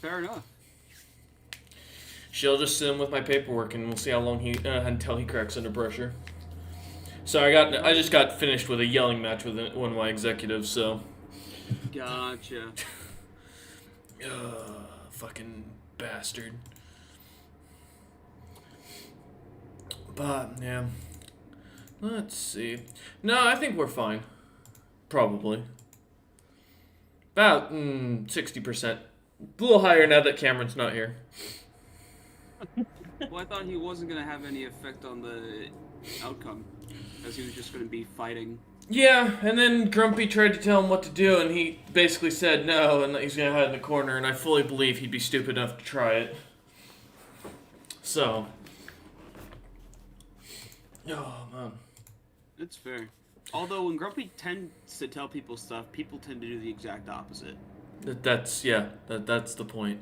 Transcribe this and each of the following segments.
Fair enough. She'll just sit him with my paperwork, and we'll see how long until he cracks under pressure. So I just got finished with a yelling match with one of my executives. So. Gotcha. Fucking bastard. But yeah. Let's see. No, I think we're fine. Probably. About 60%. A little higher now that Cameron's not here. Well, I thought he wasn't going to have any effect on the outcome, as he was just going to be fighting. Yeah, and then Grumpy tried to tell him what to do, and he basically said no, and that he's going to hide in the corner, and I fully believe he'd be stupid enough to try it. So. Oh, man. It's fair. Although when Grumpy tends to tell people stuff, people tend to do the exact opposite. That's the point.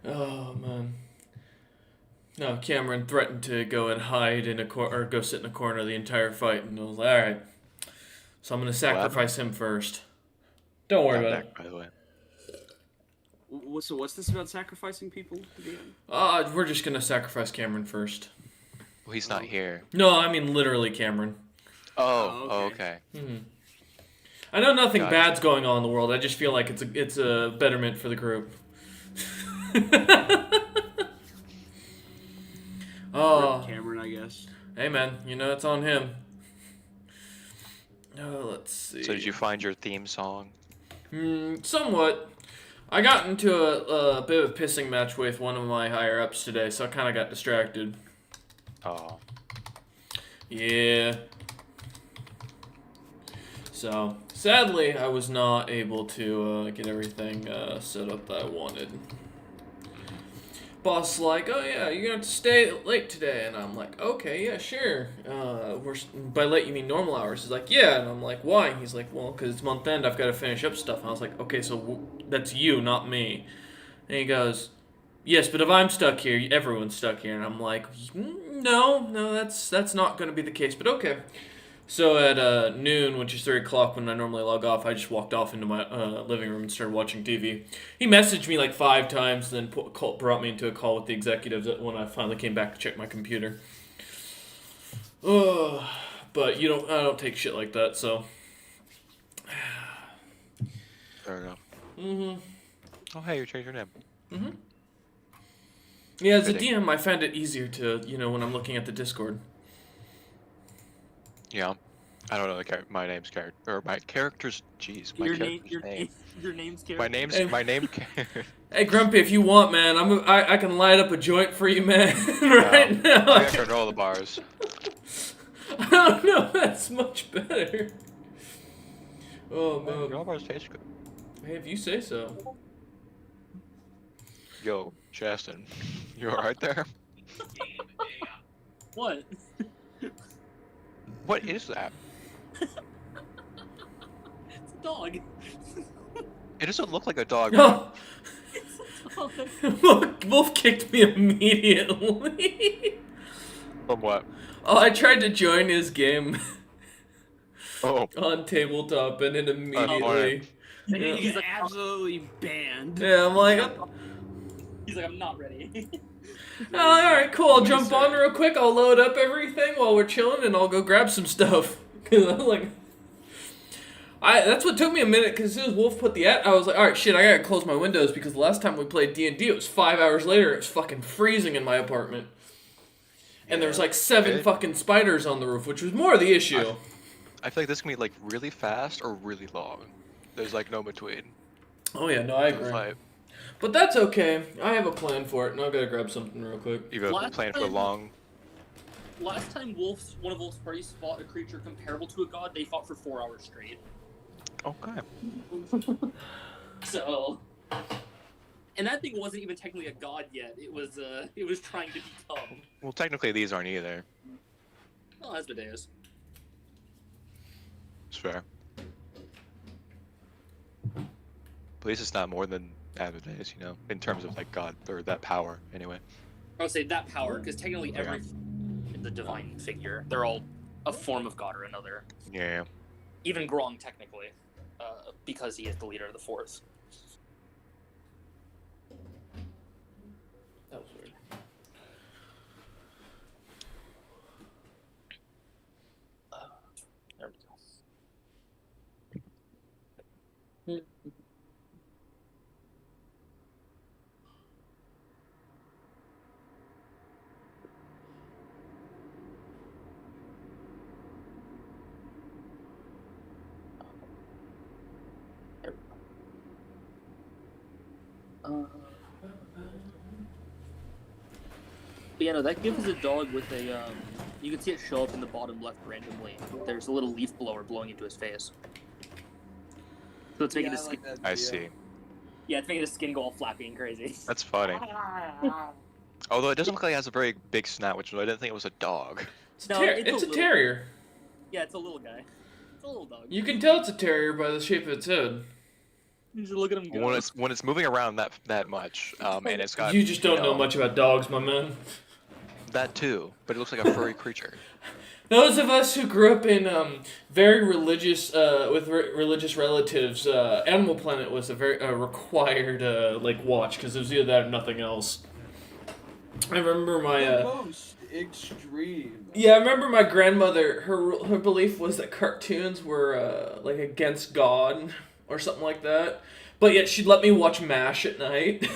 Oh, man. No, Cameron threatened to go and hide in a or go sit in a corner the entire fight, and I was like, all right. So I'm going to sacrifice him first. Don't worry about it. By the way. So what's this about sacrificing people again? We're just going to sacrifice Cameron first. Well, he's not here. No, I mean literally Cameron. Oh, okay. Mm-hmm. I know nothing bad's going on in the world. I just feel like it's a betterment for the group. Oh, Cameron, I guess. Hey man, you know it's on him. Oh, let's see. So did you find your theme song? Somewhat. I got into a bit of a pissing match with one of my higher ups today, so I kind of got distracted. Oh. Yeah. So sadly, I was not able to get everything set up that I wanted. Boss like, oh yeah, you're gonna have to stay late today, and I'm like, okay, yeah, sure. By late you mean normal hours? He's like, yeah, and I'm like, why? And he's like, well, because it's month end, I've got to finish up stuff. And I was like, okay, so that's you, not me. And he goes, yes, but if I'm stuck here, everyone's stuck here. And I'm like, no, that's not gonna be the case, but okay. So at noon, which is 3 o'clock when I normally log off, I just walked off into my living room and started watching TV. He messaged me like 5 times, then brought me into a call with the executives when I finally came back to check my computer. But I don't take shit like that, so. Fair enough. Mm-hmm. Oh, hey, you changed your name. Mm-hmm. Yeah, as a DM, I find it easier to, when I'm looking at the Discord. Yeah, I don't know my name's character or my character's. Jeez, my character's name. Your name's character. My name. Hey Grumpy, if you want, man, I can light up a joint for you, man. Right now. I can control the bars. I don't know. That's much better. Oh man. All bars taste good. Hey, if you say so. Yo, Chaston, you alright there? What? What is that? It's a dog. It doesn't look like a dog. Oh. It's a dog. Wolf kicked me immediately. From what? Oh, I tried to join his game. Oh. On tabletop, and it immediately. He's absolutely banned. Yeah, I'm like. He's like, I'm not ready. Alright, cool. I'll jump on real quick. I'll load up everything while we're chilling, and I'll go grab some stuff. Cause I was like, that's what took me a minute. Cause as soon as Wolf put the I was like, all right, shit, I gotta close my windows because the last time we played D&D, it was 5 hours later. It was fucking freezing in my apartment, and there was like 7 fucking spiders on the roof, which was more the issue. I feel like this can be like really fast or really long. There's like no between. Oh yeah, no, I agree. But that's okay. I have a plan for it, and I've got to grab something real quick. You have a plan for long. Last time one of Wolf's parties fought a creature comparable to a god, they fought for 4 hours straight. Okay. So, and that thing wasn't even technically a god yet. It was trying to become. Well, technically these aren't either. Well, Asmodeus. It's fair. At least it's not more than Asmodeus, in terms of like God or that power, anyway. I would say that power, because technically every is a divine figure. They're all a form of God or another. Yeah. Even Grong, technically. because he is the leader of the Force. That was weird. There we go. But yeah, no, that GIF is a dog with a, you can see it show up in the bottom left randomly. There's a little leaf blower blowing into his face. So it's making his skin, I see. yeah, it's making his skin go all flappy and crazy. That's funny. Although it doesn't look like it has a very big snout, which I didn't think it was a dog. It's, No, it's a terrier. Yeah, it's a little guy. It's a little dog. You can tell it's a terrier by the shape of its head. You should look at him go. When it's moving around that much, and it's got You just don't know much about dogs, my man. that too, but it looks like a furry creature. Those of us who grew up in very religious, with religious relatives, Animal Planet was a very required watch because it was either that or nothing else. I remember my The most extreme. yeah, I remember my grandmother. Her belief was that cartoons were like against God or something like that, but yet she'd let me watch MASH at night.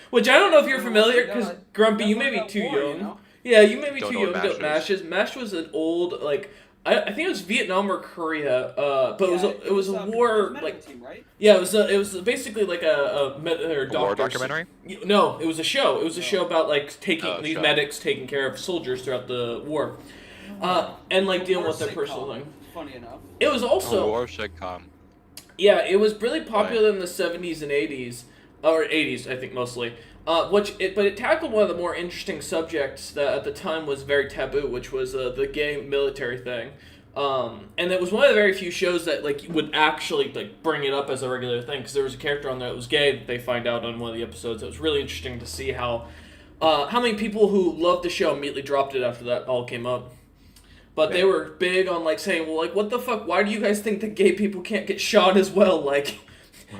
Which I don't know if you're familiar, because Grumpy, you may be too young. Yeah, you may be Don't too know young what to know what MASH is. MASH was an old, like, I think it was Vietnam or Korea, but it was a war, like, team, right? yeah, it was basically like a War documentary? No, it was a show. It was a show about like these show. medics taking care of soldiers throughout the war, and like dealing with their personal thing. Funny enough. It was also A war sitcom. yeah, it was really popular in the 70s and 80s, or 80s, I think mostly. But it tackled one of the more interesting subjects that at the time was very taboo, which was the gay military thing. And it was one of the very few shows that like would actually like bring it up as a regular thing, because there was a character on there that was gay that they find out on one of the episodes. It was really interesting to see how many people who loved the show immediately dropped it after that all came up. But they were big on like saying, well, like, what the fuck? Why do you guys think that gay people can't get shot as well? Like,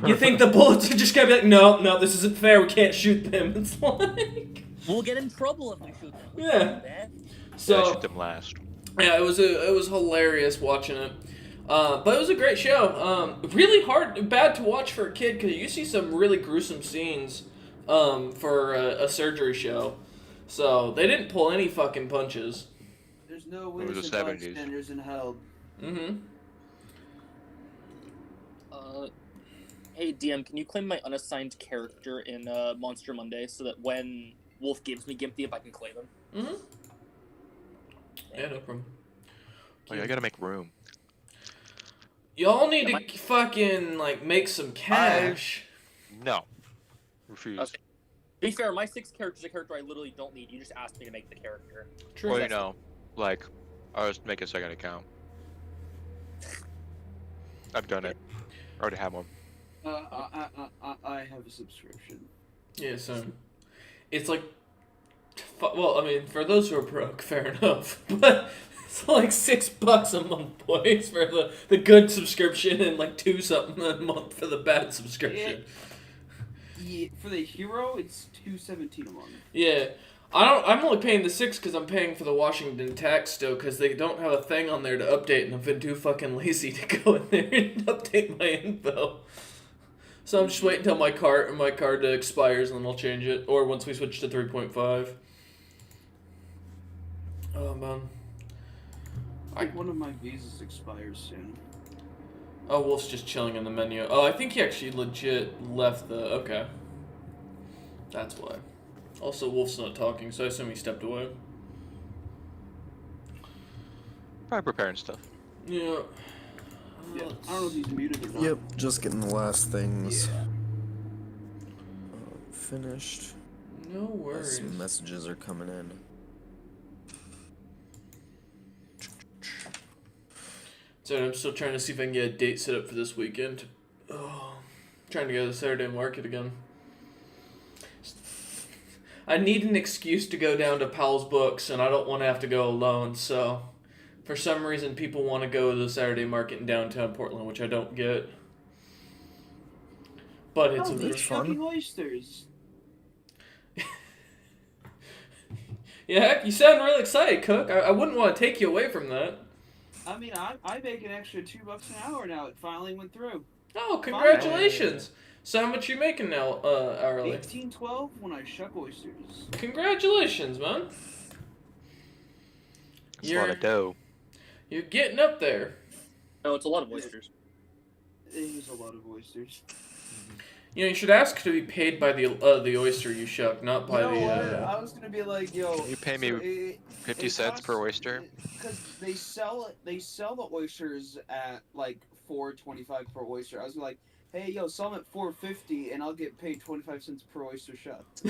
you think the bullets are just gonna be like, no, this isn't fair. We can't shoot them. It's like We'll get in trouble if we shoot them. Yeah. I So shoot them last. yeah, it was hilarious watching it. But it was a great show. Really bad to watch for a kid because you see some really gruesome scenes for a surgery show. So they didn't pull any fucking punches. There's no It was the innocent 70s. bystanders in hell. Mm-hmm. Hey DM, can you claim my unassigned character in Monster Monday so that when Wolf gives me Gimpy, if I can claim him? Mm-hmm. Yeah, no problem. Oh, yeah, I gotta make room. Y'all need to fucking like make some cash. No. Refuse. Okay. To be fair, my 6th character is a character I literally don't need. You just asked me to make the character. True. Well, you know, like, I'll just make a second account. I've done it. I already have one. I have a subscription. Yeah, so it's like, well, I mean, for those who are broke, fair enough, but it's like $6 a month, boys, for the good subscription, and like $2 something a month for the bad subscription. Yeah, for the hero, it's $2.17 a month. Yeah. I'm only paying the $6 because I'm paying for the Washington tax still, because they don't have a thing on there to update, and I've been too fucking lazy to go in there and update my info. So I'm just waiting until my card expires, and then I'll change it, or once we switch to 3.5. Oh man. I think one of my visas expires soon. Oh, Wolf's just chilling in the menu. Oh, I think he actually legit left the... Okay. That's why. Also, Wolf's not talking, so I assume he stepped away. Probably preparing stuff. Yeah. Yeah, I don't know if he's muted or not. Yep, just getting the last things Yeah. finished. No worries. Some messages are coming in. So I'm still trying to see if I can get a date set up for this weekend. Oh, trying to go to the Saturday market again. I need an excuse to go down to Pal's Books, and I don't want to have to go alone, so For some reason, people want to go to the Saturday market in downtown Portland, which I don't get. But it's Oh, a they're It's fun. shucking oysters. yeah. Heck, you sound really excited, Cook. I wouldn't want to take you away from that. I mean, I make an extra $2 an hour now. It finally went through. Oh, congratulations! So how much you making now, hourly? $18.12 when I shuck oysters. Congratulations, man. It's a lot of dough. You're getting up there. No, it's a lot of oysters. It is a lot of oysters. You know, you should ask to be paid by the oyster you shuck, not by You know what? the. I was gonna be like, yo. Can you pay me 50 cents per oyster? Because they sell the oysters at like $4.25 per oyster. I was like, hey, yo, sell them at $4.50 and I'll get paid 25 cents per oyster shucked.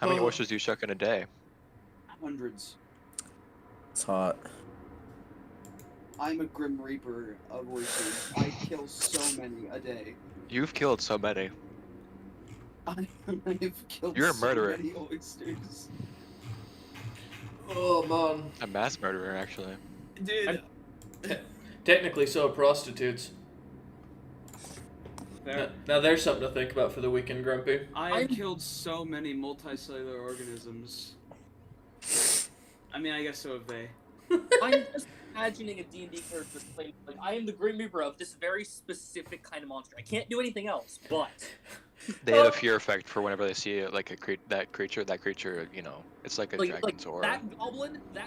How many oysters do you shuck in a day? Hundreds. It's hot. I'm a grim reaper of oysters. I kill so many a day. You've killed so many. I've killed You're a so murderer. many oysters. Oh man. A mass murderer, actually. Dude. Technically, so are prostitutes. Now there's something to think about for the weekend, Grumpy. I have killed so many multicellular organisms. I mean, I guess so have they. I'm just imagining a D&D character playing, like, I am the Grim Reaper of this very specific kind of monster. I can't do anything else, but... They have a fear effect for whenever they see it, like that creature, you know, it's like a Like, dragon's aura. that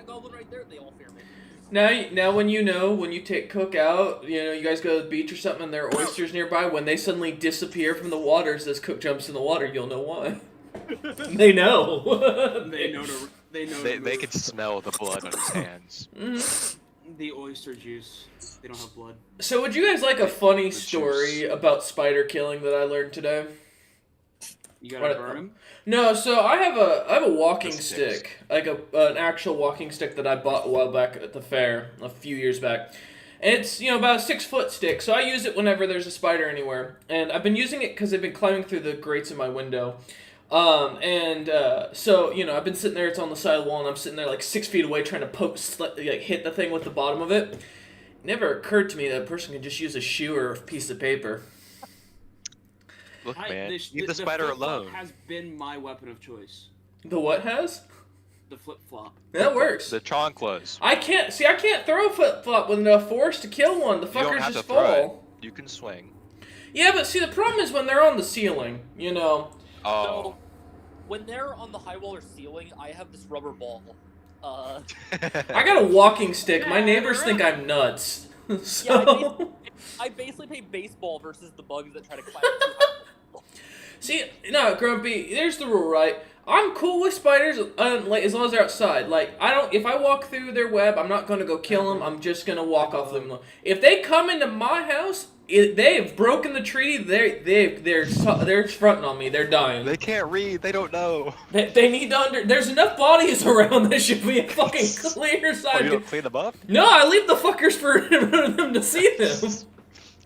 goblin right there, they all fear me. Now when you take Cook out, you know, you guys go to the beach or something and there are oysters nearby, when they suddenly disappear from the waters as Cook jumps in the water, you'll know why. They know. They know to. They know. They can smell the blood on his hands. The oyster juice. They don't have blood. So would you guys like a funny The story juice. about spider killing that I learned today? You gotta What- burn them. No, so I have a walking The sticks. stick, like an actual walking stick that I bought a while back at the fair, a few years back. And it's, you know, about a 6-foot stick, so I use it whenever there's a spider anywhere. And I've been using it because they've been climbing through the grates in my window. So, you know, I've been sitting there, it's on the side of the wall, and I'm sitting there like 6 feet away trying to hit the thing with the bottom of it. It never occurred to me that a person could just use a shoe or a piece of paper. Look, man, Leave leave the spider flip-flop alone. has been my weapon of choice. The what has? The flip flop. That works. The chanclas. I can't throw a flip-flop with enough force to kill one. The You don't fuckers have just to throw fall. it. You can swing. Yeah, but see, the problem is when they're on the ceiling, you know. Oh. So, when they're on the high wall or ceiling, I have this rubber ball. I got a walking stick. My Yeah, neighbors they're think right. I'm nuts. Yeah, So, I basically play baseball versus the bugs that try to climb through. see, no, Grumpy. There's the rule, right? I'm cool with spiders, like, as long as they're outside. Like, if I walk through their web, I'm not gonna go kill them. I'm just gonna walk off them. If they come into my house, they've broken the treaty. They're fronting on me. They're dying. They can't read. They don't know. They need to there's enough bodies around that should be a fucking clear Oh, side. you don't clean them up? No, I leave the fuckers for them to see them.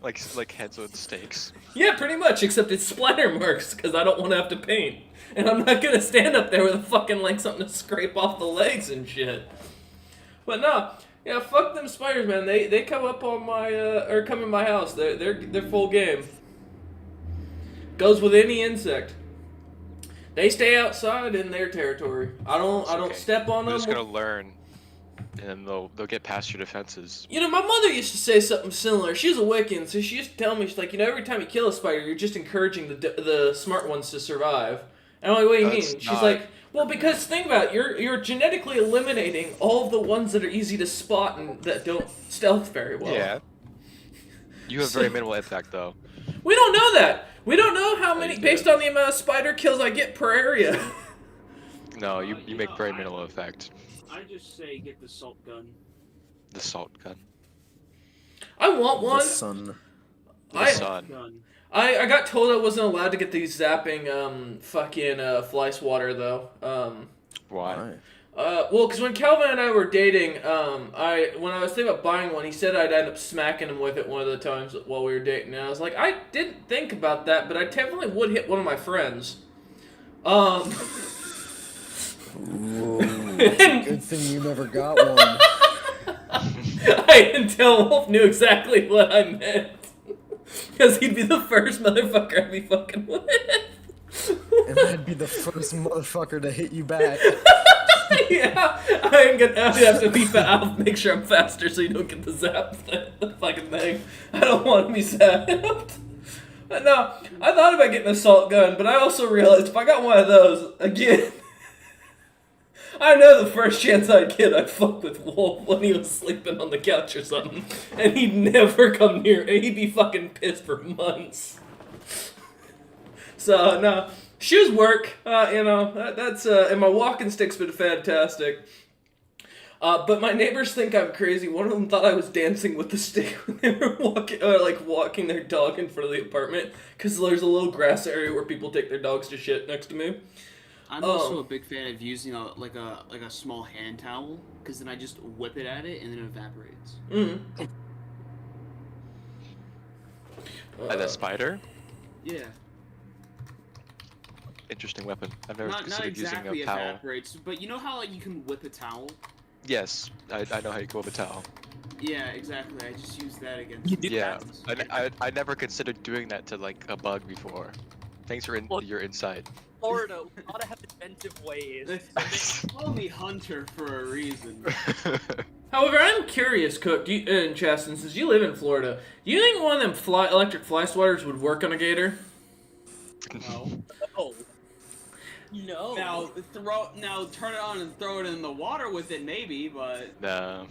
Like heads with stakes. Yeah, pretty much, except it's splatter marks, because I don't want to have to paint. And I'm not gonna stand up there with a fucking, like, something to scrape off the legs and shit. But no, yeah, fuck them spiders, man. They come up on my, or come in my house. They're full game. Goes with any insect. They stay outside in their territory. I don't Okay. step on They're them. just gonna learn, and they'll get past your defenses. You know, my mother used to say something similar. She was a Wiccan, so she used to tell me, she's like, you know, every time you kill a spider, you're just encouraging the smart ones to survive. And I'm like, what do you mean? That's She's not- like, well, because think about it, you're genetically eliminating all of the ones that are easy to spot and that don't stealth very well. Yeah. You have very minimal impact, though. We don't know that. We don't know how Yeah, many, you based do. on the amount of spider kills I get per area. No, you You make know, very minimal effect. I just say get the salt gun. The salt gun. I want The one. sun. The sun. Gun. I got told I wasn't allowed to get these zapping fly swatter though. Why? Well, because when Calvin and I were dating, when I was thinking about buying one, he said I'd end up smacking him with it one of the times while we were dating. And I was like, I didn't think about that, but I definitely would hit one of my friends. Whoa. Good thing you never got one. I didn't tell Wolf knew exactly what I meant. Because he'd be the first motherfucker I'd be fucking with. And I'd be the first motherfucker to hit you back. Yeah, I'd have to be I'll make sure I'm faster so you don't get the zap, the fucking thing. I don't want to be zapped. No, I thought about getting an assault gun, but I also realized if I got one of those, again, I know the first chance I'd get, I'd fuck with Wolf when he was sleeping on the couch or something, and he'd never come near, and he'd be fucking pissed for months. So, no, shoes work, that's, and my walking stick's been fantastic. But my neighbors think I'm crazy. One of them thought I was dancing with the stick when they were walking their dog in front of the apartment, because there's a little grass area where people take their dogs to shit next to me. I'm also a big fan of using a small hand towel, because then I just whip it at it and then it evaporates. Mm-hmm. The spider? Yeah. Interesting weapon. I've never Not considered exactly using a towel. evaporates, but you know how you can whip a towel? Yes, I know how you go with a towel. Yeah, exactly. I just use that against. You do Yeah, that? I never considered doing that to like a bug before. Thanks for your insight. Florida, we gotta have inventive ways. They call me Hunter for a reason. However, I'm curious, Cook, and Chaston, since you live in Florida, do you think one of them electric fly swatters would work on a gator? No. No. Now turn it on and throw it in the water with it, maybe, but No.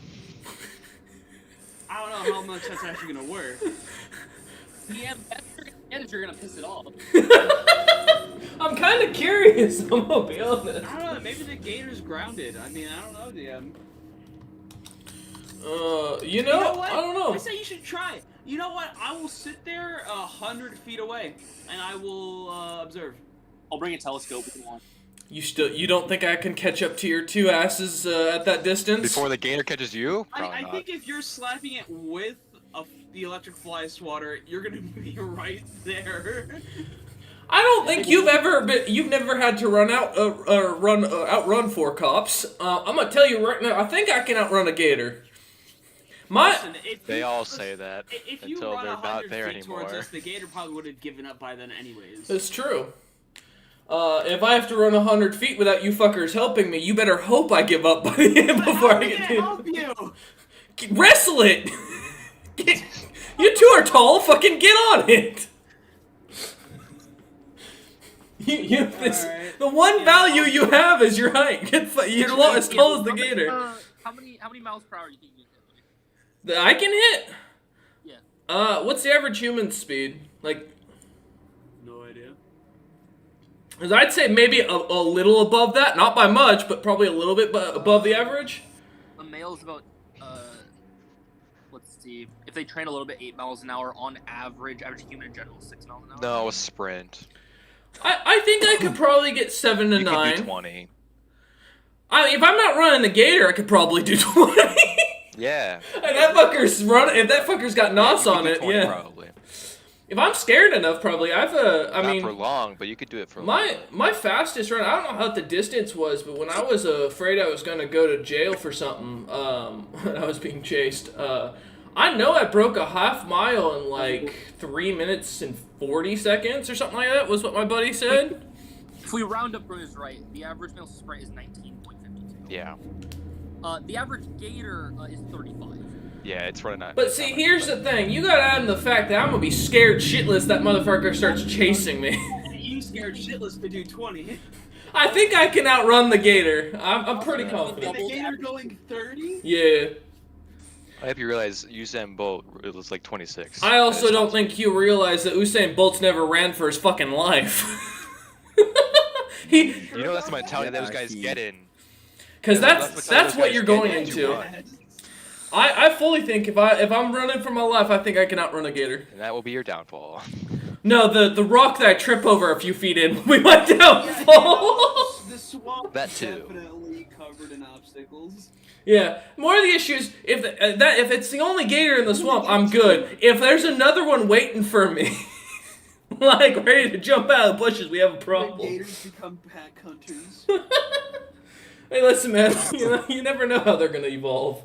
I don't know how much that's actually gonna work. Yeah, that's you're gonna piss it off. I'm kind of curious, I'm gonna be honest. I don't know, maybe the gator's grounded. I mean, I don't know, DM. You know what? I don't know. I say you should try it. You know what? I will sit there 100 feet away, and I will observe. I'll bring a telescope if you want. You don't think I can catch up to your two asses at that distance? Before the gator catches you? Probably I not. think if you're slapping it with the electric fly swatter, you're gonna be right there. I don't think you've never had to outrun 4 cops. I'm gonna tell you right now, I think I can outrun a gator. Listen, They all say that if you until run they're 100 not there feet towards anymore. us, the gator probably would have given up by then anyways. It's true. If I have to run 100 feet without you fuckers helping me, you better hope I give up by the end before I get to help you. Wrestle it! You two are tall, fucking get on it! The one value you have is your height. You're as tall as the gator. How many miles per hour do you think you can hit? That I can hit? Yeah. What's the average human speed? Like, No idea. because I'd say maybe a little above that, not by much, but probably a little bit above the average. A male's about, let's see, if they train a little bit, 8 miles an hour on average human in general is 6 miles an hour. No, a sprint. I think I could probably get 7 to You 9. can do 20. If I'm not running the gator, I could probably do 20. Yeah. And that fucker's running. If that fucker's got NOS on it, 20 yeah. Probably. If I'm scared enough, probably Not for long, but you could do it for long. My fastest run, I don't know how the distance was, but when I was afraid I was going to go to jail for something, when I was being chased, I know I broke a half mile in like 3 minutes and 40 seconds or something like that, was what my buddy said. If we round up Bruno's right, the average male sprint is 19.52. Yeah. The average gator is 35. Yeah, it's running out. But see, here's the thing. You gotta add in the fact that I'm gonna be scared shitless that motherfucker starts chasing me. You scared shitless to do 20. I think I can outrun the gator. I'm pretty confident. The gator going 30? Yeah. I hope you realize Usain Bolt, it was like 26. I also don't think you realize that Usain Bolt's never ran for his fucking life. You know that's the mentality those guys get in. Because that's those what guys you're get going in to into. run. I fully think if I'm running for my life, I think I can outrun a gator. And that will be your downfall. No, the rock that I trip over a few feet in will be my downfall. The swamp That is too. definitely covered in obstacles. Yeah, more of the issue is if it's the only gator in the swamp, I'm good. If there's another one waiting for me, like ready to jump out of the bushes, we have a The problem. gators become pack hunters. Hey, listen, man. You never know how they're gonna evolve.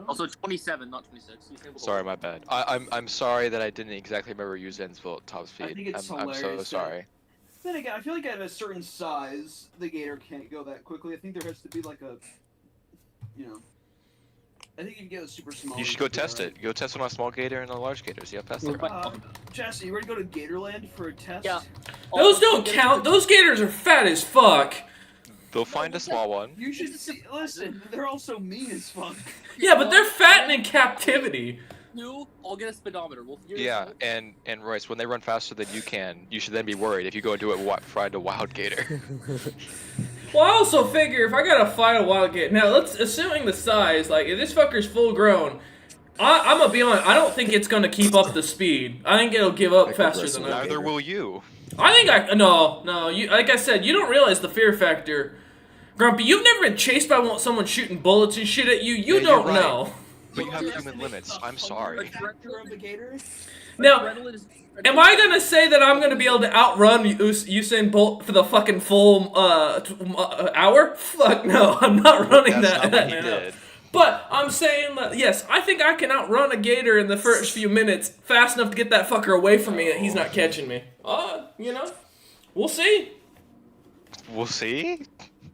Also, 27, not 26. He's able to Sorry, walk. my bad. I'm sorry that I didn't exactly remember Usain's Bolt top speed. I think it's I'm so hilarious that- sorry. Then again, I feel like at a certain size, the gator can't go that quickly. I think there has to be like a, I think you can get a super small. You should go test it. Go test it on a small gator and a large gator. See how fast they run. Jesse, you ready to go to Gatorland for a test? Yeah. Those don't count. Those gators are fat as fuck. They'll find a small one. You should see. Listen, they're also mean as fuck. Yeah, but they're fat and in captivity. I'll get a speedometer. We'll figure this Yeah, out. and Royce, when they run faster than you can, you should then be worried if you go into it fried a wild gator. Well, I also figure if I gotta fight a wild gator, now let's assuming the size, like if this fucker's full grown, I'm gonna be honest, I don't think it's gonna keep up the speed. I think it'll give up faster than I. Neither will you. I think no. You like I said, you don't realize the fear factor. Grumpy, you've never been chased by someone shooting bullets and shit at you. You Yeah, don't you're right. know. But you have human limits. I'm sorry. Director of the gator? Now, Adrenaline is- am I gonna say that I'm gonna be able to outrun Usain Bolt for the fucking full hour? Fuck no, I'm not running That's that. not what he man did. up. But I'm saying that yes, I think I can outrun a gator in the first few minutes fast enough to get that fucker away from me that he's not catching me. We'll see. We'll see?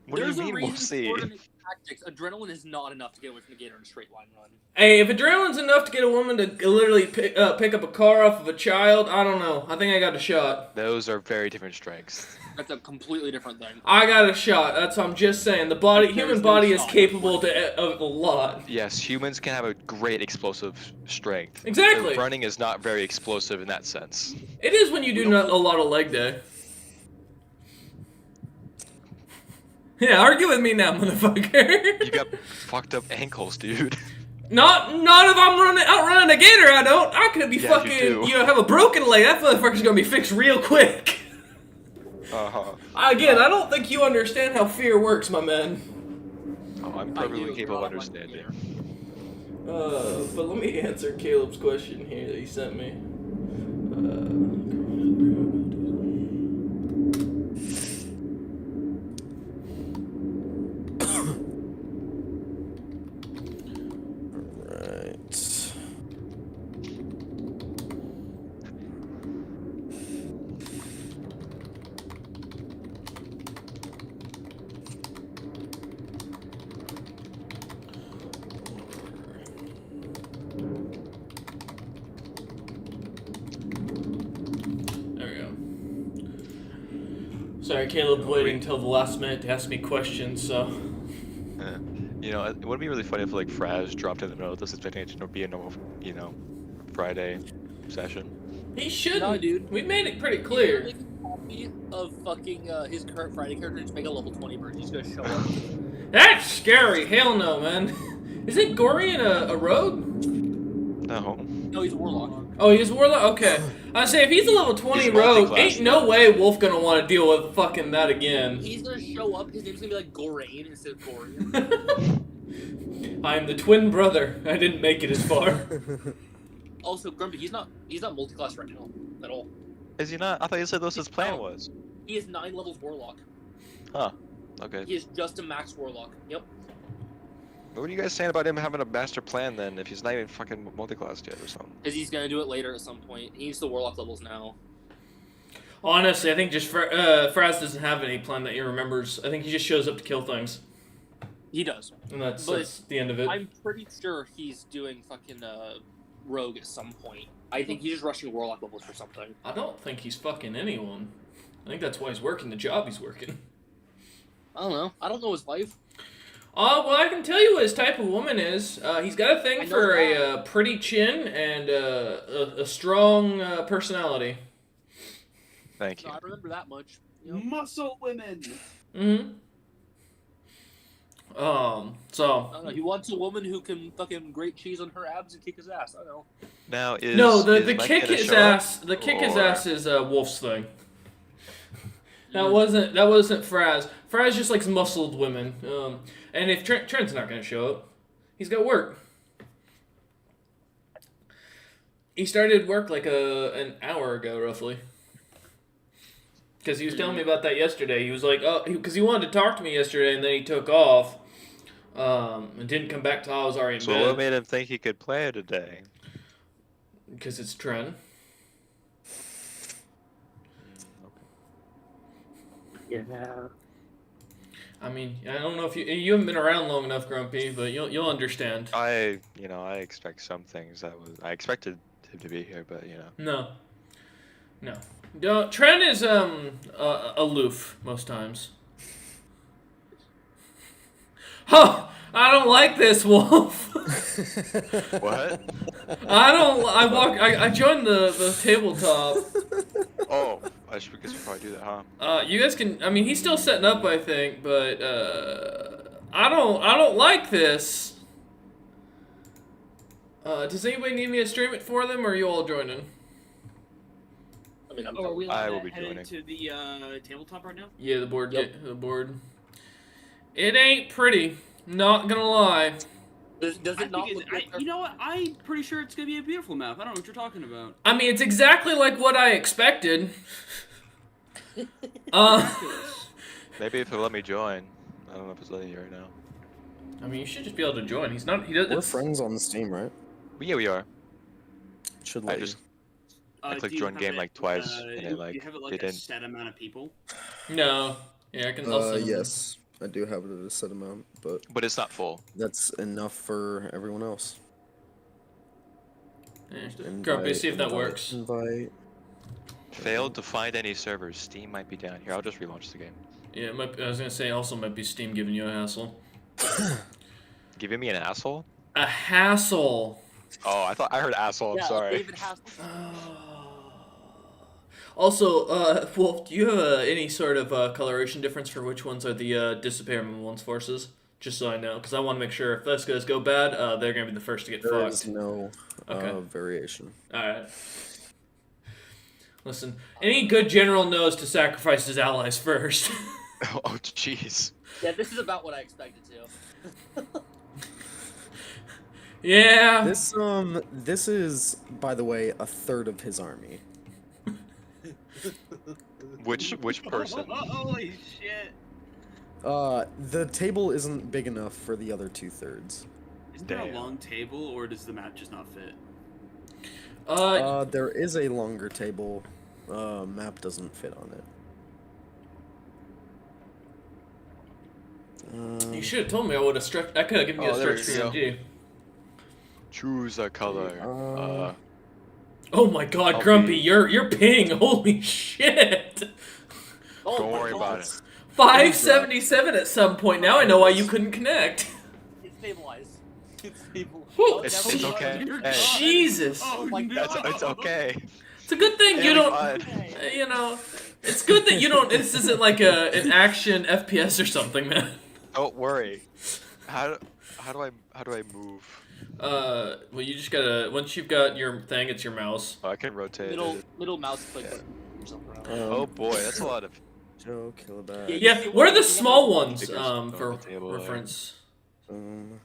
What There's do you a mean we'll reason see? for it in the tactics. Adrenaline is not enough to get away from the gator in a straight line run. Hey, if adrenaline's enough to get a woman to literally pick up a car off of a child, I don't know. I think I got a shot. Those are very different strengths. That's a completely different thing. I got a shot. That's what I'm just saying. Human no body is shot. capable of a lot. Yes, humans can have a great explosive strength. Exactly. But running is not very explosive in that sense. It is when you do not a lot of leg day. Yeah, argue with me now, motherfucker. You got fucked up ankles, dude. Not if I'm outrunning a gator. I don't. I could be Yeah, fucking. you do. Have a broken leg. That motherfucker's gonna be fixed real quick. Uh-huh. Again, I don't think you understand how fear works, my man. Oh, I'm I perfectly do. capable of You're not like understanding. But let me answer Caleb's question here that he sent me. Right. There we go. Sorry, Caleb waiting until the last minute to ask me questions, so. You know, it would be really funny if like Fraz dropped in the middle of this expecting it to be a normal, Friday session. He shouldn't. No, dude. We made it pretty clear. Make a copy of fucking his current Friday character and just make a level 20 bird. He's gonna show up. That's scary. Hell no, man. Isn't Gorian a rogue? No. No, he's a warlock. Oh, he's a warlock? Okay. I say, if he's a level 20 He's rogue, multi-class. ain't no way Wolf gonna want to deal with fucking that again. He's gonna show up. His name's gonna be like Gorain instead of Gorian. I'm the twin brother. I didn't make it as far. Also, Grumpy, he's not multi-class right now at all. Is he not? I thought you said this his plan No. was. He is 9 levels warlock. Huh. Okay. He is just a max warlock. Yep. What are you guys saying about him having a master plan then if he's not even fucking multi-class yet or something? Because he's gonna do it later at some point. He needs the warlock levels now. Honestly, I think just Fraz doesn't have any plan that he remembers. I think he just shows up to kill things. He does. And that's But the end of it. I'm pretty sure he's doing fucking rogue at some point. I think he's just rushing warlock levels for something. I don't think he's fucking anyone. I think that's why he's working the job he's working. I don't know. I don't know his life. Well, I can tell you what his type of woman is. He's got a I thing know for that. a pretty chin and a strong personality. Thank you. No, I remember that much. You know? Muscle women. Mm-hmm. So... I don't know. He wants a woman who can fucking grate cheese on her abs and kick his ass. I don't know. Now is No, the Mike kick gonna his show up? ass. The kick his Or- ass is Wolf's thing. That wasn't Fraz. Fraz just likes muscled women. And if Trent's not gonna show up, he's got work. He started work like an hour ago, roughly. Because he was telling me about that yesterday. He was like, oh, because he wanted to talk to me yesterday, and then he took off. And didn't come back till I was already in So bed. what made him think he could play today? Because it's Trent. Yeah. I mean, I don't know if you haven't been around long enough, Grumpy, but you'll understand. I expect some things. I expected him to be here, but No, Trent is aloof most times. Huh! I don't like this, Wolf. what? I joined the tabletop. Oh, I should probably do that, huh? You guys can. I mean, he's still setting up, I think, but I don't like this. Does anybody need me to stream it for them, or are you all joining? I mean, Oh, are we I will be headed joining. to the tabletop right now? Yeah, the board. Yep. The board. It ain't pretty. Not gonna lie. Does it not look you know what? I'm pretty sure it's gonna be a beautiful map. I don't know what you're talking about. I mean, it's exactly like what I expected. Maybe if he'll let me join. I don't know if it's letting you right now. I mean, you should just be able to join. He's not. He doesn't. We're friends on Steam, right? Yeah, we are. Should I let just Do clicked you join have game it, like twice, and do then like you have it they like a didn't. set amount of people? No. Yeah, I can. I'll send him. Yes, I do have it at a set amount, but But it's not full. that's enough for everyone else. Yeah, Grumpy, see if that works. Invite. Failed to find any servers. Steam might be down here. I'll just relaunch the game. Yeah, I was gonna say also might be Steam giving you a hassle. Giving me an asshole? A hassle. Oh, I heard asshole. I'm Yeah, sorry. David has. Also, Wolf, do you have any sort of coloration difference for which ones are the disappearing ones forces? Just so I know, because I want to make sure if those guys go bad, they're gonna be the first to get There is fucked. no Okay. variation. All right. Listen, any good general knows to sacrifice his allies first. Oh, jeez. Yeah, this is about what I expected to. Yeah. This is, by the way, a third of his army. Which person? Holy shit! The table isn't big enough for the other 2/3. Isn't there a Damn. long table, or does the map just not fit? There is a longer table. Map doesn't fit on it. You should have told me. I would have stretched. I could have given you a there stretch you go. PMG. Choose a color. Oh my God, I'll Grumpy, be- you're ping. Holy shit. Oh Don't my worry God. about it. 577 at some point. Now I know why you couldn't connect. It's stabilized. It's stabilized. Whew. Oh, It's never mind. okay. Dear Hey. God. Jesus. Oh my no! God. It's okay. It's a good thing you It'll be don't. fine. You know, it's good that you don't. This isn't like an action FPS or something, man. Don't worry. How do I move? Well, you just gotta. Once you've got your thing, it's your mouse. Oh, I can rotate it. Middle mouse click Yeah. button or something around. Oh boy, that's a lot of. Joe Killabag. Yeah, Yeah, see, what are the you small never- ones? Stickers on For the table there. reference. Boom,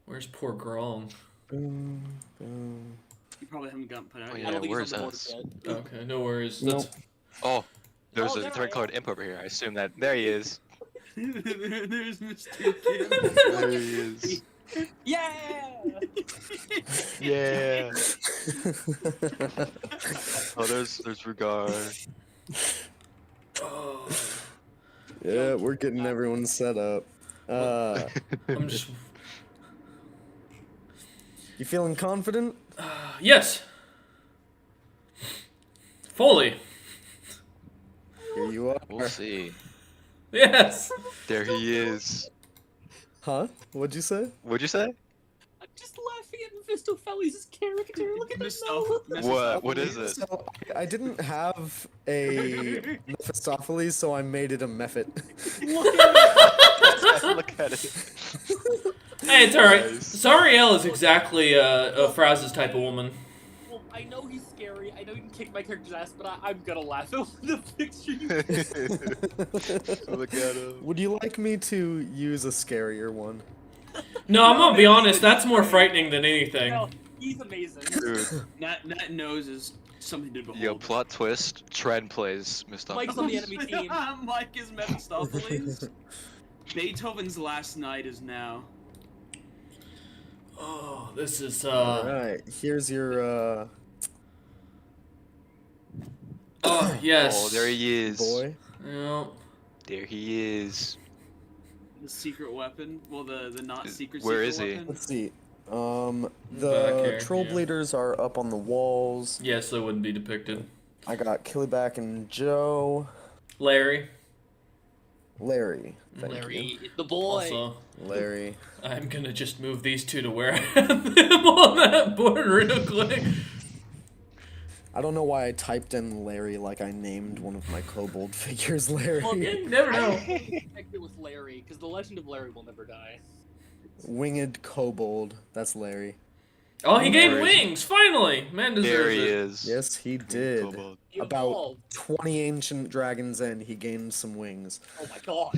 Where's poor Grong? boom, boom. You probably haven't gotten put out Oh, yet. I don't think where's it's on the us? board yet. Okay, no worries. Nope. That's, Oh, there's Oh, a there I different colored am. imp over here. I assume that there he is. There's Mr. Kim. There he is. Yeah! Yeah. Oh, there's Rugar. oh, Yeah, we're getting everyone set up. I'm just. You feeling confident? Yes. Fully. Here you are. We'll see. Yes. There he is. Huh? What'd you say? What'd you say? I'm just laughing at Mephistopheles' character. Look at his nose. What is it? So, I didn't have a Mephistopheles, so I made it a Mephit. Look at it. Hey, it's alright. Nice. Zariel is exactly a Fraz's type of woman. Well, I know he's scary. I know you can kick my character's ass, but I'm gonna laugh at the picture you Look at him. Would you like me to use a scarier one? No, I'm gonna be honest. That's more frightening than anything. No, He's amazing. Dude, That nose is something to behold. yo, plot twist. Trend plays Mr. Mike's on the enemy team. Mike is Mephistopheles. Beethoven's last night is now. Oh, this is All right, here's your Oh yes. Oh, there he is. boy. Yeah. There he is. The secret weapon. Well, the not secret. Where secret is he? weapon. Let's see. Back The here, troll yeah. bleeders are up on the walls. Yes, they wouldn't be depicted. I got Killyback and Joe. Larry. Larry. Thank you. Larry, the boy. Also, Larry. I'm gonna just move these two to where I have them on that board real quick. I don't know why I typed in Larry like I named one of my kobold figures Larry. Well, Yeah, you never I know. connect it with Larry because the legend of Larry will never die. Winged kobold. That's Larry. Oh, he gained Where is he? wings, finally! Man deserves There he it. is. Yes, he did. Kobold. He About evolved. 20 ancient dragons in, he gained some wings. Oh my god.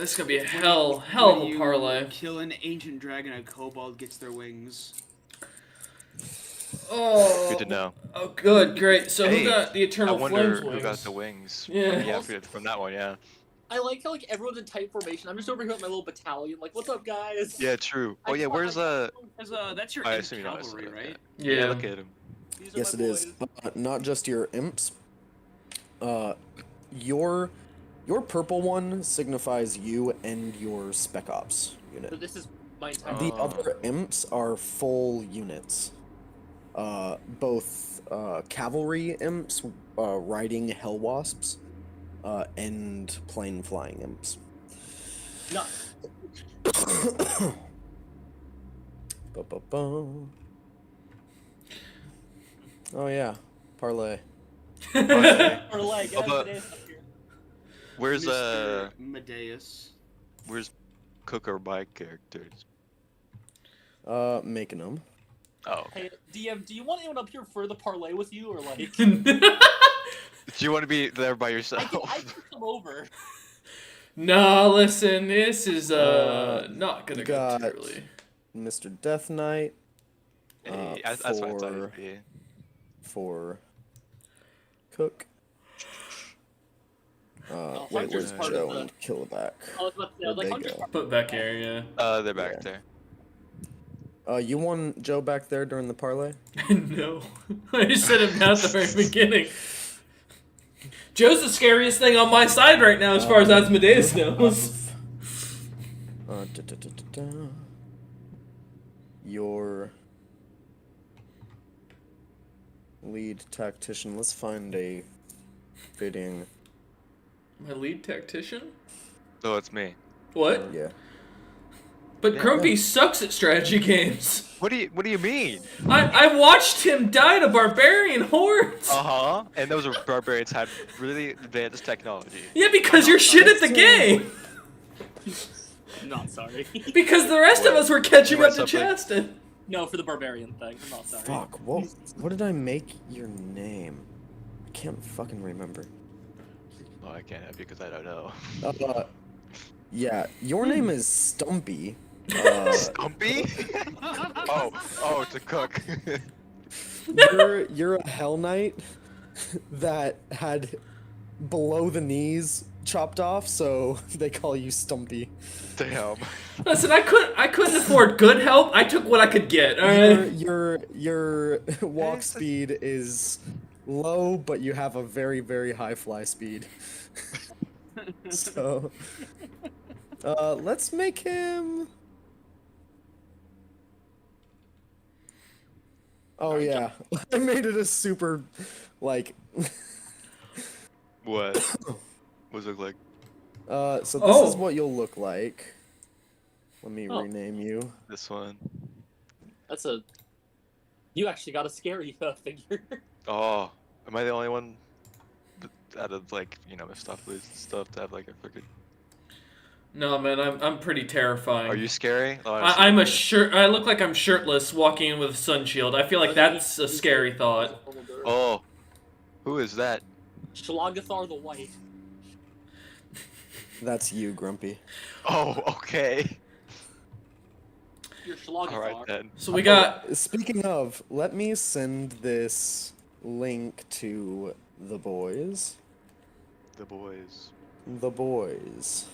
This is gonna be a hell of a you parlay. Kill an ancient dragon, a kobold gets their wings. Oh. Good to know. Oh, good, great. So Hey, who got the I Eternal wonder Flames who wings? got the wings. Yeah. Yeah, from that one, yeah. I like how like everyone's in tight formation. I'm just over here with my little battalion. Like, what's up, guys? Yeah, true. Oh yeah, where's That's that's your I imp assume you know. cavalry, right? Yeah. Look at him. These are Yes, it my is. boys. Not just your imps. Your purple one signifies you and your spec ops So unit. this is my entire. The Oh. other imps are full units. Both cavalry imps, riding hell wasps, and plane flying imps. No. Ba-ba-ba. Oh yeah, parlay. Or like, Oh, but- Amadeus up here. Where's Mr. Medeus. where's Cook or my characters? Making them. Oh. Hey, DM, do you want anyone up here for the parlay with you, or like? Do you want to be there by yourself? I can come over. Nah, listen, this is not gonna you go got- terribly. Mr. Death Knight. Hey, that's what I thought it'd be. For Cook. Wait, Hunter's where's part Joe of the. and Killback? I was about to say, I was like, Where'd they Hunter's go? part. Put back here, They're back Yeah. there. You won Joe back there during the parlay? yeah. No. I just said it at the very beginning. Joe's the scariest thing on my side right now as far as Asmodeus knows. Da-da-da-da-da. Your lead tactician. Let's find a fitting. My lead tactician? No, it's me. What? Yeah. But Yeah. Grumpy sucks at strategy games. What do you mean? I watched him die to barbarian hordes. Uh-huh. And those are barbarians had really advanced technology. Yeah, because you're shit at the game. I'm not sorry. Because the rest of us were catching You up to read something? Chaston. No, for the barbarian thing. I'm not sorry. Fuck. What did I make your name? I can't fucking remember. Oh, I can't have you because I don't know. Yeah. Your name is Stumpy. Stumpy? oh, to cook. You're a Hell Knight that had below the knees chopped off, so they call you Stumpy. Damn. Listen, I couldn't afford good help. I took what I could get. All right. Your walk speed is low, but you have a very, very high fly speed. So, let's make him. Oh yeah, I made it a super, like. What? What's it look like? So this Oh. is what you'll look like. Let me Oh. rename you. This one. That's a. You actually got a scary figure. Oh, am I the only one out of like Mephistophelies and stuff to have like a freaking? No, man, I'm pretty terrifying. Are you scary? Oh, I'm a shirt. I look like I'm shirtless, walking in with a sun shield. I feel like that's a scary thought. Oh, who is that? Shalagathar the White. That's you, Grumpy. Oh, okay. your Schloggy All right then. So we got. Speaking of, let me send this link to the boys. The boys. The boys.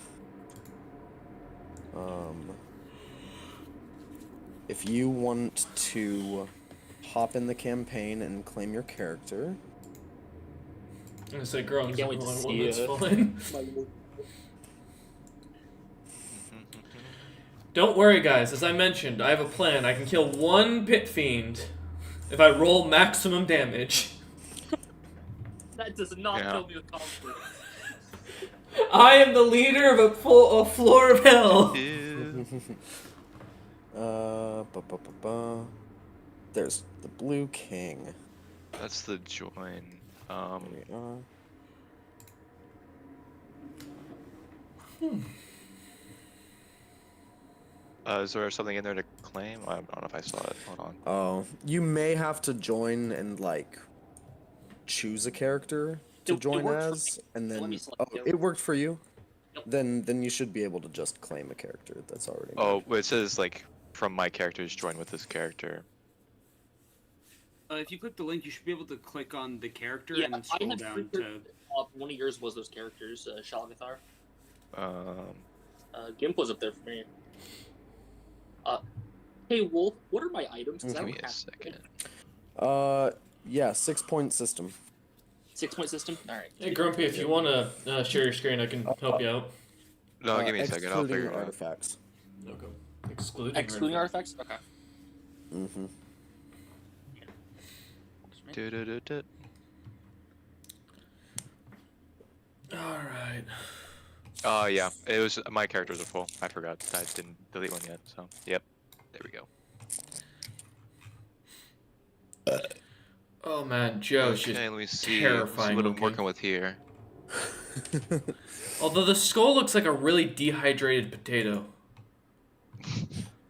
If you want to hop in the campaign and claim your character, I'm gonna say, girl, I'm can't the wait to only see one that's fine. Like, Don't worry, guys. As I mentioned, I have a plan. I can kill one pit fiend if I roll maximum damage. that does not Yeah. fill me with confidence. I am the leader of a floor of hell. There's the Blue King. That's the join. There we are. Is there something in there to claim? I don't know if I saw it. Hold on. Oh, you may have to join and like choose a character to It join worked for as, me. and Let then me select it. it worked for you. Yep. Then you should be able to just claim a character that's already. Oh, made. well, it says like from my characters join with this character. If you click the link, you should be able to click on the character Yeah, and then I scroll had down figured to. one of yours was those characters, Shalgathar. Um, Gimp was up there for me. Hey Wolf, what are my items? 'Cause I give me don't a have second. Yeah, 6-point system. 6-point system. All right. Hey, Grumpy, if you want to share your screen, I can help you out. No, give me a second. I'll Excluding figure it out. artifacts. Okay. Excluding. Excluding artifacts. Okay. Mm-hmm. Du-du-du-du. All right. Oh yeah, it was my characters are full. I forgot. I didn't delete one yet. So yep, there we go. Oh man, Joe's Okay, just let me see. terrifying What I'm looking. working with here. Although the skull looks like a really dehydrated potato.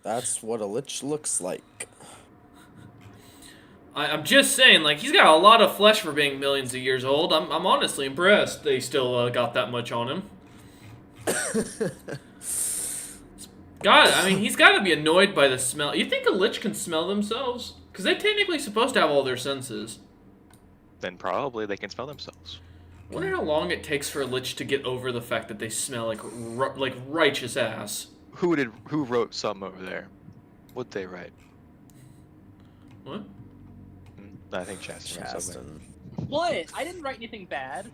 That's what a lich looks like. I'm just saying, like, he's got a lot of flesh for being millions of years old. I'm honestly impressed they still got that much on him. God, I mean, he's got to be annoyed by the smell. You think a lich can smell themselves? Because they're technically supposed to have all their senses. Then probably they can smell themselves. I wonder how long it takes for a lich to get over the fact that they smell like righteous ass. Who wrote something over there? What'd they write? What? I think Chaston. Wrote something. Chaston. What? I didn't write anything bad.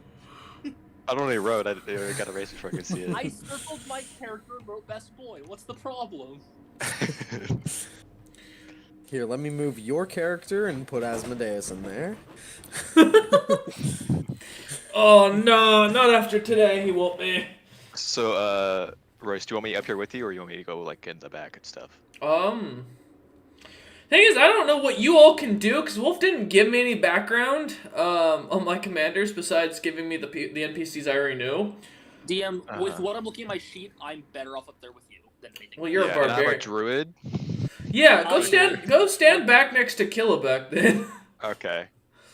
I don't really wrote. I got erased before I could see I circled my character and wrote best boy. What's the problem? it. Here, let me move your character and put Asmodeus in there. Oh no, not after today, he won't be. So, Royce, do you want me up here with you, or you want me to go like in the back and stuff? Thing is, I don't know what you all can do, because Wolf didn't give me any background on my commanders besides giving me the NPCs I already knew. DM, with what I'm looking at my sheet, I'm better off up there with you than anything. Well, you're a Yeah, and I'm barbarian. a druid. Yeah, Oh, go stand back next to Killabek then. Okay.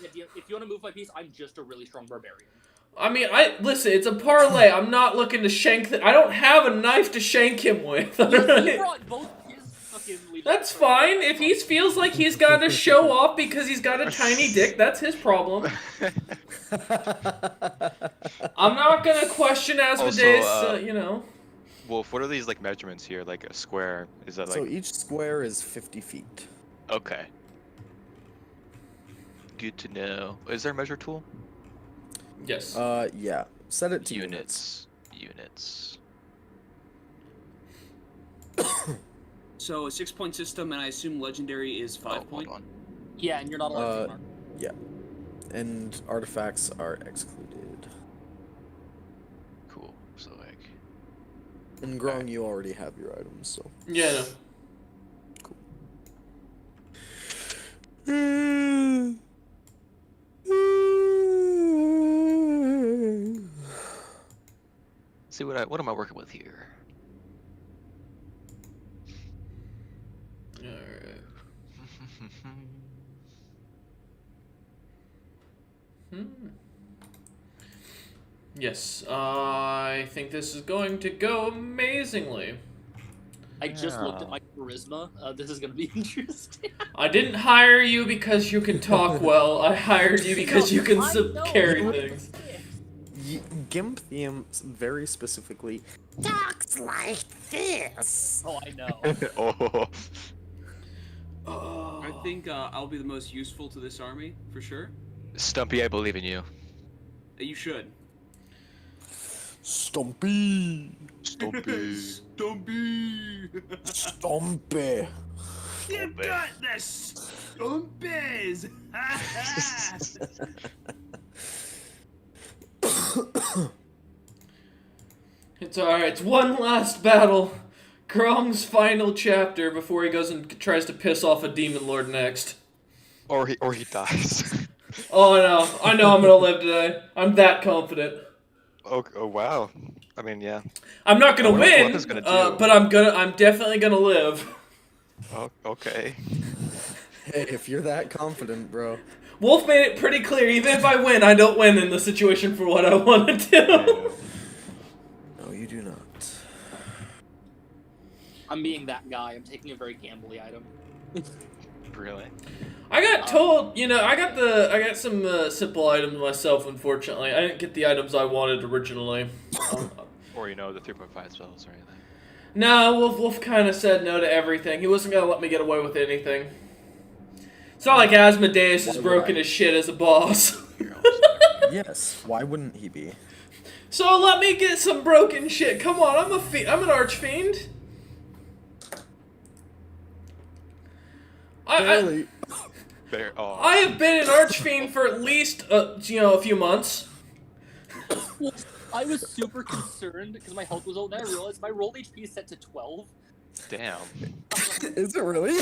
Yeah, DM, if you want to move my piece, I'm just a really strong barbarian. I mean, listen, it's a parlay. I'm not looking to shank I don't have a knife to shank him with. You brought both his fucking leaders. That's fine. If he feels like he's got to show off because he's got a tiny dick, that's his problem. I'm not gonna question Asmodeus, Also, you know. Wolf, what are these like measurements here? Like a square? Is that like? So each square is 50 feet. Okay. Good to know. Is there a measure tool? Yes. Yeah. Set it to units. Units. So a 6-point system, and I assume legendary is 5-point. Hold on. Yeah, and you're not allowed to Yeah. And artifacts are excluded. Cool. So like. And Grong, you already have your items, so. Yeah. No. See what am I working with here? Alright. Yes, I think this is going to go amazingly. I just looked at my charisma, this is gonna be interesting. I didn't hire you because you can talk well. I hired you because you can carry things. Gimp very specifically talks like this. Oh, I know. Oh. Oh. I think I'll be the most useful to this army for sure. Stumpy, I believe in you. You should. Stumpy. Stumpy. Stumpy. Stumpy. You got this, Stumpies. It's alright, it's one last battle. Krong's final chapter before he goes and tries to piss off a demon lord next. Or he dies. Oh, I know I'm gonna live today. I'm that confident. Oh wow. I mean, yeah. I'm not gonna I wonder what the win, weapon's gonna do. but I'm definitely gonna live. Oh, okay. Hey, if you're that confident, bro. Wolf made it pretty clear, even if I win, I don't win in the situation for what I want to do. No, you do not. I'm being that guy. I'm taking a very gambly item. Really? I got told, I got some simple items myself, unfortunately. I didn't get the items I wanted originally. Or the 3.5 spells or anything. No, Wolf kind of said no to everything. He wasn't going to let me get away with anything. It's not like Asmodeus is broken as shit as a boss. Yes, why wouldn't he be? So let me get some broken shit. Come on, I'm an archfiend. Barely. I have been an archfiend for at least a few months. Well, I was super concerned because my health was low, and then I realized my roll HP is set to 12. Damn. Is it really?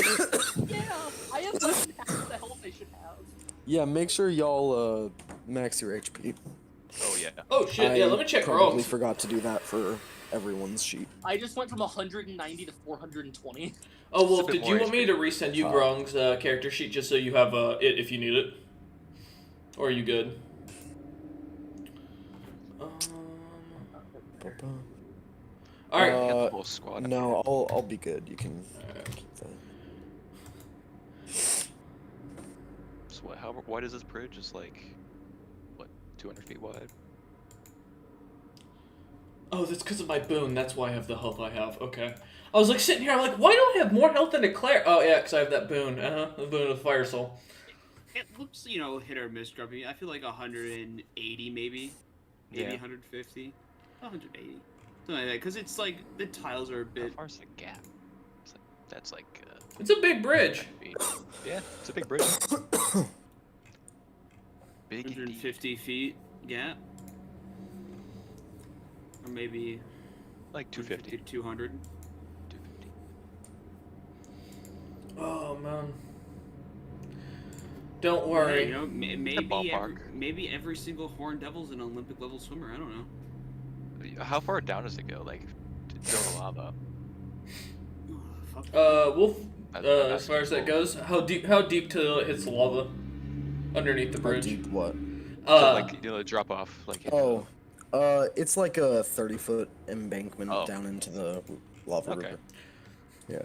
Yeah, I have less than half the health I should have. Yeah, make sure y'all max your HP. Oh yeah. Oh shit, yeah, let me check probably rolls. forgot to do that for everyone's sheet. I just went from 190 to 420. Oh, Just a Wolf, bit did you more want me HP. to resend you Grong's character sheet just so you have it if you need it? Or are you good? Alright. I got the whole squad. No, I'll be good. You can keep that. So how wide is this bridge? It's like, what, 200 feet wide? Oh, that's because of my boon. That's why I have the health I have. Okay. I was like sitting here, I'm like, why do I have more health than a Claire? Oh, yeah, because I have that boon. The boon of Fire Soul. It looks, hit or miss, Grumpy. I feel like 180 maybe. Maybe Yeah. 150. 180. Something like that. Because it's like, the tiles are a How bit... far's the gap? It's like, that's like, It's a big bridge. yeah, it's a big bridge. Big indeed. 150 feet gap. Or maybe... Like 250. 200. 250. Oh, man. Don't worry. Yeah, ballpark. maybe every single Horned Devil's an Olympic level swimmer. I don't know. How far down does it go? Like, to the lava? Fuck. Wolf, That's as far as that goes, how deep till it hits the lava underneath the How bridge? deep what? So, like, drop off. Like, Oh, it's like a 30-foot embankment down into the lava Okay. river. Yeah.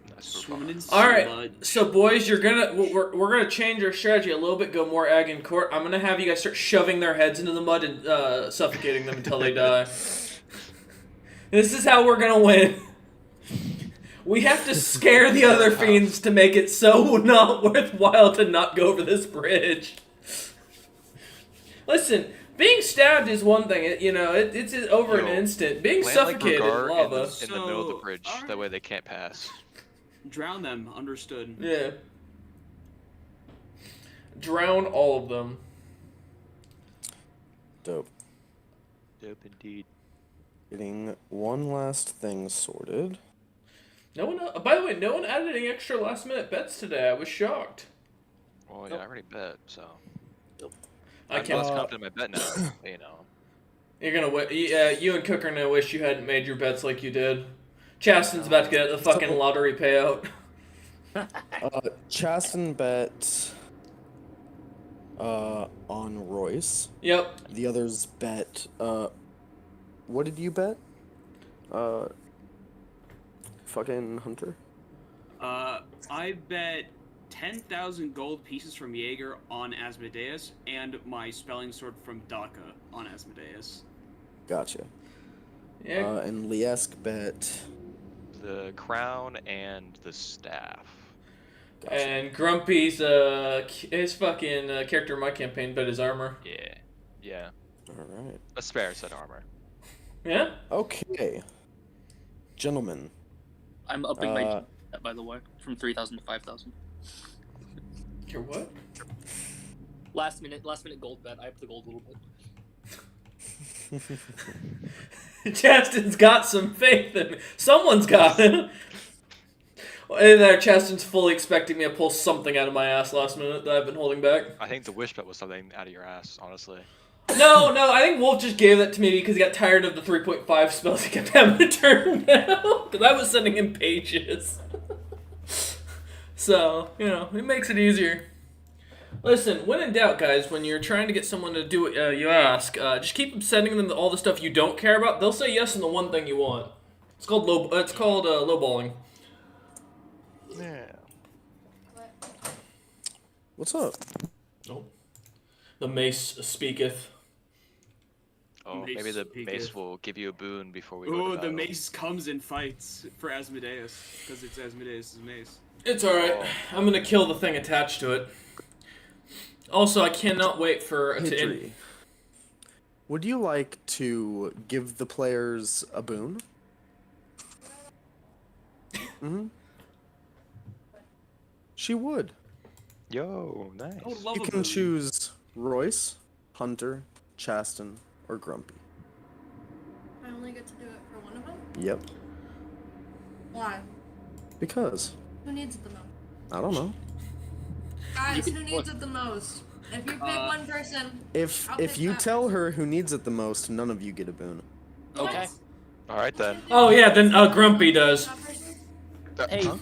That's super Swimming in All right, blood. so boys, we're gonna change our strategy a little bit. Go more ag and court. I'm gonna have you guys start shoving their heads into the mud and suffocating them until they die. This is how we're gonna win. We have to scare the other fiends to make it so not worthwhile to not go over this bridge. Listen, being stabbed is one thing. It's over an instant. Being land suffocated like in Rugar lava. in the middle of the So, bridge. alright. That way they can't pass. Drown them. Understood. Yeah. Drown all of them. Dope. Dope indeed. Getting one last thing sorted. No one. By the way, no one added any extra last-minute bets today. I was shocked. Well, yeah, I already bet, so. I I'm can't. less confident in my bet now. You're gonna. You and Cook are gonna wish you hadn't made your bets like you did. Chasten's about to get the fucking lottery payout. Chasten bet on Royce. Yep. The others bet what did you bet? Fucking Hunter? I bet 10,000 gold pieces from Jaeger on Asmodeus and my spelling sword from Daka on Asmodeus. Gotcha. Yeah. And Liesk bet. The crown and the staff. Gotcha. And Grumpy's his fucking character in my campaign bet his armor. Yeah. Yeah. All right. A spare set armor. Yeah. Okay. Gentlemen. I'm upping my bet, by the way, from 3,000 to 5,000. Your what? Last minute gold bet. I upped the gold a little bit. Chaston's got some faith in me. Someone's got it. And there, Chaston's fully expecting me to pull something out of my ass last minute that I've been holding back. I think the wish bet was something out of your ass, honestly. No, I think Wolf just gave that to me because he got tired of the 3.5 spells he kept having to turn down. Because I was sending him pages. So, it makes it easier. Listen, when in doubt, guys, when you're trying to get someone to do what you ask, just keep sending them all the stuff you don't care about. They'll say yes on the one thing you want. It's called lowballing. Yeah. What's up? Oh. The mace speaketh. Oh, Mace maybe the speaketh. mace will give you a boon before we go to Ooh, battle. the mace comes and fights for Asmodeus, because it's Asmodeus' mace. It's alright. Oh. I'm gonna kill the thing attached to it. Also, I cannot wait for Hey, to Dree, would you like to give the players a boon? Mm-hmm. She would. Yo, nice. I would love You a can boon. choose Royce, Hunter, Chaston, or Grumpy. I only get to do it for one of them? Yep. Why? Because. Who needs it the most? I don't know. Guys, who needs it the most? If you pick one person, If I'll if pick you that tell person. her who needs it the most, none of you get a boon. Okay. All right then. Oh yeah, then Grumpy does. That person? Hey, Huh?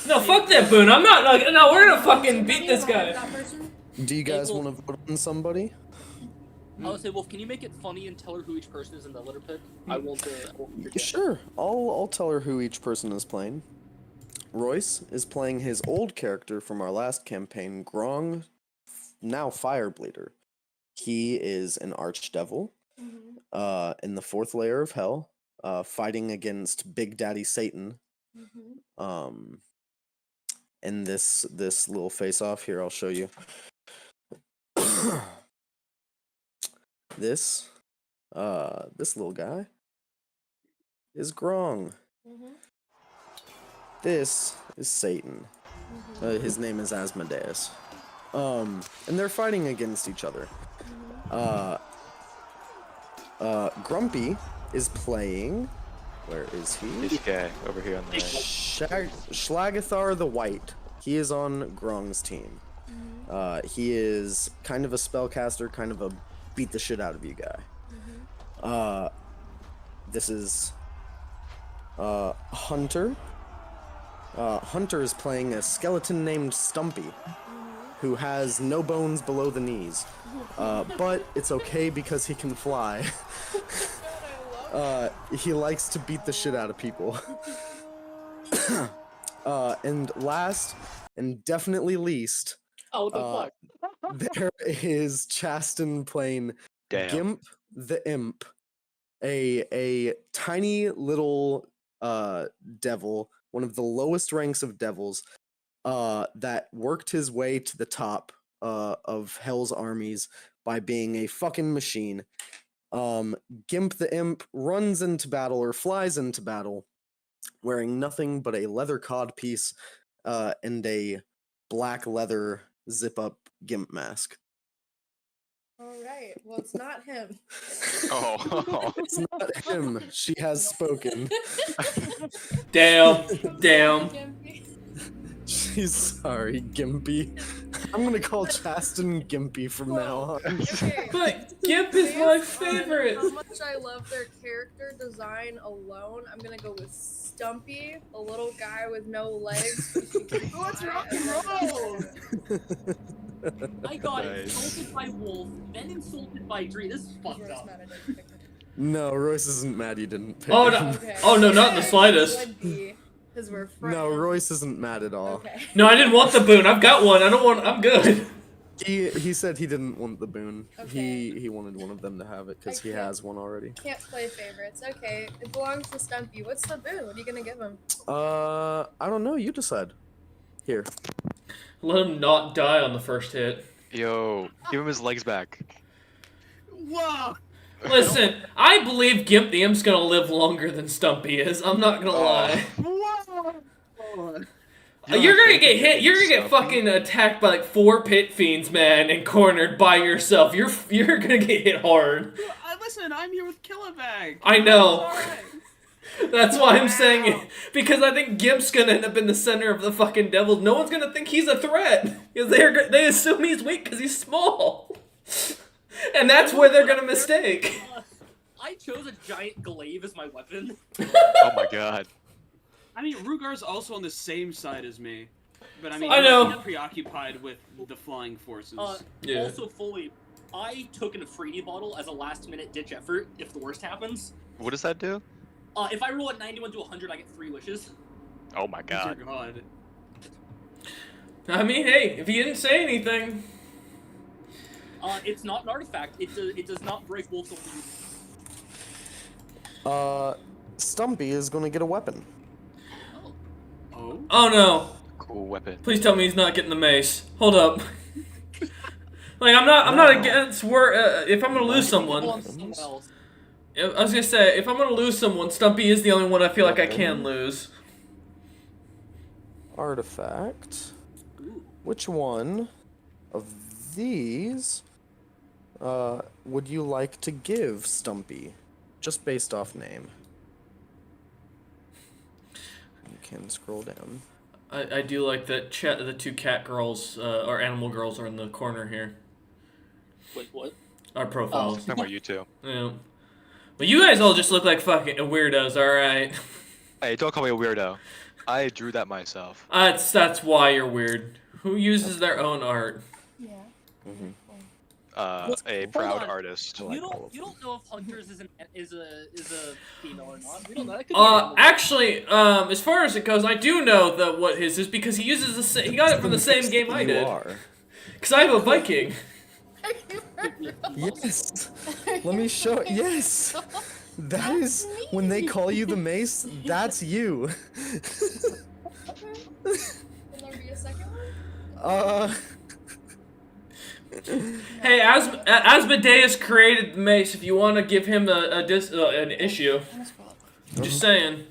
No, fuck that boon. I'm not. No, we're gonna fucking beat this guy. That person? Do you guys well- want to vote on somebody? I would say, Wolf, can you make it funny and tell her who each person is in the letter pick? I won't. Forget. Sure. I'll tell her who each person is playing. Royce is playing his old character from our last campaign, Grong, now Firebleeder. He is an archdevil, Mm-hmm. in the fourth layer of hell, fighting against Big Daddy Satan. Mm-hmm. In this little face-off here, I'll show you. This little guy is Grong. Mm-hmm. This is Satan. His name is Asmodeus. And they're fighting against each other. Grumpy is playing. Where is he? This guy over here on the right. Schlagathar the White. He is on Grong's team. He is kind of a spellcaster, kind of a beat the shit out of you guy. This is Hunter. Hunter is playing a skeleton named Stumpy, who has no bones below the knees. But it's okay because he can fly. He likes to beat the shit out of people. And last, and definitely least, Oh, what the fuck? there is Chaston playing Damn. Gimp the Imp, a tiny little devil, one of the lowest ranks of devils, that worked his way to the top of Hell's armies by being a fucking machine. Gimp the Imp runs into battle or flies into battle wearing nothing but a leather codpiece and a black leather zip-up Gimp mask. Alright, well, it's not him. Oh. It's not him. She has spoken. Damn. She's sorry, Gimpy. I'm gonna call Chaston Gimpy from now on. Okay. But Gimp is my Based on favorite. How much I love their character design alone, I'm gonna go with Stumpy, a little guy with no legs. Oh, it's rock and roll! I got Nice. insulted by Wolf, then insulted by Dree. This is fucked up. No, Royce isn't mad you didn't pick Oh, him. no. Oh, no, not in the slightest. Would be. Because we're friends. No, Royce isn't mad at all. Okay. No, I didn't want the boon. I've got one. I don't want. I'm good. He said he didn't want the boon. Okay. He wanted one of them to have it because he I can't- has one already. Can't play favorites. Okay, it belongs to Stumpy. What's the boon? What are you gonna give him? I don't know. You decide. Here. Let him not die on the first hit. Yo, give him his legs back. Whoa! Listen, I believe Gimp the Imp's gonna live longer than Stumpy is. I'm not gonna lie. Whoa! You're gonna get hit. You're gonna get Stumpy? fucking attacked by like 4 pit fiends, man, and cornered by yourself. You're gonna get hit hard. Listen, I'm here with Killabag. I know. It's alright. That's why I'm saying it. Because I think Gimp's gonna end up in the center of the fucking devils. No one's gonna think he's a threat. Because they assume he's weak because he's small. And that's where they're gonna mistake. I chose a giant glaive as my weapon. Oh my god. I mean, Rugar's also on the same side as me. But I mean, I know. he's preoccupied with the flying forces. Yeah. Also, fully, I took an Afridi bottle as a last-minute ditch effort if the worst happens. What does that do? If I roll at 91 to 100, I get 3 wishes. Oh my god. Dear God. I mean, hey, if he didn't say anything. It's not an artifact. It does not break wolves of Stumpy is gonna get a weapon. Oh? Oh no. Cool weapon. Please tell me he's not getting the mace. Hold up. Like, I'm not against if I'm gonna lose someone. someone else. I was gonna say, if I'm gonna lose someone, Stumpy is the only one I feel like I can lose. Artifact. Which one of these would you like to give Stumpy? Just based off name. You can scroll down. I do like that the 2 cat girls, or animal girls are in the corner here. Wait, what? Our profiles. Talking about you two. Yeah. But you guys all just look like fucking weirdos, alright? Hey, don't call me a weirdo. I drew that myself. That's why you're weird. Who uses their own art? Yeah. A proud on. artist. You don't know if Hunters is a female or not. We don't know. That could be an animal. Actually, as far as it goes, I do know that what his is because he uses he got it from the same game I You did. are. Cause I have a Viking. Yes. Let me show it. Yes. That is when they call you the mace. That's you. Can there be a second one? Hey, Asmodeus created the mace. If you want to give him an issue, just saying.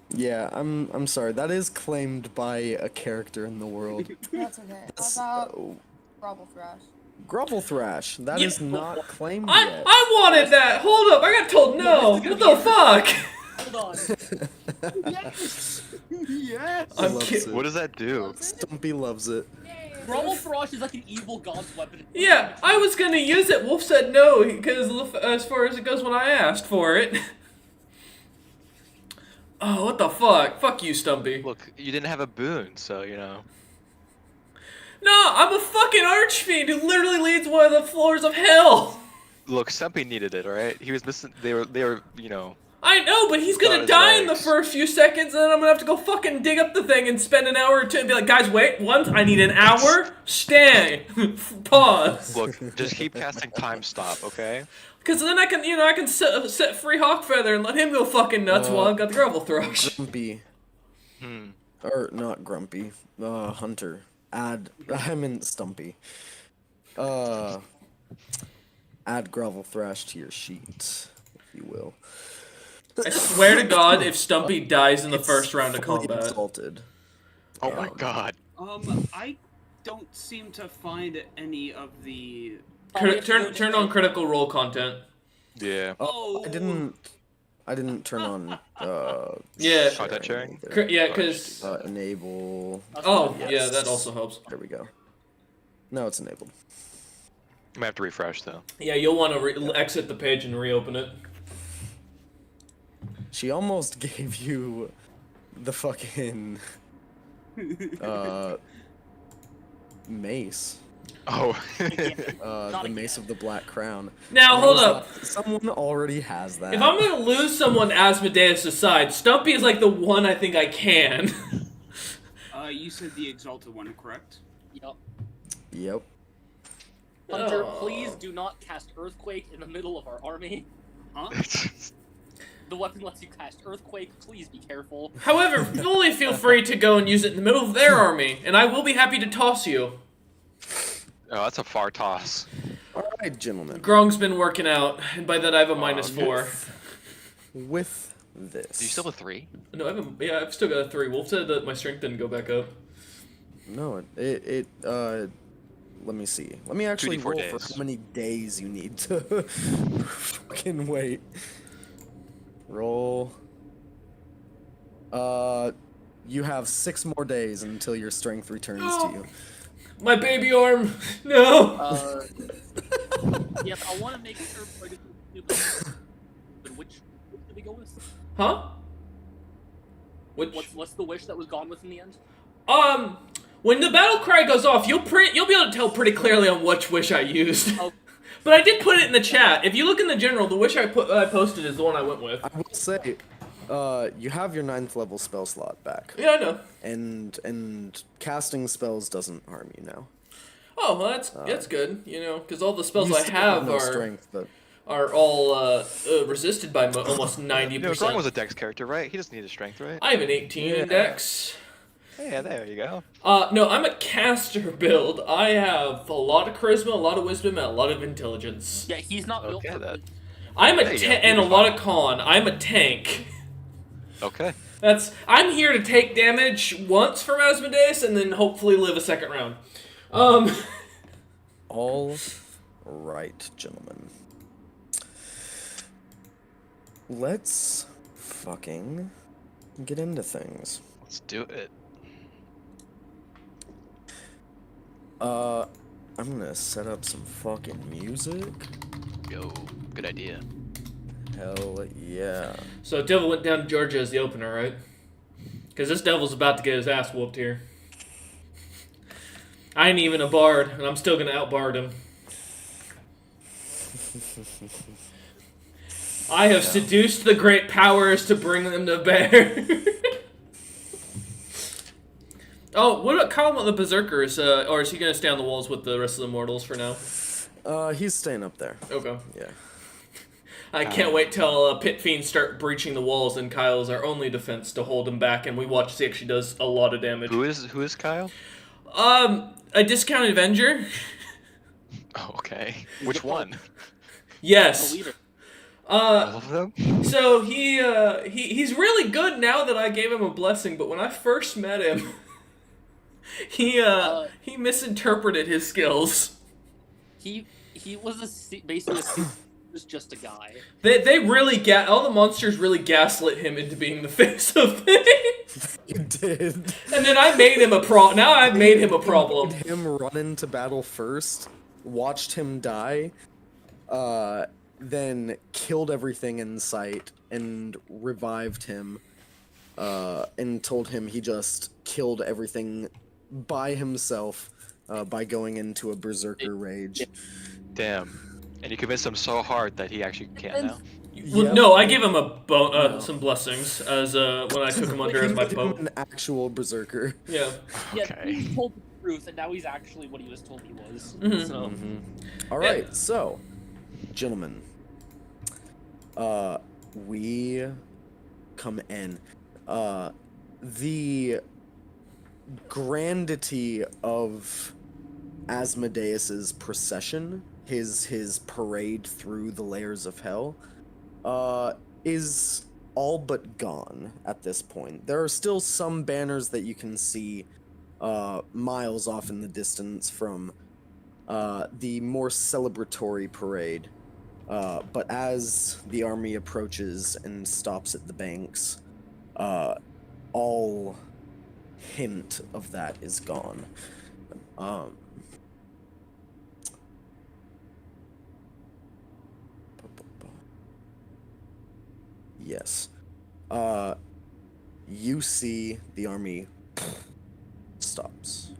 Yeah, I'm sorry. That is claimed by a character in the world. That's okay. That's- How about Grovel Thrash? Grovel Thrash. That is Yeah. not claimed I yet. wanted that. Hold up, I got told no. What the fuck? Hold on. Yes! Yes! I'm Loves kidding. it. What does that do? Stumpy loves it. Yay. Grovel Thrash is like an evil god's weapon. Yeah, I was gonna use it. Wolf said no because as far as it goes, when I asked for it. Oh, what the fuck? Fuck you, Stumpy. Look, you didn't have a boon, so you know. No, I'm a fucking archfiend who literally leads one of the floors of hell. Look, Stumpy needed it, alright? He was missing. They were, you know. I know, but he's Got gonna his die in the legs. first few seconds, and then I'm gonna have to go fucking dig up the thing and spend an hour or two and be like, guys, wait, once I need an hour. Stay. Pause. Look, just keep casting time stop, okay? Because then I can set free Hawkfeather and let him go fucking nuts while I've got the Grovel Thrush. Grumpy. Hmm. Or not Grumpy. Hunter. I meant Stumpy. Add Grovel Thrash to your sheet, if you will. I swear to God, if Stumpy dies in the It's first round of fully combat. exalted. Oh my god. I don't seem to find any of the. Turn on critical role content. Yeah. Oh, I didn't turn on Yeah. Content sharing? either. Yeah, because... Enable. Oh, Yes. yeah, that also helps. There we go. No, it's enabled. I might have to refresh though. Yeah, you'll want to exit the page and reopen it. She almost gave you the fucking mace. Oh. Not the Mace again. of the Black Crown. Now, hold Knows up. that someone already has that. If I'm gonna lose someone Asmodeus aside, Stumpy is like the one I think I can. You said the Exalted one, correct? Yup. Yep. Hunter, Oh. please do not cast Earthquake in the middle of our army. Huh? The weapon lets you cast Earthquake. Please be careful. However, fully feel free to go and use it in the middle of their army, and I will be happy to toss you. Oh, that's a far toss. All right, gentlemen. Grong's been working out, and by that I have a -4. With this. Do you still have a 3? No, I've still got a 3. Wolf said that my strength didn't go back up. No, let me see. Let me actually 2d4 roll days. for how many days you need to fucking wait. Roll. You have 6 more days until your strength returns to you. My baby arm! No! Yeah, I want to make sure. But which did we go with? Huh? Which? What's the wish that was gone with in the end? When the battle cry goes off, you'll be able to tell pretty clearly on which wish I used. Oh. But I did put it in the chat. If you look in the general, the wish I posted is the one I went with. I will say, you have your 9th level spell slot back. Yeah, I know. And casting spells doesn't harm you now. Oh, well, that's good. You know, because all the spells You I still have no are strength, but are all resisted by almost 90%. You know, Grong was a dex character, right? He doesn't need a strength, right? I have an 18 in Dex. Yeah, there you go. No, I'm a caster build. I have a lot of charisma, a lot of wisdom, and a lot of intelligence. Yeah, he's not built Okay, for then. I'm a There you go. and a You're lot fine. of con. I'm a tank. Okay. I'm here to take damage once from Asmodeus and then hopefully live a second round. all right, gentlemen. Let's fucking get into things. Let's do it. I'm gonna set up some fucking music. Yo, good idea. Hell yeah. So Devil went down to Georgia as the opener, right? Because this Devil's about to get his ass whooped here. I ain't even a bard, and I'm still gonna outbard him. I have seduced the great powers to bring them to bear. Oh, what about Kyle with the Berserkers? Or is he gonna stay on the walls with the rest of the mortals for now? He's staying up there. Okay. Yeah. I can't wait till Pit Fiends start breaching the walls and Kyle is our only defense to hold him back, and we watch as he actually does a lot of damage. Who is Kyle? A discounted Avenger? Oh, okay. Which one? Yes. The leader. All of them? So he's really good now that I gave him a blessing, but when I first met him, he misinterpreted his skills. He was basically was just a guy. They really all the monsters really gaslit him into being the face of things. You did. And then I made him now I've made him a problem. Made him run into battle first, watched him die, then killed everything in sight and revived him, and told him he just killed everything by himself, by going into a berserker rage. Damn. And you convinced him so hard that he actually can't now? Well, Yep. no, I gave him No. some blessings as when I took him under He as my made him pope. an actual berserker. Yeah. Yeah, Okay. he told the truth, and now he's actually what he was told he was. Mhm. So All right, so, gentlemen, we come in. The grandity of Asmodeus's procession, his parade through the layers of hell, is all but gone at this point. There are still some banners that you can see miles off in the distance from the more celebratory parade. But as the army approaches and stops at the banks, all hint of that is gone. Yes. You see the army stops.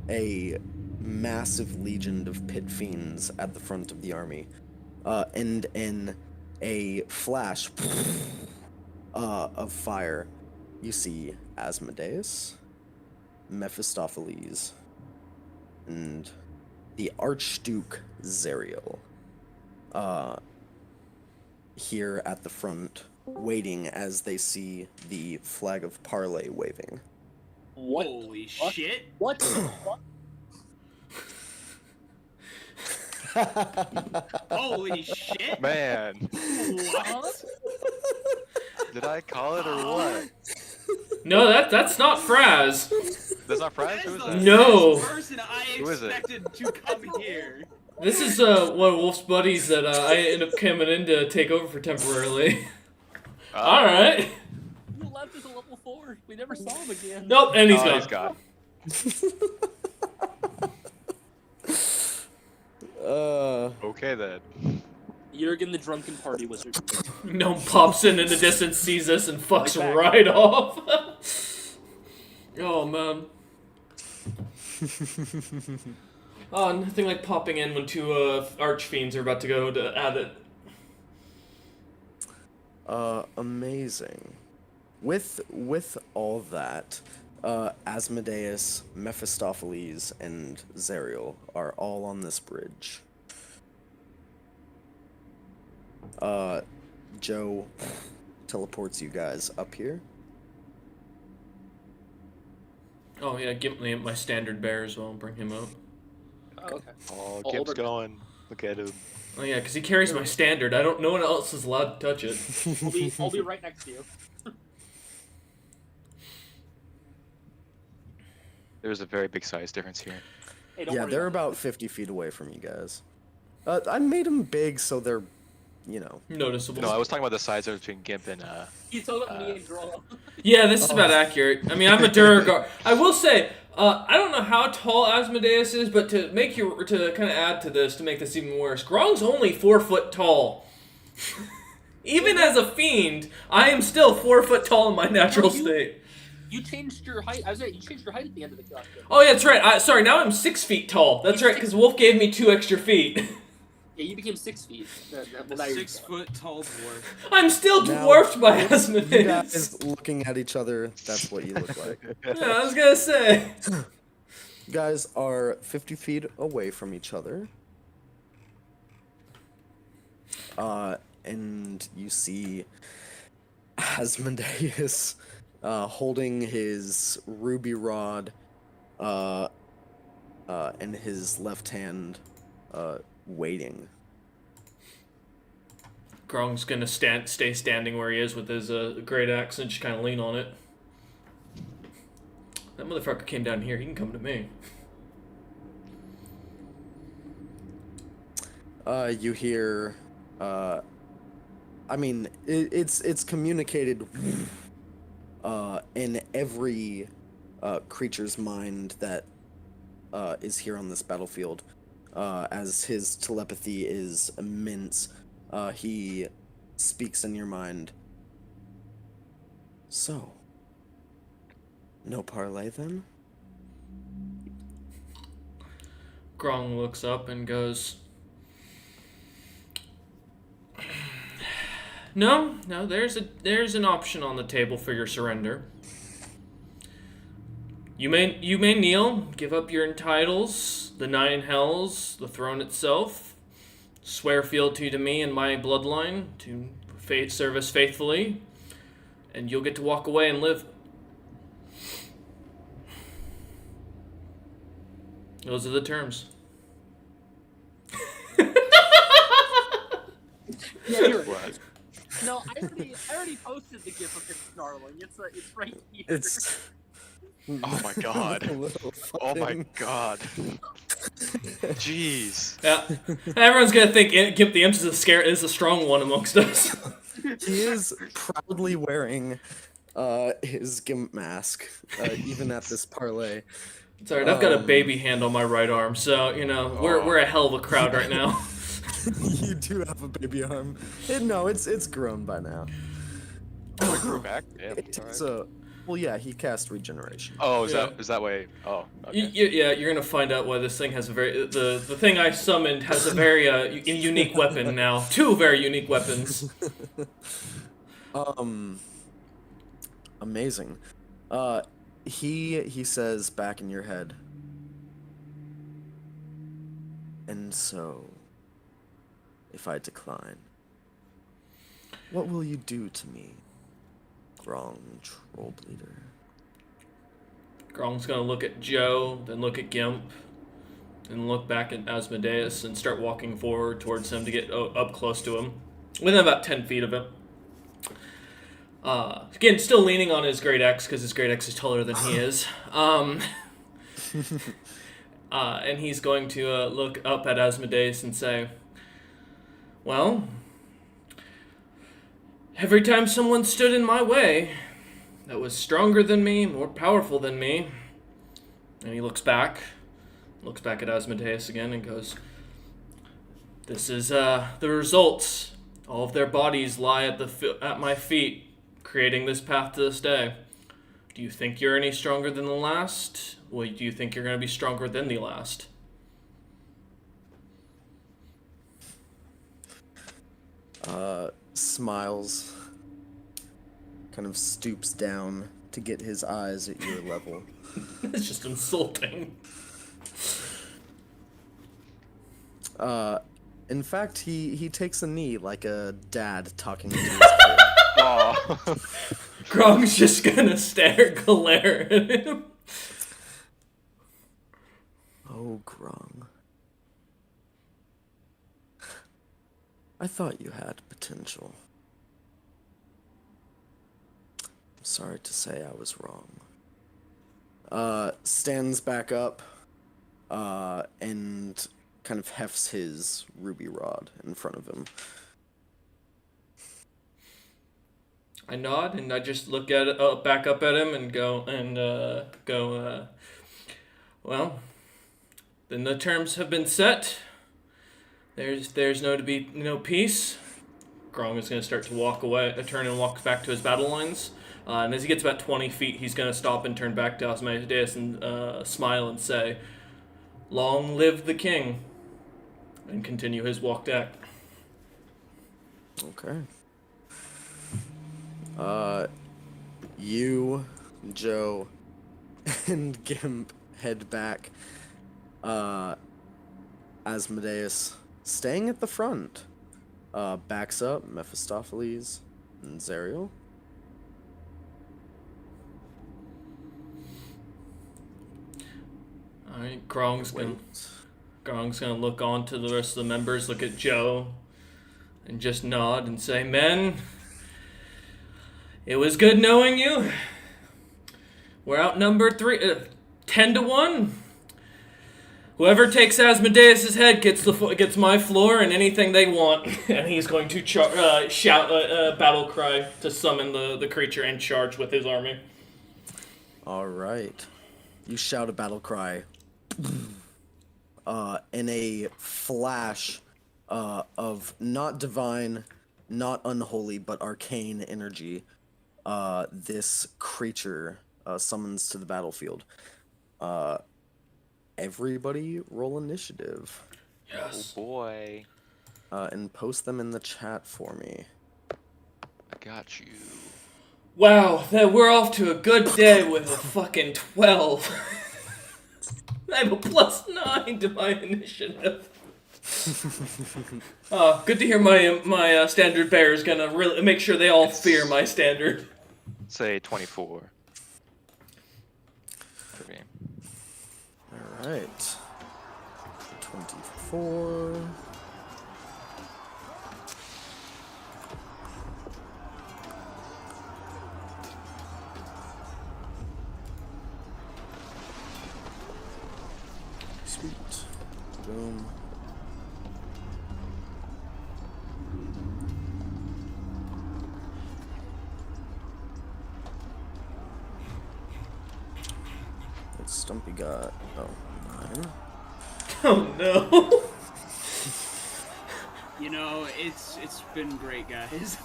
a massive legion of pit fiends at the front of the army. And in a flash of fire, you see Asmodeus, Mephistopheles, and the Archduke Zariel here at the front, waiting as they see the flag of parley waving. What? Holy What? shit! What? Holy shit! Man, What? did I call it or what? No, that's not Fraz. That's not Fraz? That Who is is the that? No. best person I Who is it? expected to come here. This is one of Wolf's buddies that I ended up coming in to take over for temporarily. All right. You left as a level 4. We never saw him again. Nope, and he's Oh, gone. he's gone. Okay then. Jurgen the drunken party wizard. Gnome pops in the distance, sees us, and fucks Right back. right off. Oh, man. Oh, nothing like popping in when two archfiends are about to go to at it. Amazing. With all that, Asmodeus, Mephistopheles, and Zariel are all on this bridge. Joe teleports you guys up here. Oh, yeah, give me my standard bear as well and bring him up. Oh, okay. Oh, I'll Gimp's hold her. going. Look at him. Oh, yeah, because he carries my standard. No one else is allowed to touch it. I'll be right next to you. There's a very big size difference here. Hey, don't Yeah, worry they're about about 50 feet away from you guys. I made them big so they're, you know. Noticeable. No, I was talking about the size difference between Gimp and it. You talking about me and Grollo. Yeah, this is about accurate. I mean, I'm a Durgar. I will say, I don't know how tall Asmodeus is, but to kind of add to this, to make this even worse, Grong's only 4 foot tall. Even as a fiend, I am still 4 foot tall in my natural state. You changed your height. I was saying, you changed your height at the end of the costume. Oh, yeah, that's right. Sorry, now I'm 6 feet tall. That's right, because Wolf gave me 2 extra feet. Yeah, you became 6 feet. Well, now you're 6 foot tall dwarf. I'm still Now, dwarfed by You Asmodeus. guys looking at each other, that's what you look like. Yeah, I was gonna say. You guys are 50 feet away from each other. And you see Asmodeus holding his ruby rod in his left hand, waiting. Grong's gonna stay standing where he is with his great axe and just kind of lean on it. That motherfucker came down here. He can come to me. You hear, I mean, it's communicated in every creature's mind that is here on this battlefield. As his telepathy is immense, he speaks in your mind. So, no parlay then? Grong looks up and goes, No, there's an option on the table for your surrender. You may kneel, give up your titles, the 9 hells, the throne itself, swear fealty to me and my bloodline, to service faithfully, and you'll get to walk away and live. Those are the terms. Yeah, you're What? right. No, I already posted the GIF of him snarling. It's right here. It's. Oh my god. a little Oh my fucking- god. Jeez. Yeah, everyone's gonna think Gimp the Imp is a strong one amongst us. He is proudly wearing his Gimp mask, even at this parlay. It's alright, I've got a baby hand on my right arm, so, you know, we're a hell of a crowd right now. You do have a baby arm. No, it's grown by now. Oh, it grew back? Yeah, It takes alright. a Well, yeah, he cast regeneration. Oh, Yeah. is that way? Oh, okay. Yeah, you're gonna find out why this thing has a very the thing I summoned has a very unique weapon now. 2 very unique weapons. Amazing. He says back in your head. And so, if I decline, what will you do to me, Grong Troll Bleeder? Grong's gonna look at Joe, then look at Gimp, and look back at Asmodeus and start walking forward towards him to get up close to him, within about 10 feet of him. Again, still leaning on his Great Axe because his Great Axe is taller than he is. And he's going to look up at Asmodeus and say, well, every time someone stood in my way that was stronger than me, more powerful than me, and he looks back at Asmodeus again and goes, this is the results. All of their bodies lie at my feet, creating this path to this day. Do you think you're any stronger than the last? Well, do you think you're going to be stronger than the last? Smiles, kind of stoops down to get his eyes at your level. It's just insulting. In fact, he takes a knee like a dad talking to his kid. Oh. Grong's just gonna glare at him. Oh, Grong. I thought you had potential. I'm sorry to say I was wrong. Stands back up, and kind of hefts his ruby rod in front of him. I nod and I just look at it, back up at him and go, well, then the terms have been set. There's no peace. Grong is going to start to walk away, turn and walk back to his battle lines. And as he gets about 20 feet, he's going to stop and turn back to Asmodeus and smile and say, long live the king, and continue his walk back. Okay. You, Joe, and Gimp head back. Asmodeus staying at the front. Backs up Mephistopheles and Zariel. Alright, Grong's gonna look on to the rest of the members, look at Joe, and just nod and say, men, it was good knowing you. We're outnumbered 10-1. Whoever takes Asmodeus' head gets my floor and anything they want. And he's going to shout a battle cry to summon the creature and charge with his army. Alright. You shout a battle cry. In a flash of not divine, not unholy, but arcane energy, this creature summons to the battlefield. Everybody roll initiative. Yes. Oh boy. And post them in the chat for me. I got you. Wow, we're off to a good day with a fucking 12. I have a +9 to my initiative. Good to hear my standard bearer is gonna really make sure they all fear my standard. Say 24. Okay. Alright. 24. Sweet. Boom. What Stumpy got? Oh, 9. Oh no. You know, it's been great, guys.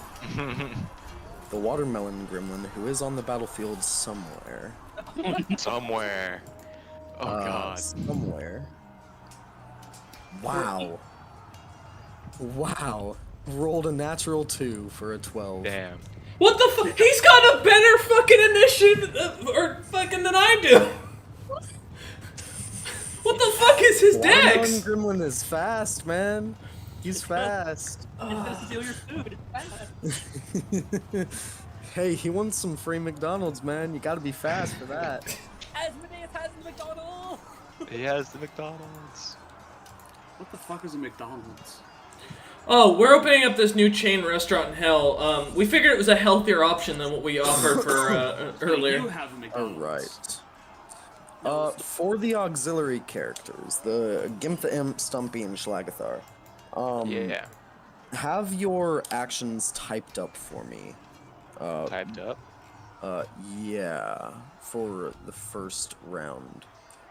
the watermelon gremlin, who is on the battlefield somewhere. Somewhere. Oh god. Somewhere. Wow. Wow. Rolled a natural 2 for a 12. Damn. What the fuck? He's got a better fucking initiative or fucking than I do. What the fuck is his Watermelon dex? gremlin is fast, man. He's fast. It's gonna steal your food. It's bad. Hey, he wants some free McDonald's, man. You gotta be fast for that. Asmodeus has the McDonald's. He has the McDonald's. What the fuck is a McDonald's? Oh, we're opening up this new chain restaurant in hell. We figured it was a healthier option than what we offered for earlier. You have a McDonald's. Alright. For the auxiliary characters, the Gimp the Imp, Stumpy, and Schlagathar, Yeah. have your actions typed up for me. Typed up. Yeah, for the first round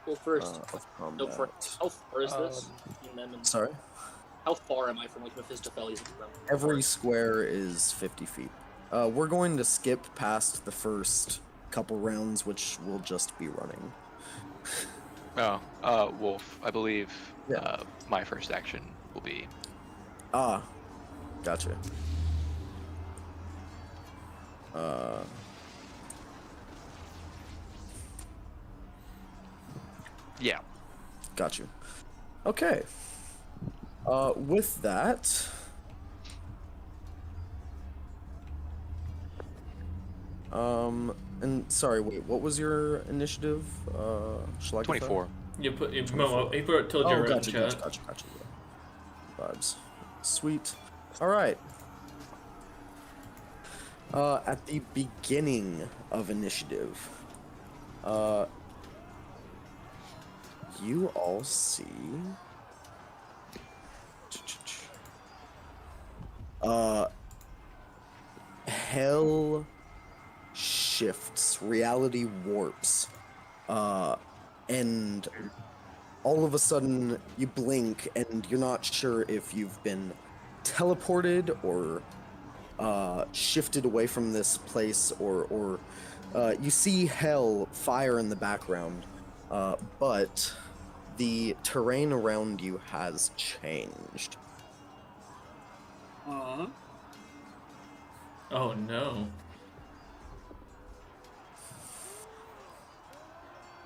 Well, first, of combat. no, how far is this? And then, Sorry? how far am I from like Mephistopheles? Every square is 50 feet. We're going to skip past the first couple rounds, which will just be running. Oh, Wolf. I believe Yeah. my first action will be. Ah, gotcha. Yeah. Got you. Okay. With that, and sorry, wait, what was your initiative? Schlagathar? 24. You put Momo. He told you Oh, right in gotcha, chat. gotcha. Yeah. Vibes. Sweet. All right. At the beginning of initiative, you all see hell shifts, reality warps, and all of a sudden you blink and you're not sure if you've been teleported or shifted away from this place, or you see hell fire in the background, but the terrain around you has changed. Oh no.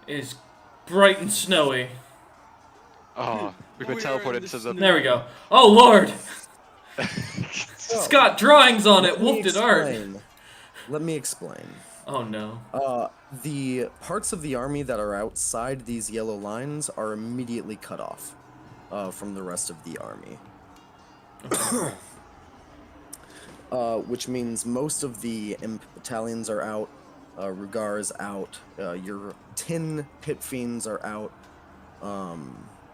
It's bright and snowy. Oh, we've been We are in teleported the to the. There we go. Oh lord! So, It's got drawings on it. let me Wolf did art. explain. Let me explain. Oh no. The parts of the army that are outside these yellow lines are immediately cut off from the rest of the army. Which means most of the imp battalions are out, Rugar's out, your 10 pit fiends are out,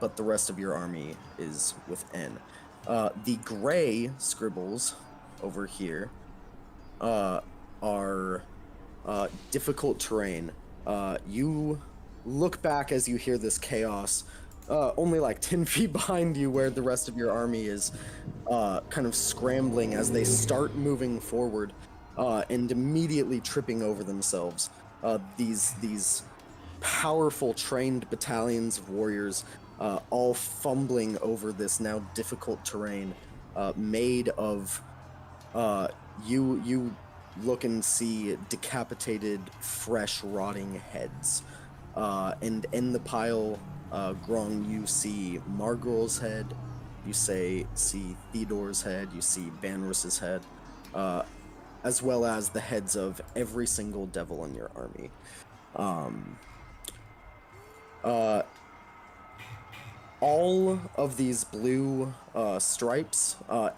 but the rest of your army is within. The gray scribbles over here are difficult terrain. You look back as you hear this chaos, only like 10 feet behind you, where the rest of your army is kind of scrambling as they start moving forward and immediately tripping over themselves. These powerful trained battalions of warriors all fumbling over this now difficult terrain made of you look and see decapitated, fresh, rotting heads. And in the pile, Grung, you see Margol's head, you see Theodore's head, you see Banrus's head, as well as the heads of every single devil in your army. All of these blue stripes are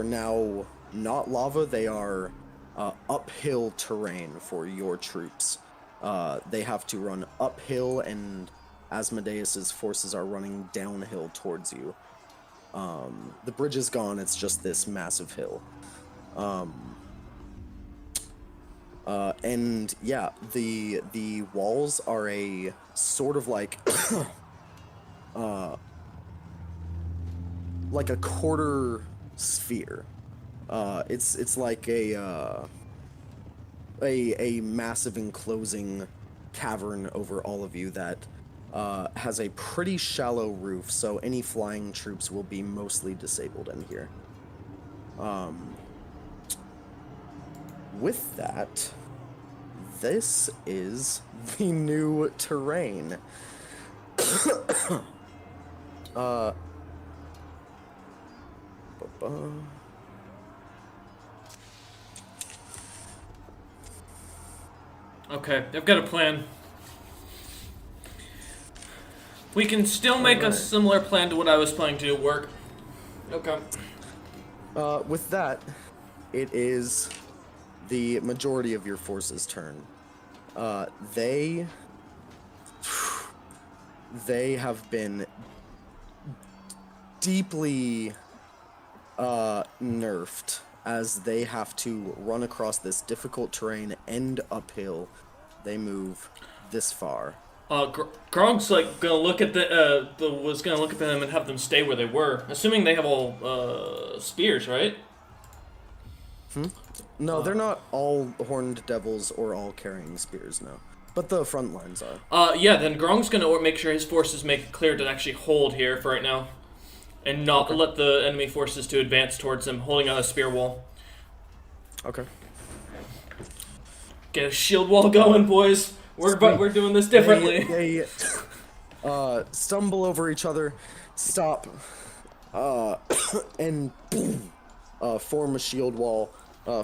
now not lava. They are uphill terrain for your troops. They have to run uphill, and Asmodeus's forces are running downhill towards you. The bridge is gone. It's just this massive hill. And yeah, the walls are a sort of like like a quarter sphere. It's like a massive enclosing cavern over all of you that has a pretty shallow roof, so any flying troops will be mostly disabled in here. With that, this is the new terrain. Ba-ba. Okay, I've got a plan. We can still make a Alright. similar plan to what I was planning to work. Okay. With that, it is the majority of your force's turn. They have been deeply nerfed as they have to run across this difficult terrain and uphill. They move this far. Grog's like gonna look at was gonna look at them and have them stay where they were, assuming they have all spears, right? No, they're not all horned devils or all carrying spears, no. But the front lines are. Yeah. Then Grong's gonna make sure his forces make it clear to actually hold here for right now, and not let the enemy forces to advance towards them, holding out a spear wall. Okay. Get a shield wall going, boys. We're doing this differently. They stumble over each other, stop, and boom, form a shield wall.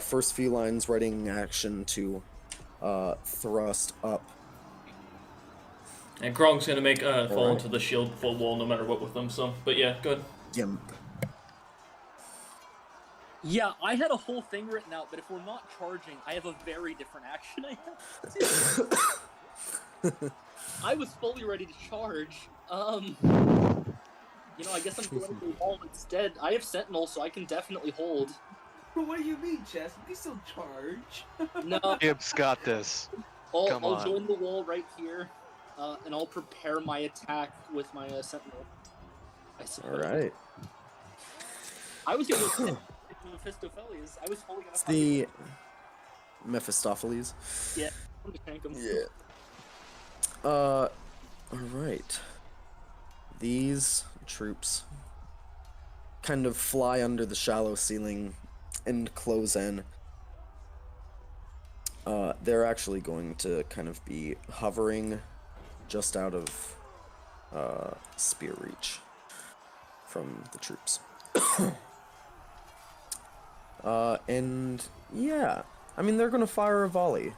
First few lines readying action to thrust up. And Grong's gonna make fall Alright. into the shield full wall no matter what with them. So, but yeah, good. Gimp. Yeah, I had a whole thing written out, but if we're not charging, I have a very different action I have to do. I was fully ready to charge. I guess I'm going to wall instead. I have Sentinel, so I can definitely hold. What do you mean, Chess? You can still charge. No, Gibbs got this. Come I'll on. join the wall right here, and I'll prepare my attack with my Sentinel. I suppose. Alright. I was going to Mephistopheles. I was fully going It's to the Mephistopheles. Yeah, I'm gonna tank him. Yeah. Alright. These troops kind of fly under the shallow ceiling and close in. They're actually going to kind of be hovering just out of spear reach from the troops. And yeah, I mean, they're gonna fire a volley.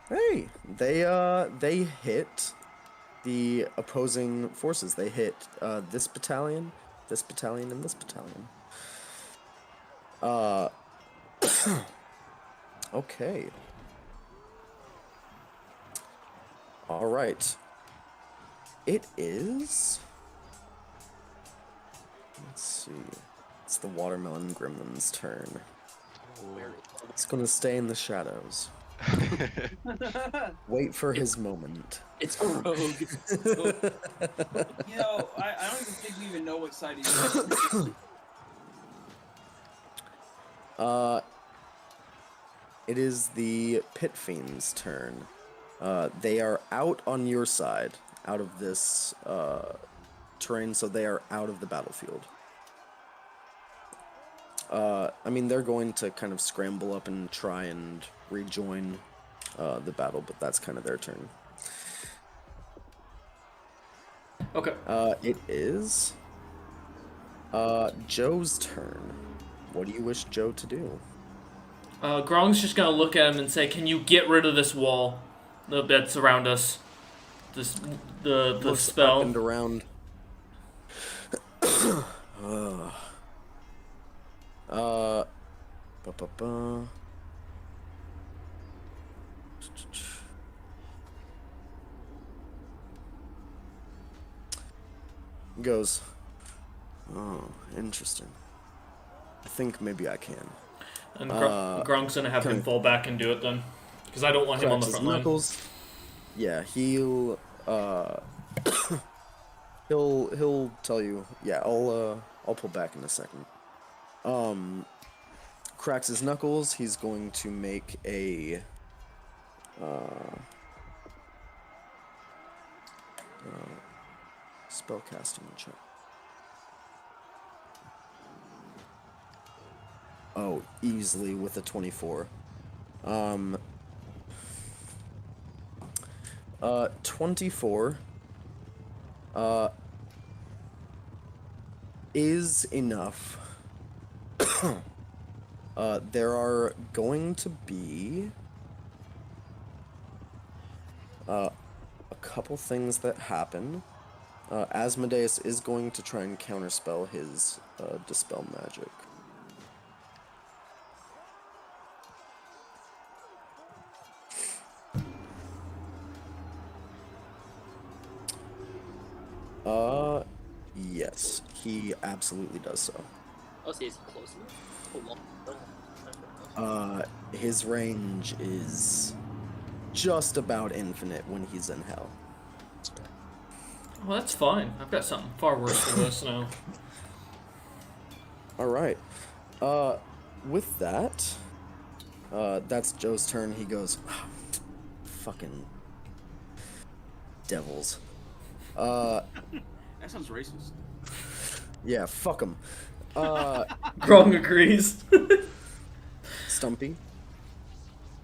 Hey, they hit the opposing forces. They hit this battalion, and this battalion. Okay. All right. It is. Let's see. It's the Watermelon Gremlin's turn. It's gonna stay in the shadows. Wait for his moment. It's a rogue. You know, I don't even think we even know what side he's on. It is the Pit Fiend's turn. They are out on your side, out of this terrain, so they are out of the battlefield. I mean, they're going to kind of scramble up and try and rejoin the battle, but that's kind of their turn. Okay. It is Joe's turn. What do you wish Joe to do? Grong's just gonna look at him and say, "Can you get rid of this wall that's around us? The Looks spell." up and around. Ba-ba-ba. Goes. Oh, interesting. I think maybe I can. And Gronk's gonna have him kinda fall back and do it then, because I don't want him on the cracks his front line. knuckles. Yeah, he'll he'll tell you. Yeah, I'll pull back in a second. Cracks his knuckles. He's going to make a spellcasting check. Oh, easily with a 24. 24 is enough. There are going to be a couple things that happen. Asmodeus is going to try and counterspell his dispel magic. Yes, he absolutely does so. I'll say it's close enough. His range is just about infinite when he's in hell. Well, that's fine. I've got something far worse than this now. Alright. With that, that's Joe's turn. He goes, fucking devils. That sounds racist. Yeah, fuck him. Gronk agrees. Stumpy.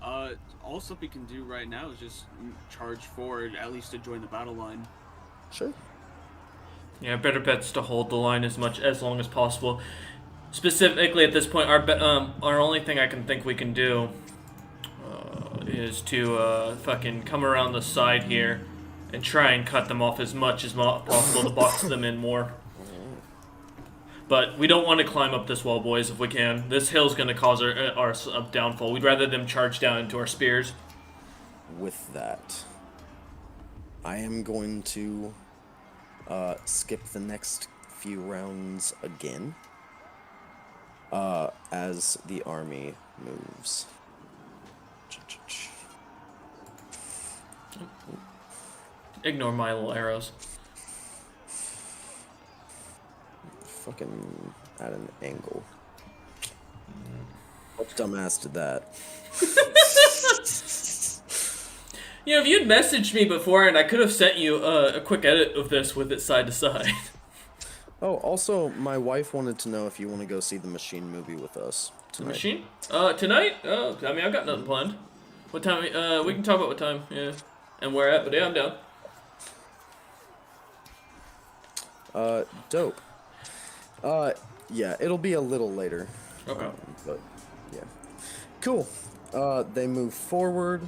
All Stumpy can do right now is just charge forward, at least to join the battle line. Sure. Yeah, better bet's to hold the line as long as possible. Specifically at this point, our only thing I can think we can do is to fucking come around the side here and try and cut them off as much as possible to box them in more. But we don't want to climb up this wall, boys, if we can. This hill's going to cause our downfall. We'd rather them charge down into our spears. With that, I am going to skip the next few rounds again as the army moves. Ignore my little arrows. Fucking at an angle. What dumbass did that? You know, if you'd messaged me before, and I could have sent you a quick edit of this with it side to side. Oh, also, my wife wanted to know if you want to go see the Machine movie with us tonight. Machine? Tonight? Oh, I mean, I've got nothing planned. What time? We can talk about what time, yeah, and where at. But yeah, I'm down. Dope. Yeah, it'll be a little later. Okay. But, yeah. Cool. They move forward.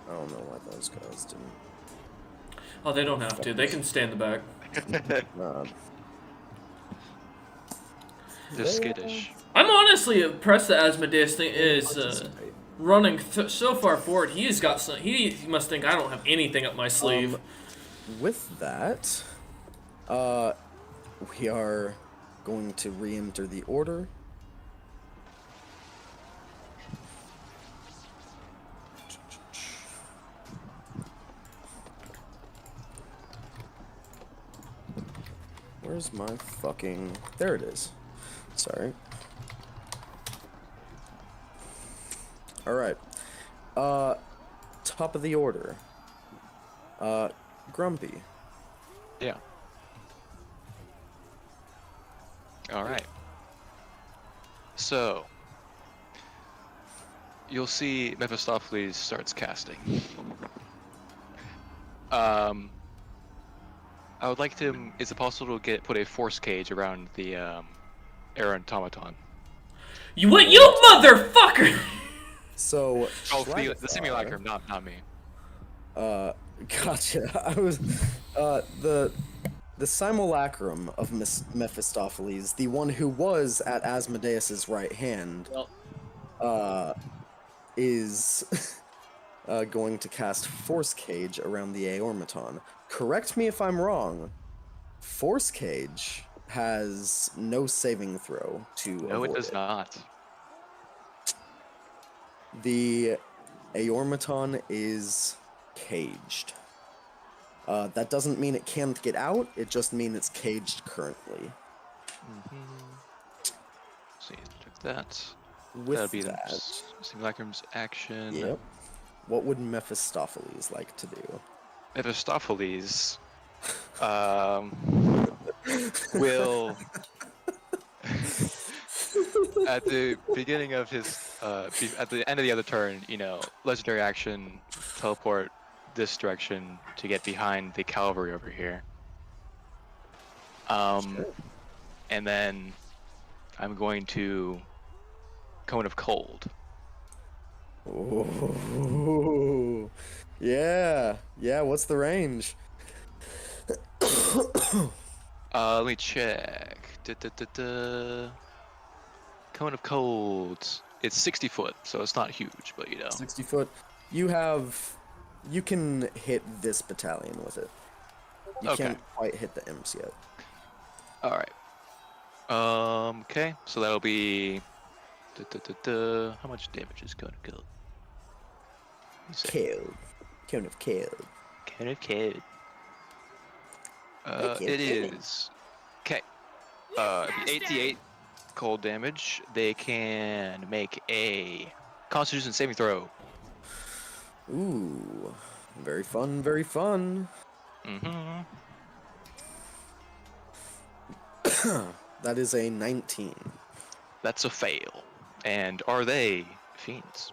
I don't know why those guys didn't. Oh, they don't have to. They can stay in the back. They're skittish. I'm honestly impressed that Asmodeus thing is running so far forward. He's got some. He must think I don't have anything up my sleeve. With that, we are going to re-enter the order. Where's my fucking... There it is. Sorry. Alright. Top of the order. Grumpy. Yeah. Alright. So, you'll see Mephistopheles starts casting. I would like to. Is it possible to put a force cage around the air automaton? You what? You motherfucker! So. Oh, the simulacrum, not me. Gotcha. I was. The simulacrum of Mephistopheles, the one who was at Asmodeus's right hand, is going to cast Force Cage around the Aormaton. Correct me if I'm wrong. Force Cage has no saving throw to No, avoid it does not. The Aormaton is caged. That doesn't mean it can't get out, it just means it's caged currently. See, check that. With That'll be the that, simulacrum's action. yep. What would Mephistopheles like to do? Mephistopheles will at the beginning of his at the end of the other turn, legendary action, teleport this direction to get behind the cavalry over here. And then I'm going to Cone of Cold. Oh, yeah. What's the range? Let me check. Cone of Cold. It's 60 foot, so it's not huge, but 60 foot. You can hit this battalion with it. You Okay. can't quite hit the imps yet. All right. Okay, so that'll be. How much damage is Cone of Cold? Killed. Cone of killed. Cone of Cold. Thank you, It Kenny. is. Okay. 88 cold damage. They can make a Constitution saving throw. Ooh. Very fun, very fun. Mm-hmm. That is a 19. That's a fail. And are they fiends?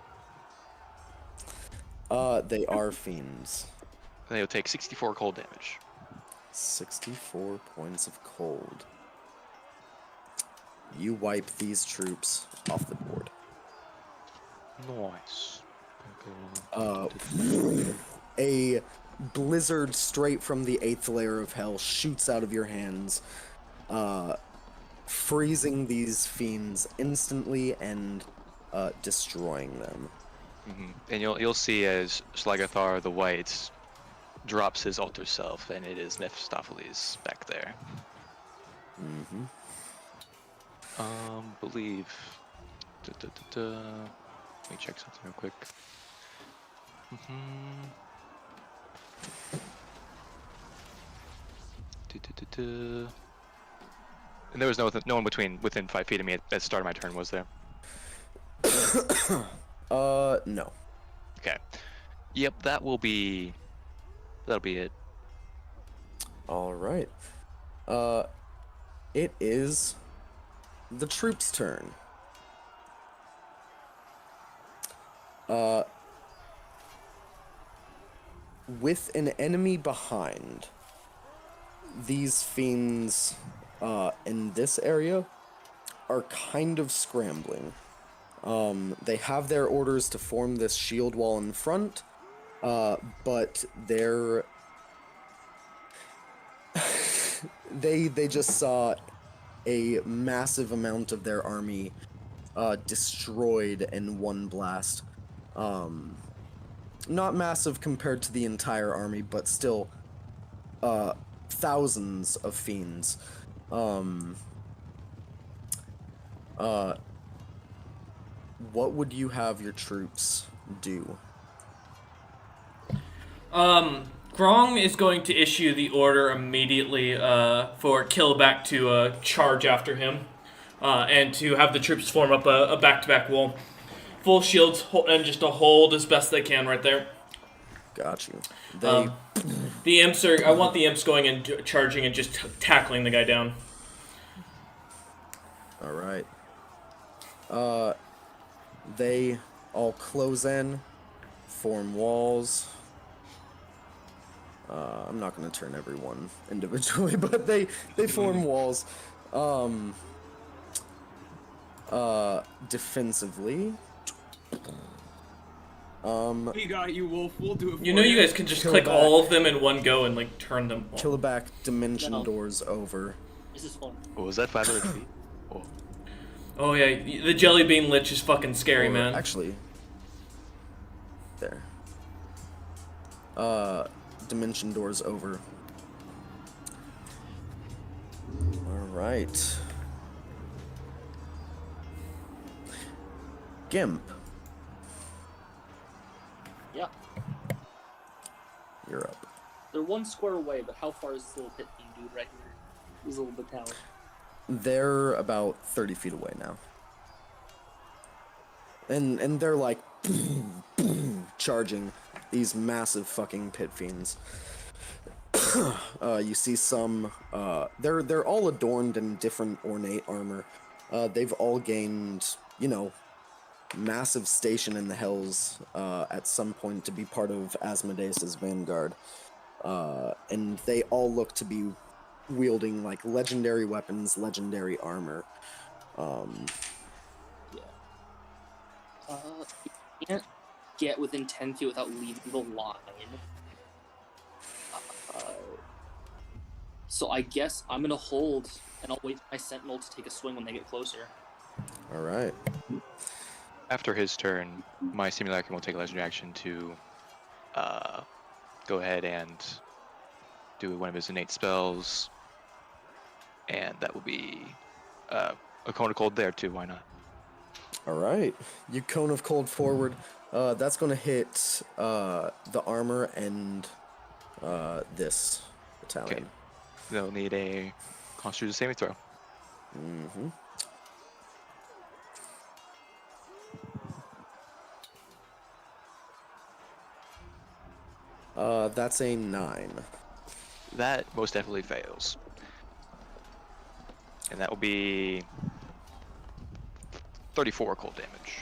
They are fiends. They'll take 64 cold damage. 64 points of cold. You wipe these troops off the board. Nice. A blizzard straight from the 8th layer of hell shoots out of your hands, freezing these fiends instantly and destroying them. Mm-hmm. And you'll see as Slagathar the White drops his altar self, and it is Mephistopheles back there. Mm-hmm. Believe. Let me check something real quick. And there was no one within 5 feet of me at the start of my turn, was there? No. Okay. Yep, that'll be it. All right. It is the troops' turn. With an enemy behind, these fiends in this area are kind of scrambling. They have their orders to form this shield wall in front, but they're they just saw a massive amount of their army destroyed in one blast. Not massive compared to the entire army, but still thousands of fiends. What would you have your troops do? Grong is going to issue the order immediately for Killback to charge after him and to have the troops form up a back-to-back wall. Full shields and just a hold as best they can right there. Got you. They The imps are. I want the imps going and charging and just tackling the guy down. all right. They all close in, form walls. I'm not gonna turn everyone individually, but they form walls. Defensively. We got you, Wolf. We'll do it for You know you guys can just click Killback. all of them in one go and like turn them. Killback dimension No. doors over. This is fun. What was that, 500 feet? Oh. Oh yeah, the jelly bean lich is fucking scary, Or man. Actually, there. Dimension doors over. All right. Gimp. You're up. They're 1 square away, but how far is this little pit fiend dude right here? This little battalion. They're about 30 feet away now. And they're like charging these massive fucking pit fiends. You see some they're all adorned in different ornate armor. They've all gained, massive station in the hells at some point to be part of Asmodeus' vanguard. And they all look to be wielding like legendary weapons, legendary armor. You can't get within 10 feet without leaving the line. So I guess I'm gonna hold, and I'll wait for my sentinel to take a swing when they get closer. All right. After his turn, my simulacrum will take a legendary action to go ahead and do one of his innate spells, and that will be a cone of cold there too. Why not? All right. You cone of cold forward. That's going to hit the armor and this battalion. Okay. They'll need a Constitution saving throw. Mm-hmm. That's a 9. That most definitely fails. And that will be 34 cold damage.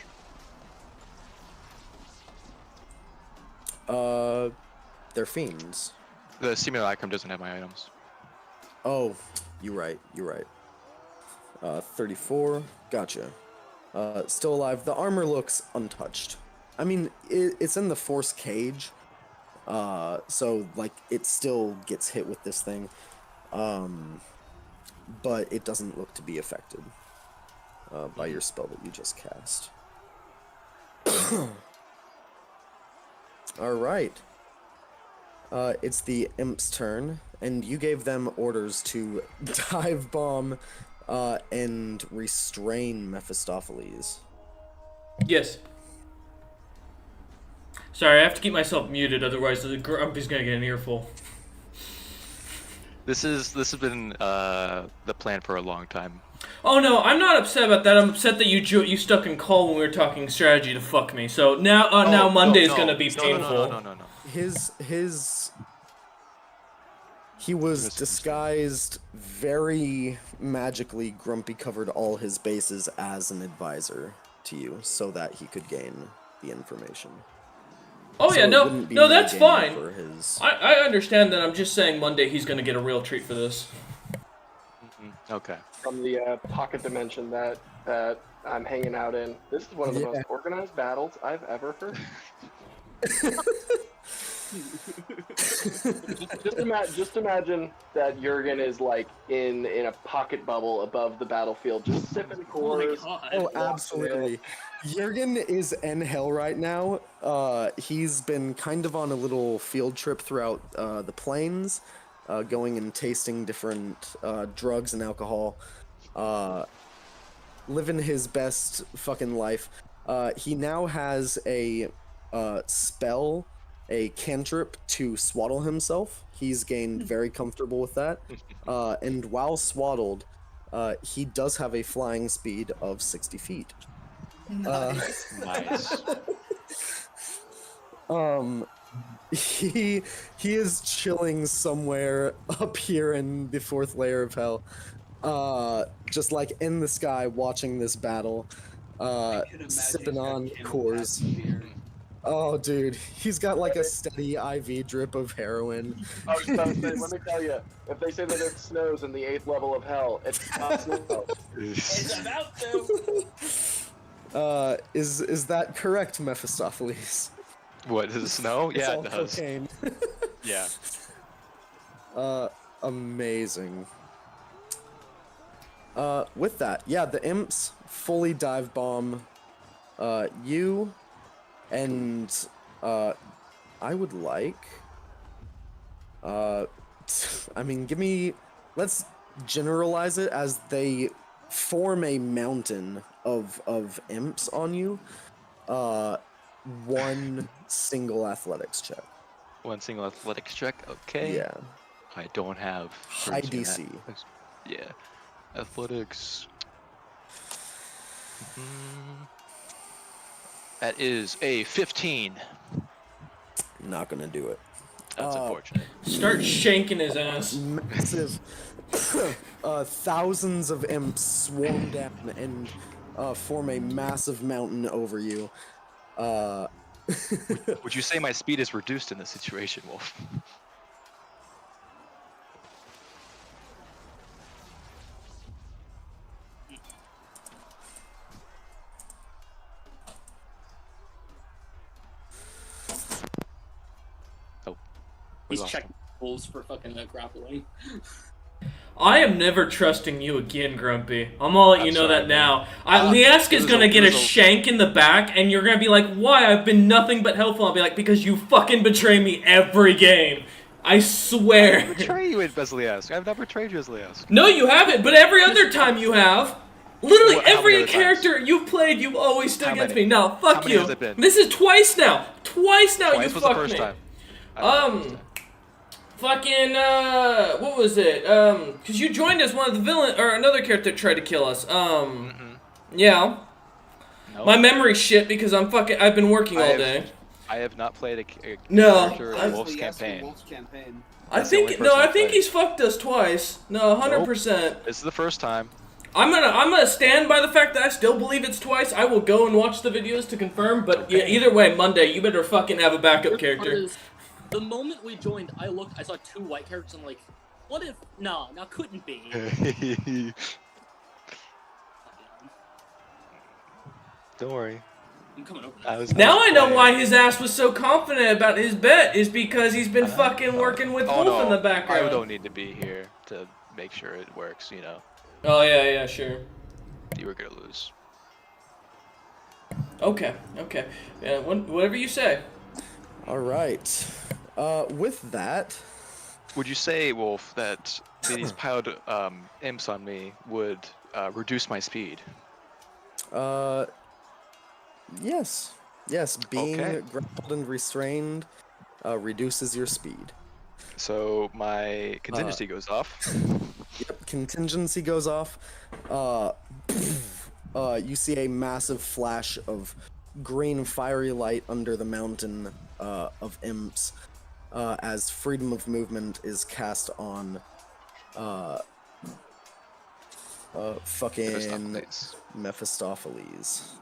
They're fiends. The simulacrum doesn't have my items. Oh, you're right. 34. Gotcha. Still alive. The armor looks untouched. I mean, it's in the force cage. So, like, it still gets hit with this thing. But it doesn't look to be affected by your spell that you just cast. Alright. It's the imp's turn, and you gave them orders to dive bomb and restrain Mephistopheles. Yes. Sorry, I have to keep myself muted, otherwise the grumpy's gonna get an earful. This has been the plan for a long time. Oh no, I'm not upset about that. I'm upset that you stuck in call when we were talking strategy to fuck me. So now now Monday's gonna be painful. No. He was disguised very magically. Grumpy covered all his bases as an advisor to you so that he could gain the information. Oh So yeah, it no, wouldn't be that's me fine. for his- I understand that. I'm just saying Monday he's gonna get a real treat for this. Okay. From the pocket dimension that I'm hanging out in. This is one of the most organized battles I've ever heard. just imagine that Jurgen is like in a pocket bubble above the battlefield, just sipping cores. Oh, absolutely. Jurgen is in hell right now. He's been kind of on a little field trip throughout the plains, going and tasting different drugs and alcohol, living his best fucking life. He now has a spell, a cantrip to swaddle himself. He's gained very comfortable with that. And while swaddled, he does have a flying speed of 60 feet. Nice. He is chilling somewhere up here in the 4th layer of hell, just like in the sky watching this battle, sipping on cores. Oh, dude, he's got like a steady IV drip of heroin. I was about to say, let me tell you, if they say that it snows in the 8th level of hell, it's not snow. It's about to. Is that correct, Mephistopheles? What, does it snow? It's Yeah, all it does. cocaine. Yeah. Amazing. With that, yeah, the imps fully dive bomb you, and I would like, I mean, let's generalize it as they form a mountain of imps on you. One single athletics check. One single athletics check. Okay. Yeah. I don't have High currency in DC. that. Yeah. Athletics. That is a 15. Not gonna do it. That's unfortunate. Start shanking his ass. Massive. Thousands of imps swarm down and form a massive mountain over you. Would you say my speed is reduced in this situation, Wolf? Oh. we He's lost checking him. rules for fucking grappling. I am never trusting you again, Grumpy. I'm gonna let you I'm know sorry, that now. man. Lieska's it gonna was get a a- shank in the back, and you're gonna be like, why? I've been nothing but helpful. I'll be like, because you fucking betray me every game. I swear. I betray you in Basiliask. I've not betrayed you as Liask. No, you haven't, but every other time you have. Literally, How many every other character you've played, you've always stood How against many? me. No, fuck How many you. has it been? This is twice now. Twice now Twice you was the fucked first me. time. I don't know the first time. Fucking, what was it? Cause you joined us, one of the villain, or another character tried to kill us. Yeah. Nope. My memory's shit because I've been working all day. I have not played a No, character I- in Wolf's Yes, for campaign. Wolf's campaign. That's the only I person I've think played. he's fucked us twice. No, 100%. This is the first time. I'm gonna stand by the fact that I still believe it's twice. I will go and watch the videos to confirm, but yeah, either way, Monday, you better fucking have a backup Worst part character. is, the moment we joined, I saw 2 white characters, I'm like, what if, no, couldn't be. Don't worry. I'm coming over I there. was- Now I know playing. why his ass was so confident about his bet, is because he's been fucking working with Oh, Wolf no. in the background. I don't need to be here to make sure it works, you know. Oh, yeah, sure. You were gonna lose. Okay. Yeah, whatever you say. All right. With that, Would you say, Wolf, that these piled imps on me would reduce my speed? yes, being Okay. grappled and restrained reduces your speed. So my contingency goes off. Yep, contingency goes off. You see a massive flash of green fiery light under the mountain of imps as freedom of movement is cast on fucking Mephistopheles. Mephistopheles.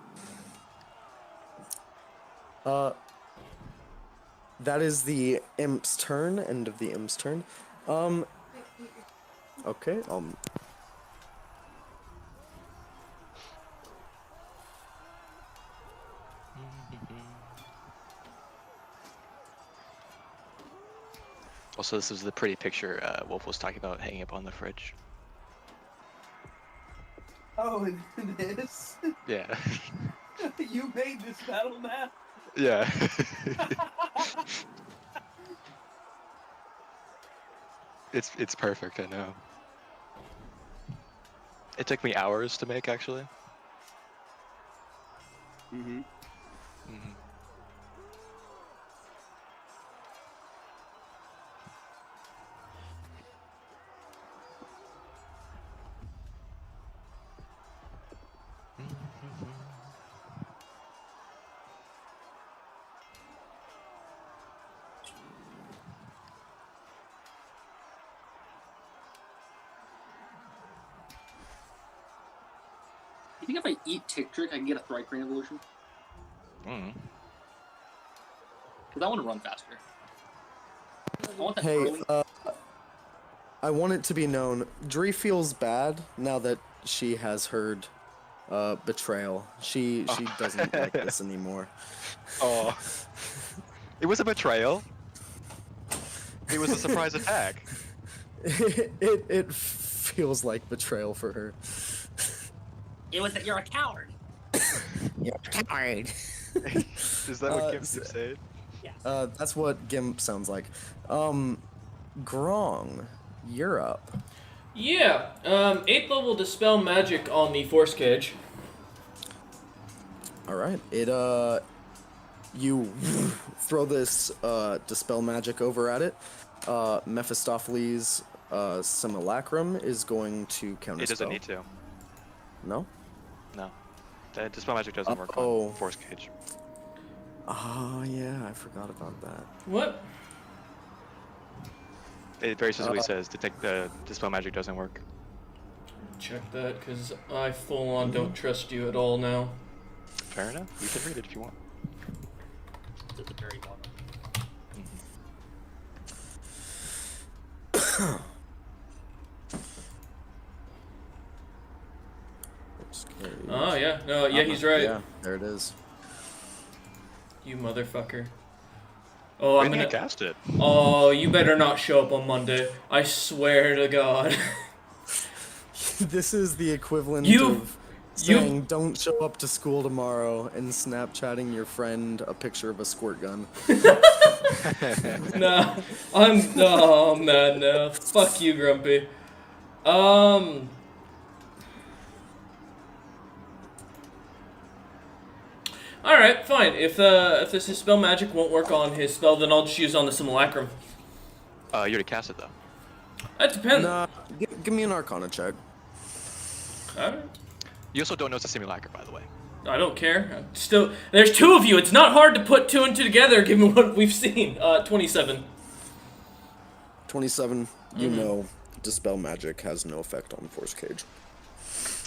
That is the imp's turn. End of the imp's turn. Okay. Also, this is the pretty picture Wolf was talking about hanging up on the fridge. Oh, it is? Yeah. You made this battle map? Yeah. It's perfect, I know. It took me hours to make, actually. Mm-hmm. Mhm. You think if I eat Tick Trick, I can get a Thrice-Brain evolution? Mm. Because I want to run faster. I want that Hey, early. I want it to be known, Dree feels bad now that she has heard betrayal. She doesn't like this anymore. Oh. It was a betrayal. It was a surprise attack. It feels like betrayal for her. It was that you're a coward. You're tired. Is that what Gimp s- just said? That's what Gimp sounds like. Grong, you're up. Yeah, 8th level Dispel Magic on the Force Cage. All right. you throw this dispel magic over at it. Mephistopheles' simulacrum is going to counterspell. It doesn't need to. No? No. The dispel magic doesn't work oh. on Force Cage. Oh, yeah, I forgot about that. What? It very specifically says detect the dispel magic doesn't work. Check that, because I full on don't trust you at all now. Fair enough. You can read it if you want. It's at the very bottom. Oh, yeah. No, yeah, he's right. Yeah, there it is. You motherfucker. Oh, When I'm did gonna you cast it? Oh, you better not show up on Monday. I swear to God. This is the equivalent You- of saying don't show up to school tomorrow and Snapchatting your friend a picture of a squirt gun. Nah, oh man, no. Fuck you, Grumpy. Alright, fine. If this spell magic won't work on his spell, then I'll just use it on the simulacrum. You already cast it though. That depends. Nah, give me an Arcana check. Alright. You also don't know it's a simulacrum, by the way. I don't care. Still, there's two of you. It's not hard to put two and two together, given what we've seen. 27. 27, you know Dispel Magic has no effect on Force Cage.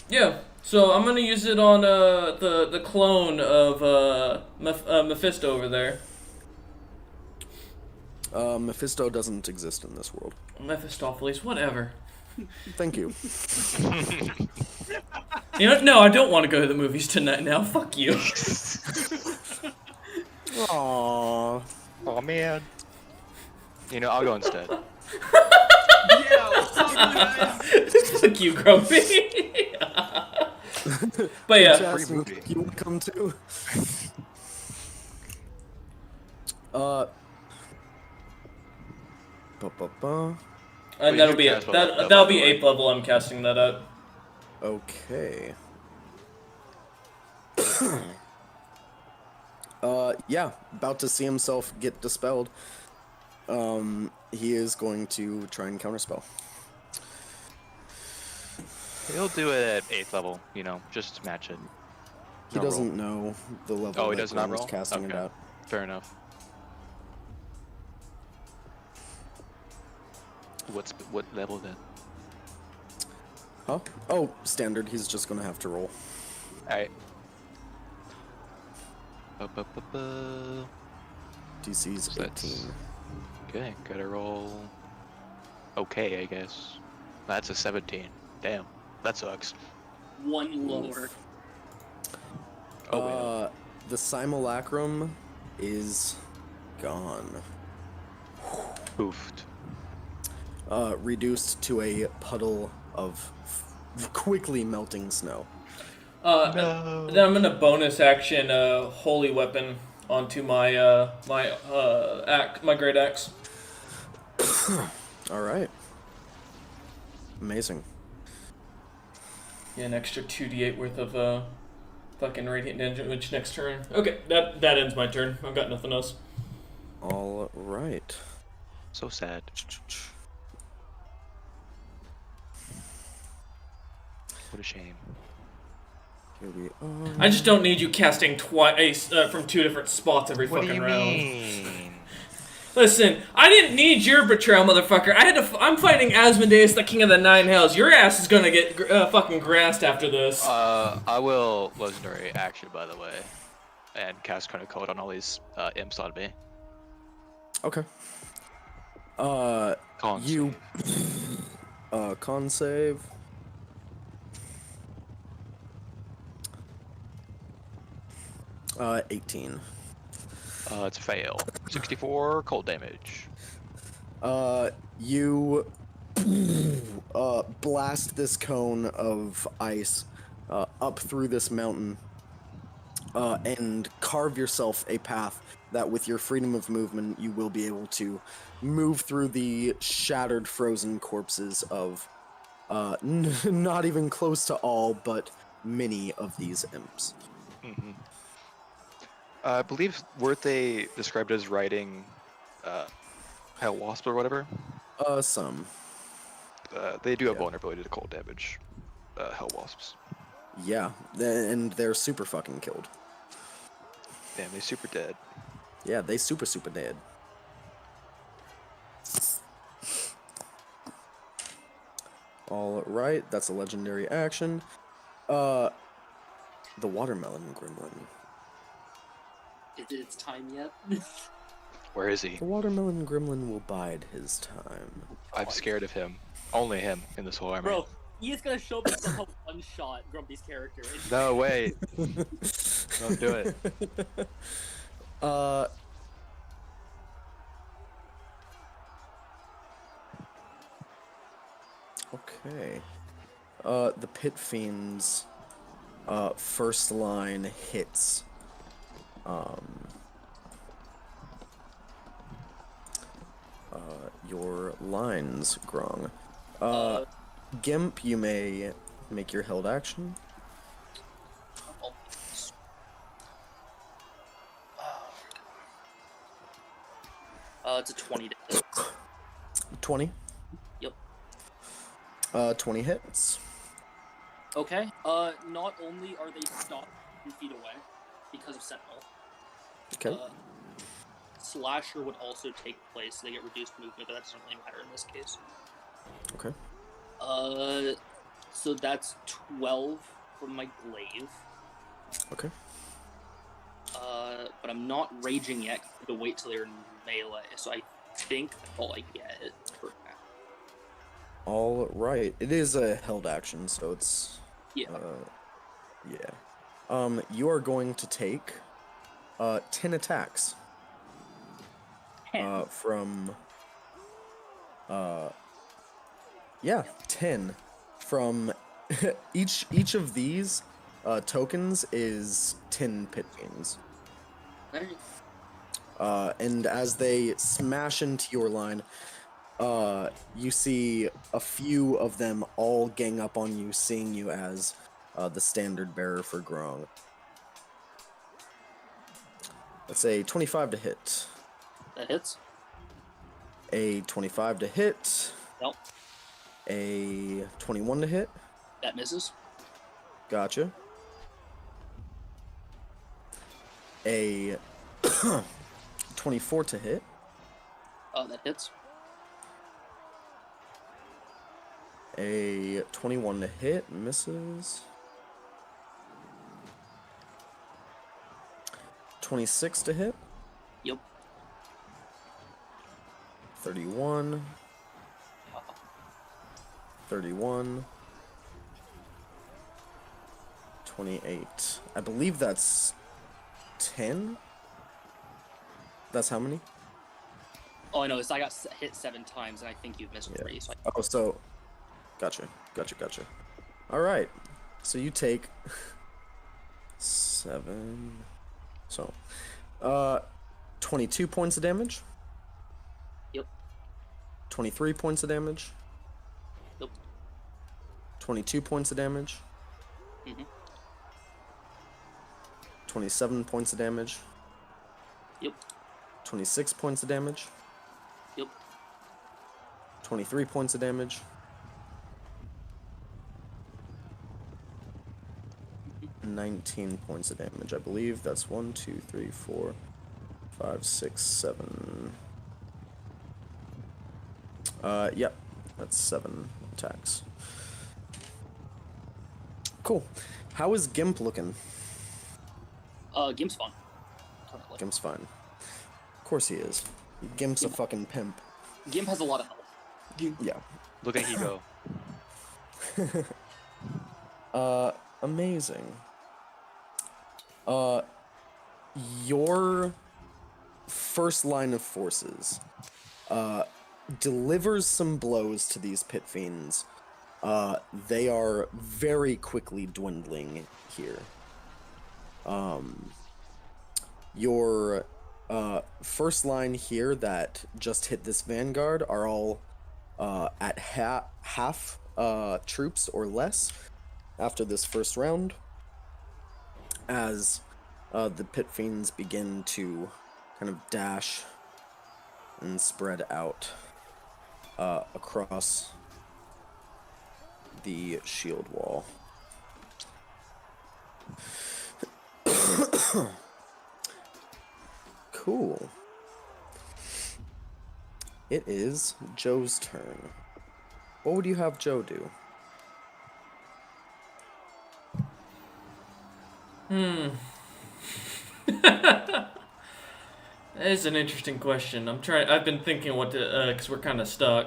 Yeah, so I'm gonna use it on the clone of Mephisto over there. Mephisto doesn't exist in this world. Mephistopheles, whatever. Thank you. You know, no, I don't want to go to the movies tonight now. Fuck you. Aww. Oh man. You know, I'll go instead. Yeah, what's up, guys? Fuck you, Grumpy. But yeah. Free movie. You want to come too? And Wait, that'll you be cast what that'll be 8th level. I'm casting that out. Okay. Yeah, about to see himself get dispelled. He is going to try and counterspell. He'll do it at 8th level, you know, just to match it. He No doesn't know the level Oh, he that does not Glenn is roll? casting it Okay. at. Fair enough. What level then? Huh? Oh, standard. He's just gonna have to roll. Alright. DC's So that's- 18. Okay, gotta roll. Okay, I guess. That's a 17. Damn, that sucks. One lower. Oh, well. The simulacrum is gone. Oofed. Reduced to a puddle of quickly melting snow. No. Then I'm gonna bonus action holy weapon onto my my great axe. All right. Amazing. Yeah, an extra 2d8 worth of fucking radiant damage next turn. Okay, that ends my turn. I've got nothing else. All right. So sad. What a shame. Here we are. I just don't need you casting twice from two different spots every What do fucking you round. mean? Listen, I didn't need your betrayal, motherfucker. I'm fighting Asmodeus, the King of the Nine Hells. Your ass is gonna get fucking grassed after this. I will legendary action, by the way, and cast Cone of Code on all these imps on me. Okay. Con You. Con save. Uh, 18. It's a fail. 64 cold damage. You blast this cone of ice up through this mountain and carve yourself a path that with your freedom of movement you will be able to move through the shattered frozen corpses of not even close to all but many of these imps. Mm-hmm. I believe weren't they described as riding Hell Wasp or whatever? Some. They do have Yeah. vulnerability to cold damage. Hell Wasps. Yeah, and they're super fucking killed. Damn, they super dead. Yeah, they super dead. All right, that's a legendary action. The watermelon gremlin. Is it its time yet? Where is he? The watermelon gremlin will bide his time. I'm scared of him. Only him in this whole army. Bro, he is gonna show up and somehow one-shot Grumpy's character. No, wait. Don't do it. Okay. The Pit Fiend's first line hits. Your lines, Grong. Gimp, you may make your held action. It's a 20 to hit. 20. Yep. 20 hits. Okay. Not only are they stopped 2 feet away because of Sentinel. Okay. Slasher would also take place. They get reduced movement, but that doesn't really matter in this case. Okay. So that's 12 from my glaive. Okay. But I'm not raging yet. I have to wait till they're in melee. So I think that's all I get for now. All right. It is a held action, so it's Yeah. yeah. You are going to take 10 attacks. 10. From 10 from each of these tokens is 10 pit fiends. And as they smash into your line, you see a few of them all gang up on you, seeing you as the standard bearer for Grong. That's a 25 to hit. That hits. A 25 to hit. Nope. A 21 to hit. That misses. Gotcha. A 24 to hit. That hits. A 21 to hit. Misses. 26 to hit. Yep. 31. 31. 28. I believe that's 10? That's how many? Oh, I know. I got hit 7 times, and I think you've missed 3. So I... Oh, so... Gotcha. Alright. So you take... 7... So... 22 points of damage. Yep. 23 points of damage. Yep. 22 points of damage. Mm-hmm. 27 points of damage. Yep. 26 points of damage. Yep. 23 points of damage. 19 points of damage, I believe. That's 1, 2, 3, 4, 5, 6, 7. Yep. That's 7 attacks. Cool. How is Gimp looking? Gimp's fun. Currently. Gimp's fine. Of course he is. Gimp's a fucking pimp. Gimp has a lot of health. Yeah. Look at he go. Amazing. Your first line of forces delivers some blows to these pit fiends. They are very quickly dwindling here. Your first line here that just hit this vanguard are all at half troops or less after this first round, as the pit fiends begin to kind of dash and spread out across the shield wall. Cool. It is Joe's turn. What would you have Joe do? That is an interesting question. I've been thinking what to, because we're kind of stuck.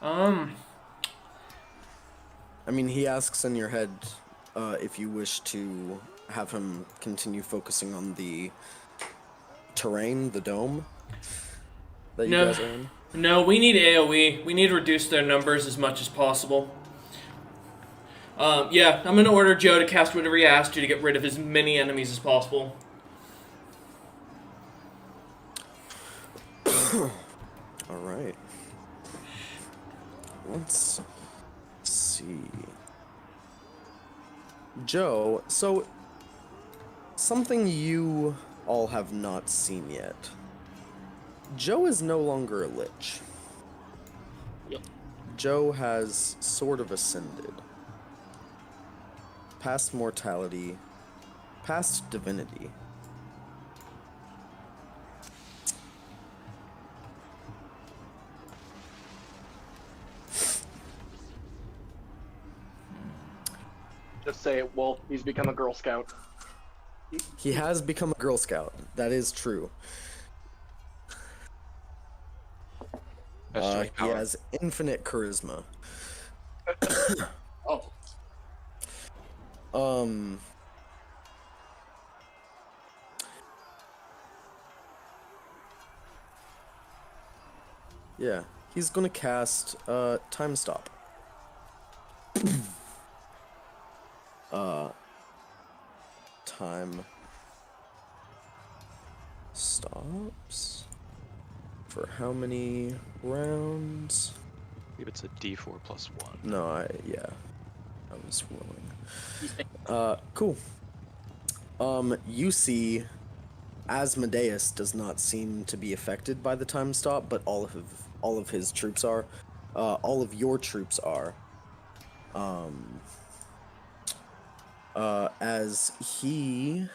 I mean, he asks in your head if you wish to have him continue focusing on the terrain, the dome that you guys are in. No, we need AoE. We need to reduce their numbers as much as possible. Yeah, I'm gonna order Joe to cast whatever he has to get rid of as many enemies as possible. Alright. Let's see. Joe, so something you all have not seen yet. Joe is no longer a lich. Yep. Joe has sort of ascended. Past mortality, past divinity. Just say it, Wolf. He's become a Girl Scout. He has become a Girl Scout. That is true. That's too much He power. has infinite charisma. Oh, Yeah, he's gonna cast Time Stop. Time stops for how many rounds? I believe it's a D4 plus 1. No, I was rolling. he's Cool. You see, Asmodeus does not seem to be affected by the time stop, but all of his troops are. All of your troops are. As he.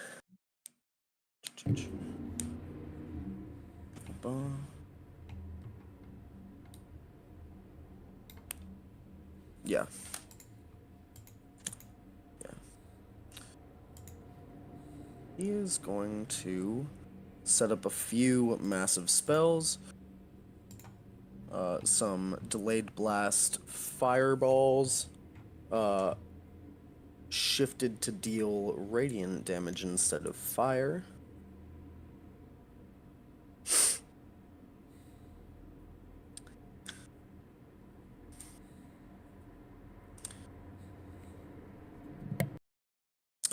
Yeah. He is going to set up a few massive spells. Some delayed blast fireballs. Shifted to deal radiant damage instead of fire.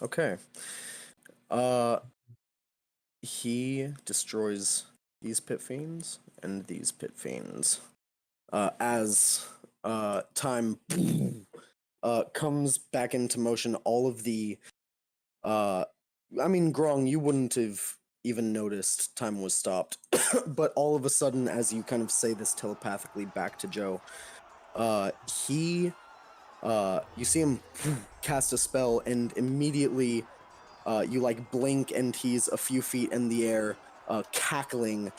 Okay. He destroys these pit fiends and these pit fiends. As time comes back into motion, all of the I mean, Grong, you wouldn't have even noticed time was stopped. But all of a sudden, as you kind of say this telepathically back to Joe, you see him cast a spell, and immediately you like blink and he's a few feet in the air, cackling,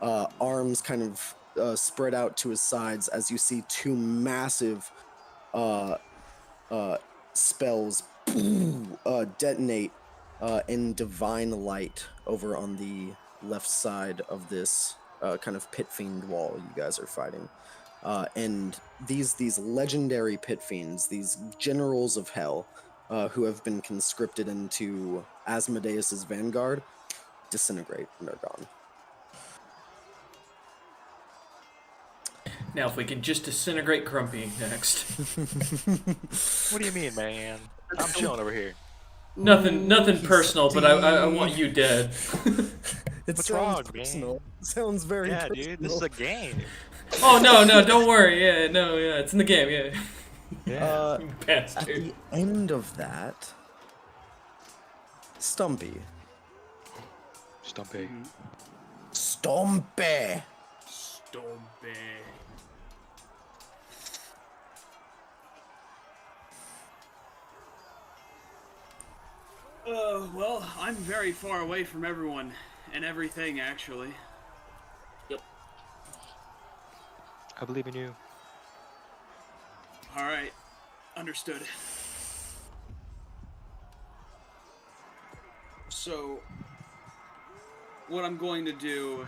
arms kind of spread out to his sides as you see two massive spells detonate in divine light over on the left side of this kind of pit fiend wall you guys are fighting. And these legendary pit fiends, these generals of hell, who have been conscripted into Asmodeus's vanguard, disintegrate and they're gone. Now, if we can just disintegrate Grumpy next. What do you mean, man? I'm chilling over here. Nothing personal, but I want you dead. What's wrong, personal. man? Sounds very Yeah, personal. dude, this is a game. Oh, no, don't worry. Yeah, no, yeah, it's in the game, yeah. Yeah. You At bastard. the end of that, Stumpy. Stumpy. Mhm. Stumpy. Stumpy. Well, I'm very far away from everyone and everything, actually. I believe in you. Alright, understood. So, what I'm going to do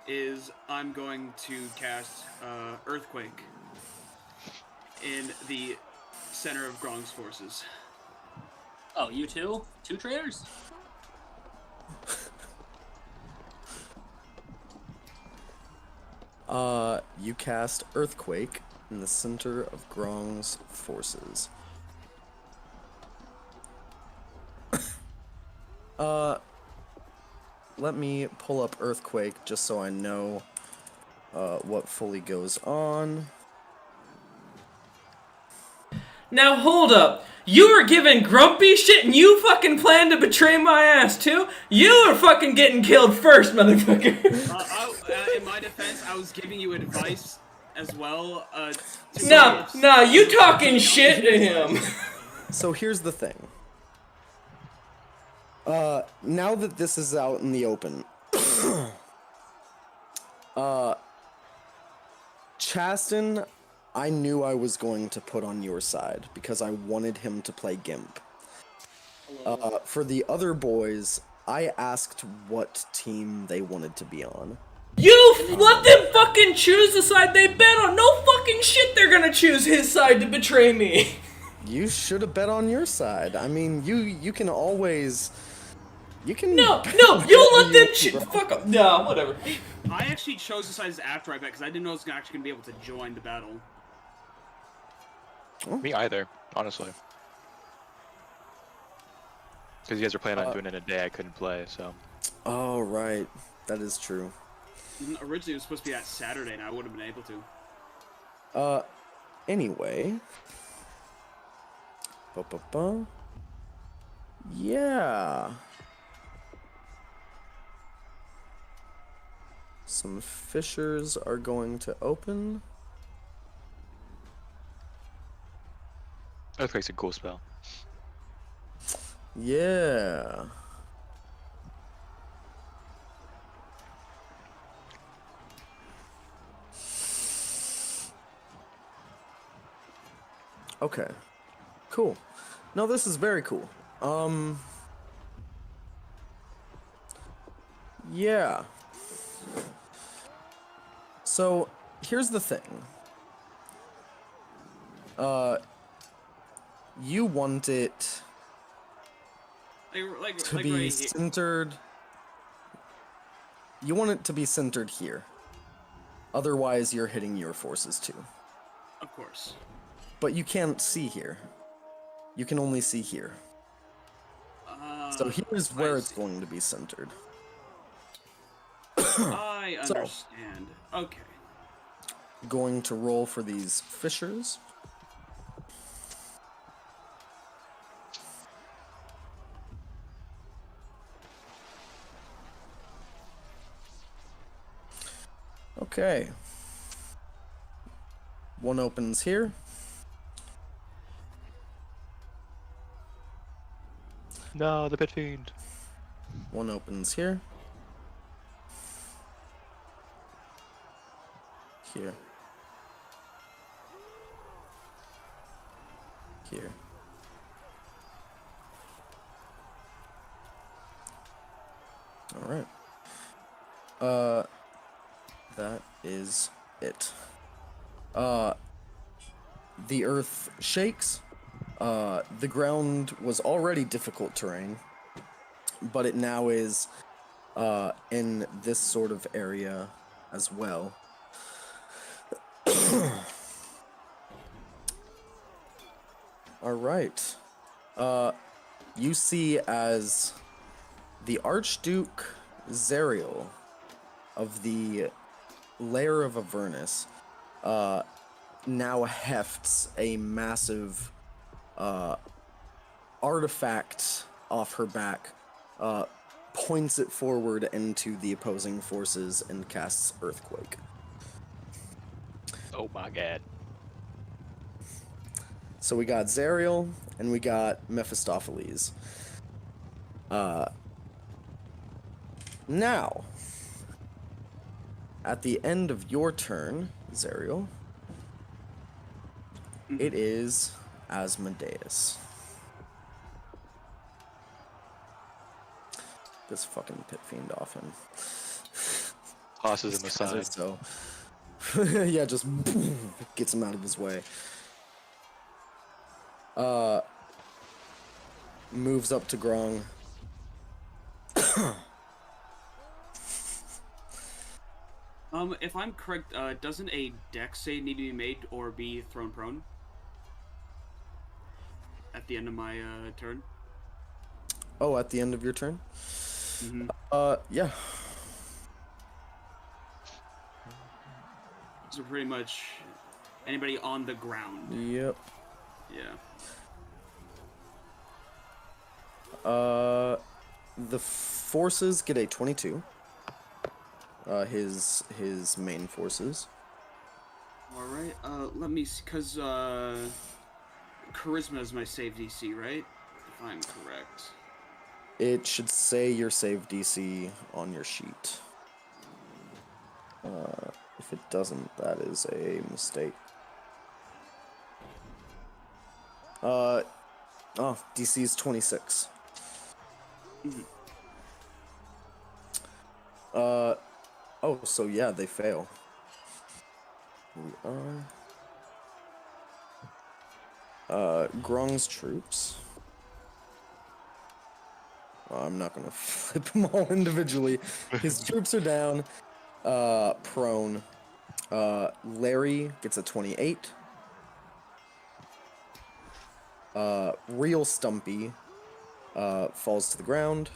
is I'm going to cast Earthquake in the center of Grong's forces. Oh, you too? 2 traitors? You cast Earthquake in the center of Grong's forces. Let me pull up Earthquake just so I know what fully goes on. Now hold up. You were giving grumpy shit and you fucking planned to betray my ass too? You are fucking getting killed first, motherfucker. In my defense, I was giving you advice as well. Nah, you talking shit to him. So here's the thing. Now that this is out in the open, Chasten, I knew I was going to put on your side because I wanted him to play Gimp. For the other boys, I asked what team they wanted to be on. You let them fucking choose the side they bet on. No fucking shit they're gonna choose his side to betray me. You should have bet on your side. I mean, you can always... You can... No, you let them choose. Fuck up. No, whatever. I actually chose the sides after I bet because I didn't know I was actually going to be able to join the battle. Me either, honestly. Because you guys were planning on doing it in a day I couldn't play, so. Oh, right. That is true. Originally, it was supposed to be that Saturday, and I would have been able to. Anyway. Ba-ba-ba. Yeah. Some fissures are going to open. Earthquake's a cool spell. Yeah. Okay. Cool. No, this is very cool. Yeah. So, here's the thing. You want it to be right centered. You want it to be centered here. Otherwise, you're hitting your forces too. Of course. But you can't see here. You can only see here. So here's where it's going to be centered. I understand. Okay. Going to roll for these fissures. Okay. One opens here. No, the Pit Fiend. One opens here. Here. Here. All right. That is it. The earth shakes. The ground was already difficult terrain, but it now is in this sort of area as well. All right. You see as the Archduke Zariel of the Lair of Avernus now hefts a massive artifact off her back, points it forward into the opposing forces, and casts Earthquake. Oh my god. So we got Zariel, and we got Mephistopheles. Now, at the end of your turn, Zariel, it is Asmodeus. This fucking pit fiend off him. Tosses him These guys are aside. so... yeah, just gets him out of his way. Moves up to Grong. If I'm correct, doesn't a dex save need to be made or be thrown prone? At the end of my turn? Oh, at the end of your turn? Mm-hmm. Yeah. So pretty much anybody on the ground. Yep. Yeah. The forces get a 22. His main forces. Alright, let me see, cause, Charisma is my save DC, right? If I'm correct. It should say your save DC on your sheet. If it doesn't, that is a mistake. Oh, DC is 26. Oh, so yeah, they fail. We are... Grong's troops. I'm not gonna flip them all individually. His troops are down. Prone. Larry gets a 28. Real Stumpy falls to the ground.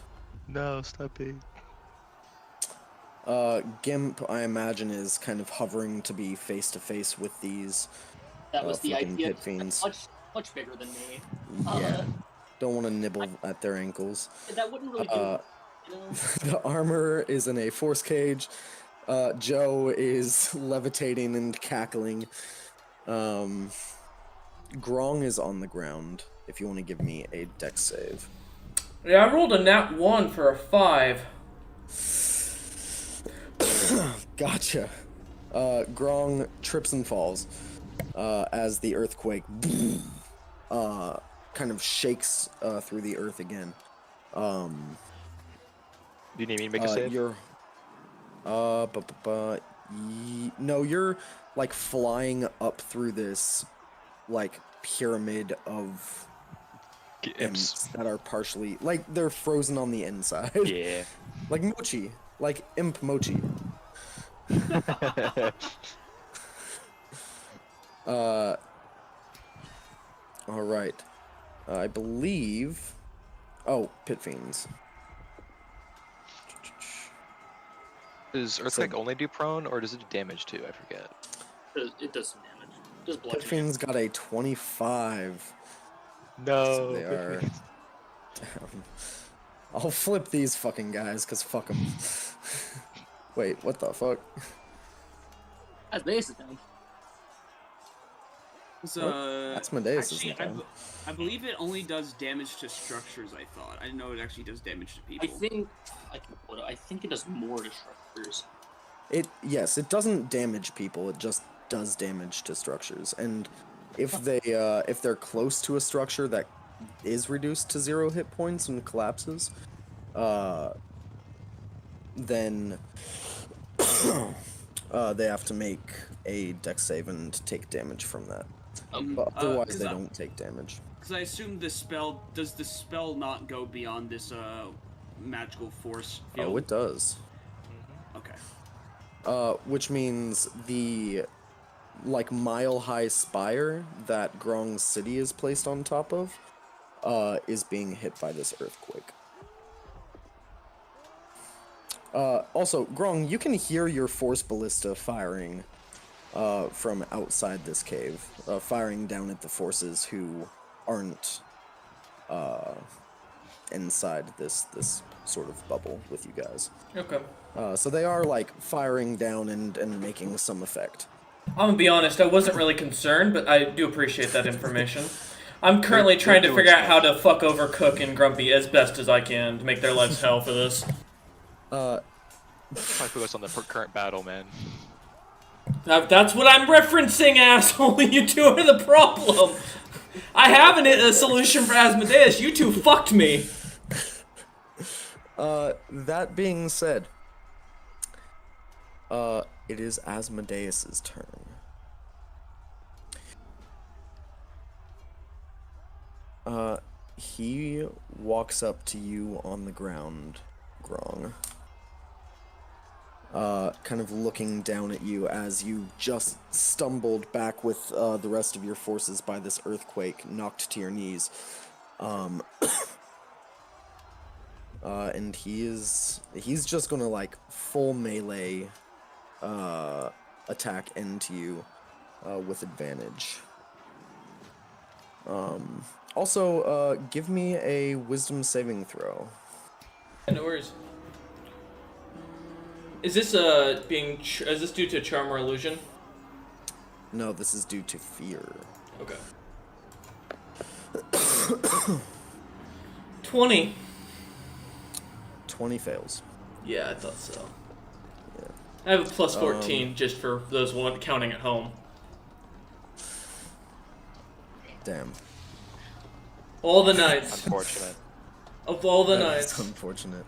No, Stumpy. Gimp, I imagine, is kind of hovering to be face to face with these That was the fucking idea. pit fiends. Much bigger than me. Yeah. Don't want to nibble at their ankles. That wouldn't really do. You know? The armor is in a force cage. Joe is levitating and cackling. Grong is on the ground. If you want to give me a dex save. Yeah, I rolled a nat 1 for a 5. Gotcha. Grong trips and falls as the earthquake kind of shakes through the earth again. Do you need me to make a save? You're no, you're like flying up through this like pyramid of imps that are partially like they're frozen on the inside. Yeah. Like mochi, like imp mochi. All right. I believe. Oh, pit fiends. Does Earthquake only do prone, or does it do damage too? I forget. It does some damage. Just Pit bludgeoning. fiends got a 25. No. So they are down. I'll flip these fucking guys, cause fuck them. Wait, what the fuck? That's base down. So, Asmodeus actually, isn't down. I believe it only does damage to structures, I thought. I didn't know it actually does damage to people. I think it does more to structures. Yes, it doesn't damage people. It just does damage to structures. And if they're close to a structure that is reduced to 0 hit points and collapses, then they have to make a dex save and take damage from that. But otherwise, they don't take damage. Because I assume the spell does the spell not go beyond this magical force field? Oh, it does. Okay. Which means the like mile-high spire that Grong's city is placed on top of is being hit by this earthquake. Also, Grong, you can hear your force ballista firing from outside this cave, firing down at the forces who aren't inside this sort of bubble with you guys. Okay. So they are like firing down and making some effect. I'm gonna be honest, I wasn't really concerned, but I do appreciate that information. I'm currently trying to doing figure out how stuff. to fuck over Cook and Grumpy as best as I can to make their lives hell for this. Probably focus on the current battle, man. That's what I'm referencing, asshole. You two are the problem. I have a solution for Asmodeus. You two fucked me. That being said, it is Asmodeus's turn. He walks up to you on the ground, Grong. Kind of looking down at you as you just stumbled back with the rest of your forces by this earthquake, knocked to your knees. And he's just gonna like full melee attack into you with advantage. Also, give me a wisdom saving throw. No worries. Is this is this due to charm or illusion? No, this is due to fear. Okay. 20. 20 fails. Yeah, I thought so. Yeah. I have a plus 14 just for those counting at home. Damn. All the nights. Unfortunate. Of all the That is nights. unfortunate.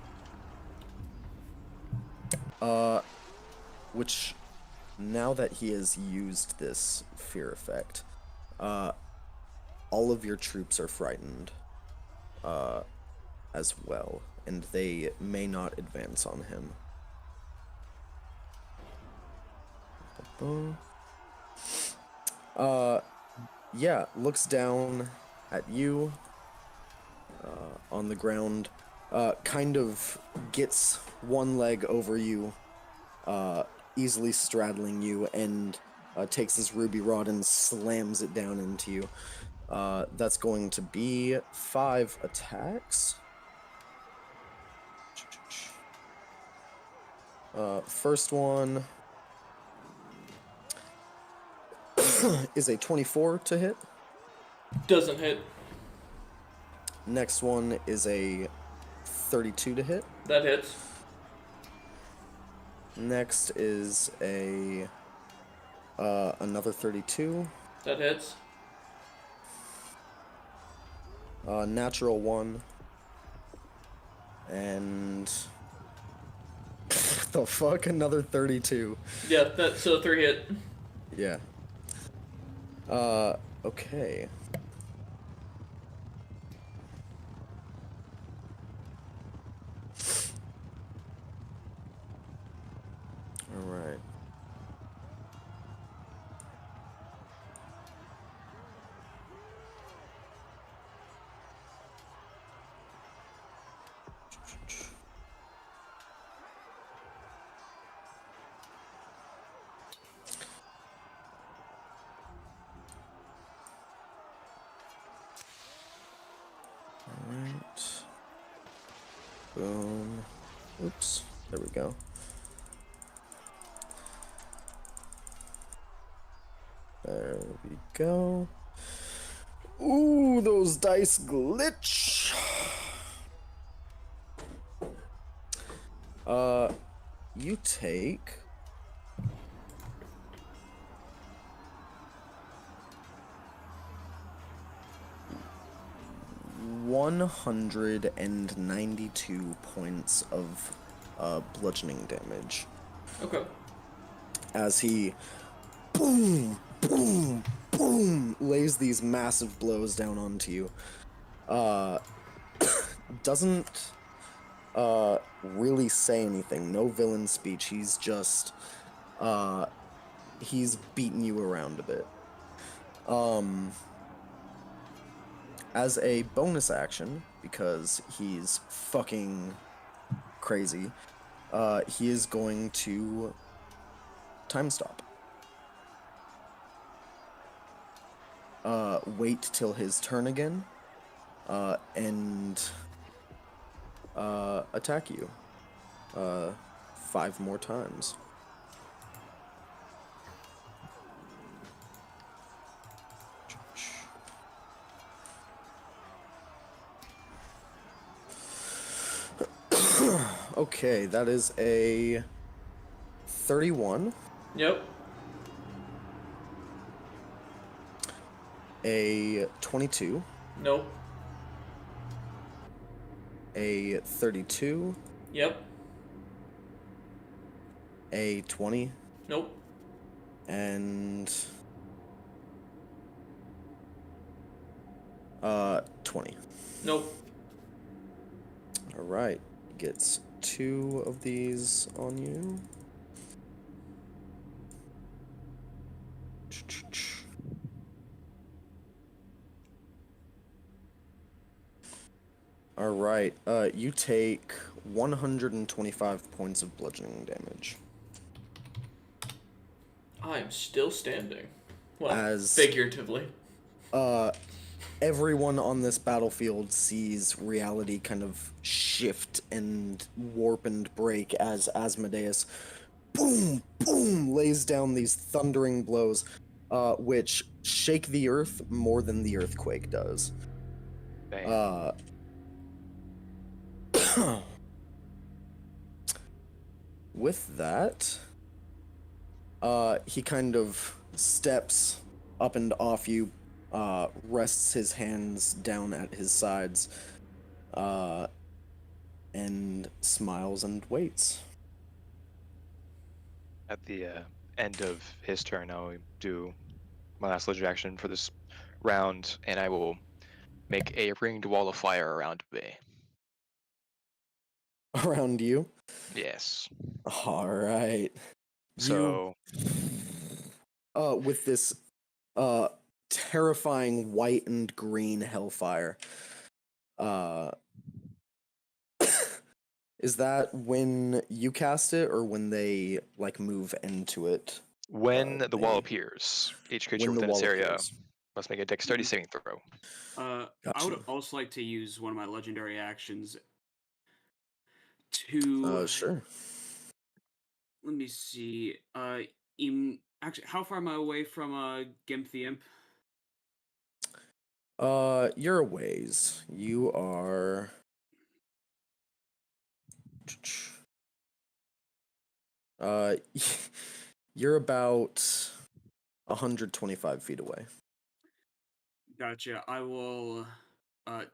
Which, now that he has used this fear effect, all of your troops are frightened, as well, and they may not advance on him. Yeah, looks down at you, on the ground, kind of gets one leg over you, easily straddling you, and takes his ruby rod and slams it down into you. That's going to be 5 attacks. First one is a 24 to hit. Doesn't hit. Next one is a 32 to hit. That hits. Next is a another 32. That hits. Natural 1. And the fuck, another 32. Yeah, so 3 hit. Yeah. Okay. All right. Alright. Boom. Oops. There we go. There we go. Ooh, those dice glitch. You take 192 points of bludgeoning damage Okay. as he boom, boom, boom lays these massive blows down onto you. Doesn't really say anything. No villain speech. He's just he's beating you around a bit. As a bonus action, because he's fucking crazy, he is going to time stop. Wait till his turn again, and attack you 5 more times. Okay, that is a 31, Yep. a 22, Nope. a 32, Yep. a 20, Nope. and 20. Nope. All right, gets 2 of these on you. All right, you take 125 points of bludgeoning damage. I'm still standing. Well, As figuratively. Everyone on this battlefield sees reality kind of shift and warp and break as Asmodeus boom, boom, lays down these thundering blows, which shake the earth more than the earthquake does. Damn. With that, he kind of steps up and off you, rests his hands down at his sides, and smiles and waits. At the end of his turn, I'll do my last legendary action for this round, and I will make a ringed wall of fire around me. Around you. Yes. All right. So With this terrifying white and green hellfire. Is that when you cast it or when they like move into it? when the wall they- appears, each creature when the within its wall area appears. must make a dexterity saving throw. I Gotcha. would also like to use one of my legendary actions to. Sure. Let me see. Actually, how far am I away from Gimp the Imp? You're a ways. You are. Uh, you're about 125 feet away. Gotcha. I will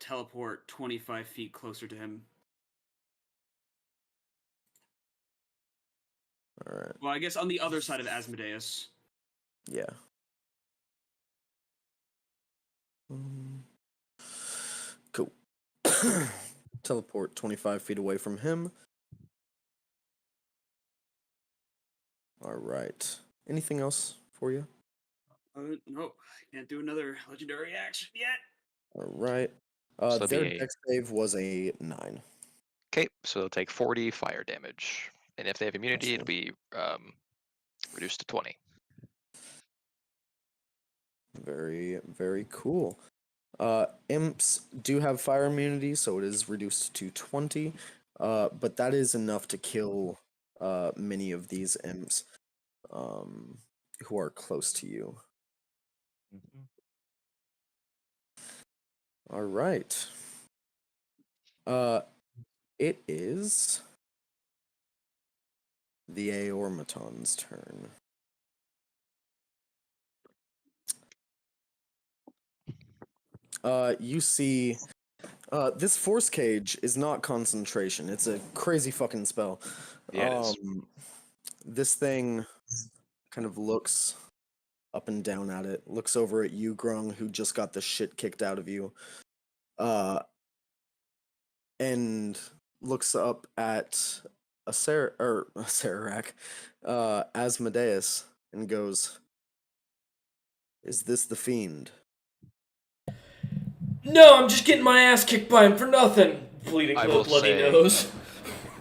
teleport 25 feet closer to him. All right. Well, I guess on the other side of Asmodeus. Yeah. Cool. Teleport 25 feet away from him. All right. Anything else for you? Nope. I can't do another legendary action yet. All right. So that'd Their be a- dex save was a 9. Okay, so they'll take 40 fire damage, and if they have immunity, it'll be reduced to 20. Very, very cool. Imps do have fire immunity, so it is reduced to 20. But that is enough to kill many of these imps who are close to you. All right. It is the Aormaton's turn. You see, this force cage is not concentration. It's a crazy fucking spell. Yeah, it is. This thing kind of looks up and down at it, looks over at you, Grung, who just got the shit kicked out of you, and looks up at Sararak, Asmodeus, and goes, "Is this the fiend?" No, I'm just getting my ass kicked by him for nothing. Bleeding I will bloody say- nose.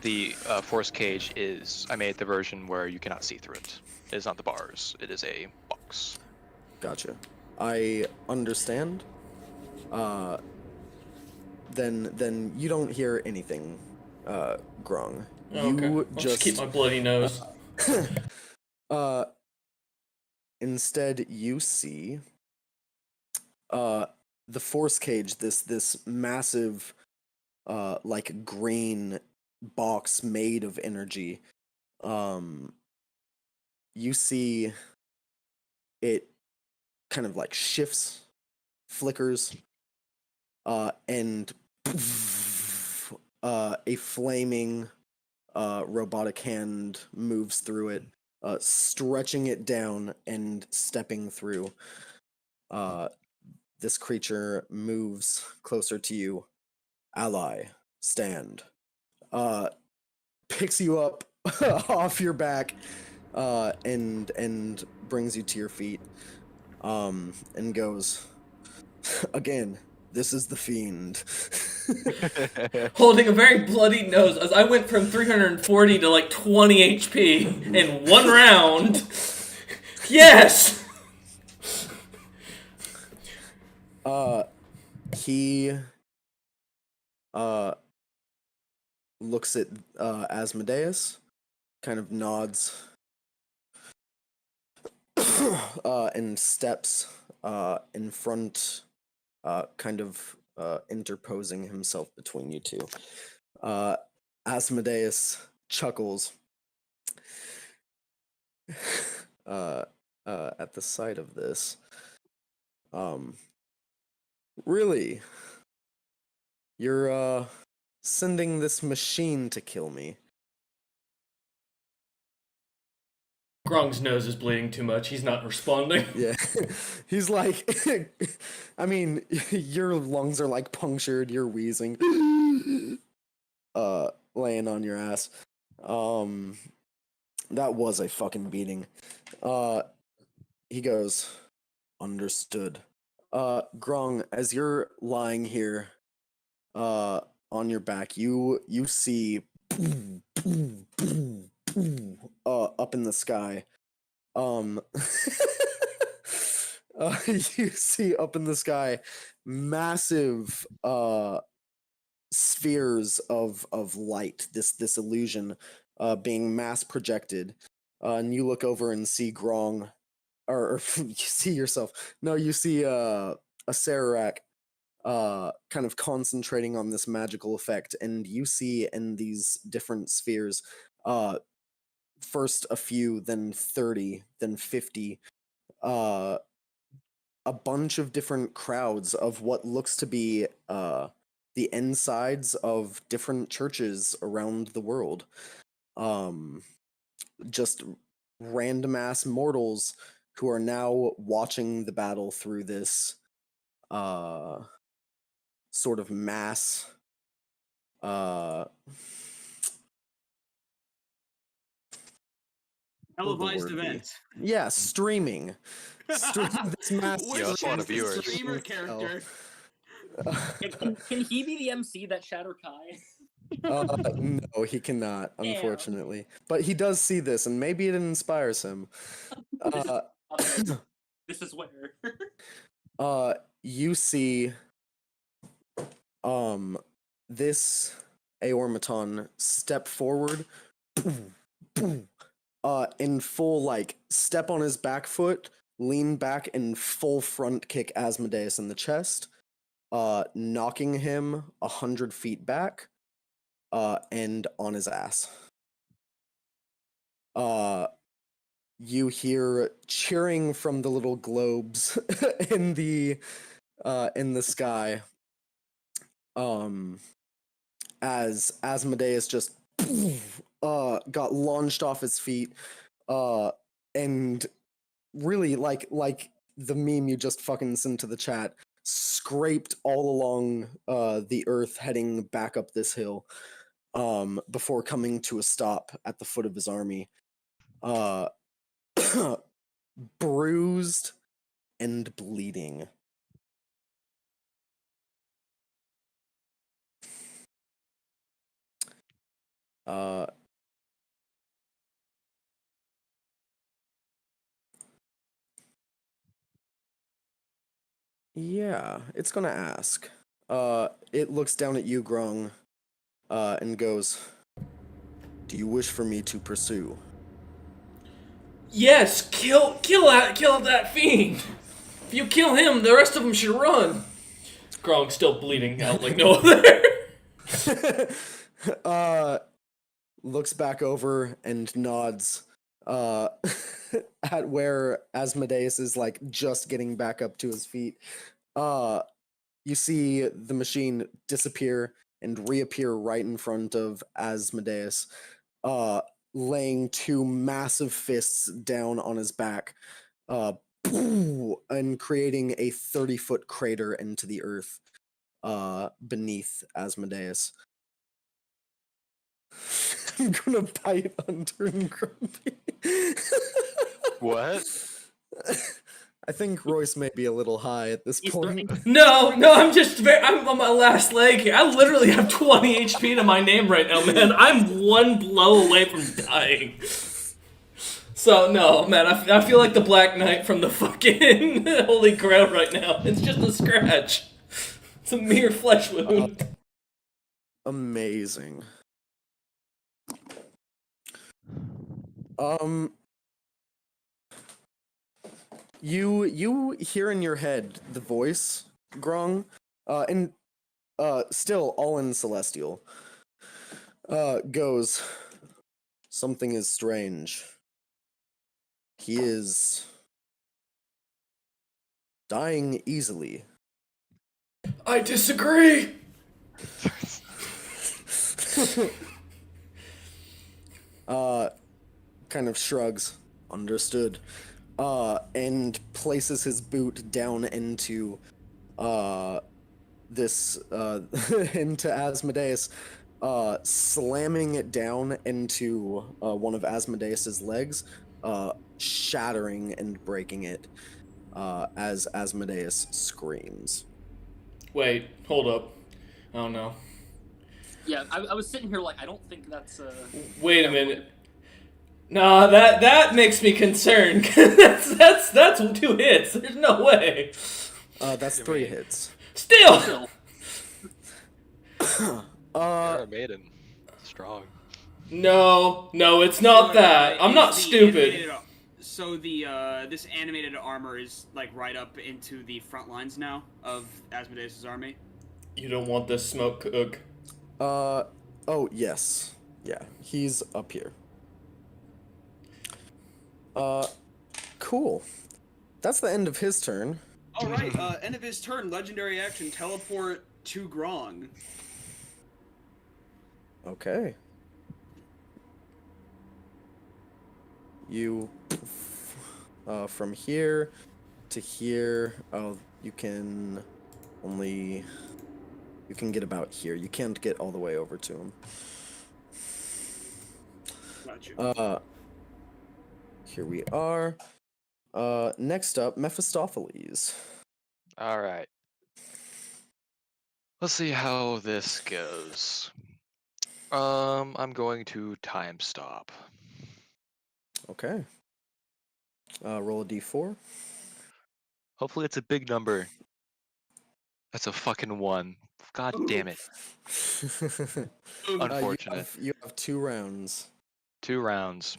The force cage is, I made the version where you cannot see through it. It is not the bars, it is a box. Gotcha. I understand. then you don't hear anything, Grung. Oh, okay. You I'll just keep my bloody nose. uh, instead you see the force cage, this massive like green box made of energy. You see it kind of like shifts, flickers, and a flaming robotic hand moves through it, stretching it down and stepping through. This creature moves closer to you. Ally, stand. Picks you up off your back, and brings you to your feet, and goes, again, this is the fiend. Holding a very bloody nose as I went from 340 to like 20 HP in one round. Yes! He looks at Asmodeus, kind of nods, and steps in front, kind of interposing himself between you two. Asmodeus chuckles at the sight of this. Really? You're sending this machine to kill me? Grong's nose is bleeding too much. He's not responding. Yeah. He's like, I mean, your lungs are like punctured, you're wheezing. Laying on your ass. That was a fucking beating. He goes, understood. Grong, as you're lying here, on your back, you see up in the sky. You see up in the sky massive spheres of light, this illusion being mass projected. And you look over and see Grong, or you see yourself. No, you see a Sararak kind of concentrating on this magical effect, and you see in these different spheres, first a few, then 30, then 50, a bunch of different crowds of what looks to be the insides of different churches around the world. Just random ass mortals who are now watching the battle through this sort of mass what would the Televised word be? event. Yeah, streaming. This mass Which Yeah, that's a lot of is the viewers. streamer character? Can he be the MC that Shatter Kai? No, he cannot, Damn. unfortunately. But he does see this, and maybe it inspires him. This is where. You see, this Aormaton step forward, in full, like, step on his back foot, lean back, and full front kick Asmodeus in the chest, knocking him 100 feet back, and on his ass. You hear cheering from the little globes in the sky, as Asmodeus just got launched off his feet, and really, like the meme you just fucking sent to the chat, scraped all along the earth, heading back up this hill, before coming to a stop at the foot of his army, bruised and bleeding. Yeah, it's gonna ask. It looks down at you, Grong, and goes, "Do you wish for me to pursue?" Yes, kill that fiend. If you kill him, the rest of them should run. Grong's still bleeding out like no other. Looks back over and nods at where Asmodeus is like just getting back up to his feet. You see the machine disappear and reappear right in front of Asmodeus, laying two massive fists down on his back, and creating a 30-foot crater into the earth beneath Asmodeus. I'm gonna bite Hunter and Grumpy. What? I think Royce may be a little high at this He's point. No, I'm on my last leg here. I literally have 20 HP to my name right now, man. I'm one blow away from dying. So, no, man, I feel like the Black Knight from the fucking Holy Grail right now. It's just a scratch. It's a mere flesh wound. Amazing. You hear in your head the voice, Grong, and still all in Celestial. Goes, "Something is strange. He is dying easily." I disagree. Kind of shrugs, "Understood," and places his boot down into this into Asmodeus, slamming it down into one of Asmodeus's legs, shattering and breaking it as Asmodeus screams. Wait, hold up. Oh no. Yeah, I was sitting here like I don't think that's. Wait a minute. Nah, that makes me concerned. that's 2 hits. There's no way. That's 3 hits. Still. You're a maiden. Strong. No, it's not that. I'm not stupid. So the this animated armor is like right up into the front lines now of Asmodeus' army. You don't want this smoke, Cook. Oh yes, yeah, he's up here. Cool. That's the end of his turn. All right, end of his turn. Legendary action: teleport to Grong. Okay. You, from here to here. Oh, you can get about here. You can't get all the way over to him. Gotcha. Here we are. Next up, Mephistopheles. All right. Let's see how this goes. I'm going to time stop. Okay. Roll a d4. Hopefully it's a big number. That's a fucking 1. God damn it. Unfortunate. You have 2 rounds. 2 rounds.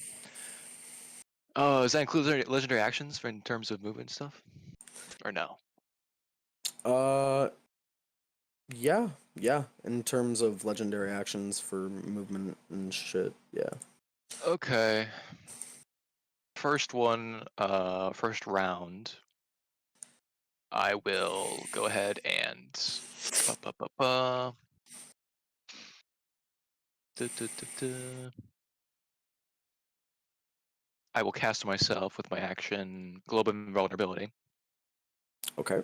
Oh, does that include legendary actions in terms of movement stuff? Or no? Yeah. In terms of legendary actions for movement and shit, yeah. Okay. First round. I will go ahead and I will cast myself with my action Globe Invulnerability. Okay.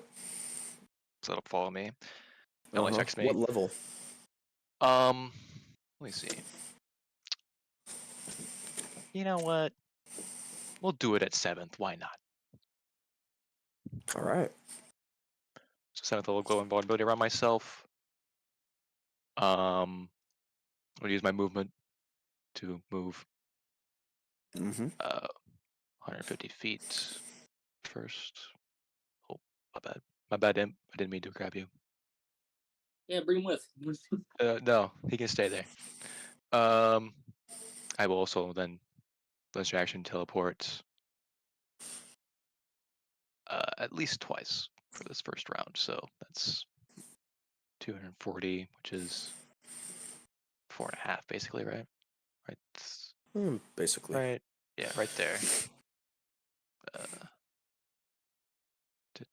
So that'll follow me. It only affects me. What level? Let me see. You know what? We'll do it at 7th. Why not? All right. So 7th level Globe Invulnerability around myself. I'm gonna use my movement to move 150 feet first. Oh, my bad. I didn't mean to grab you. Yeah, bring him with. No, he can stay there. I will also then legendary action teleport at least twice for this first round. So that's 240, which is 4.5, basically, right? Right. Basically. Right. Yeah, right there.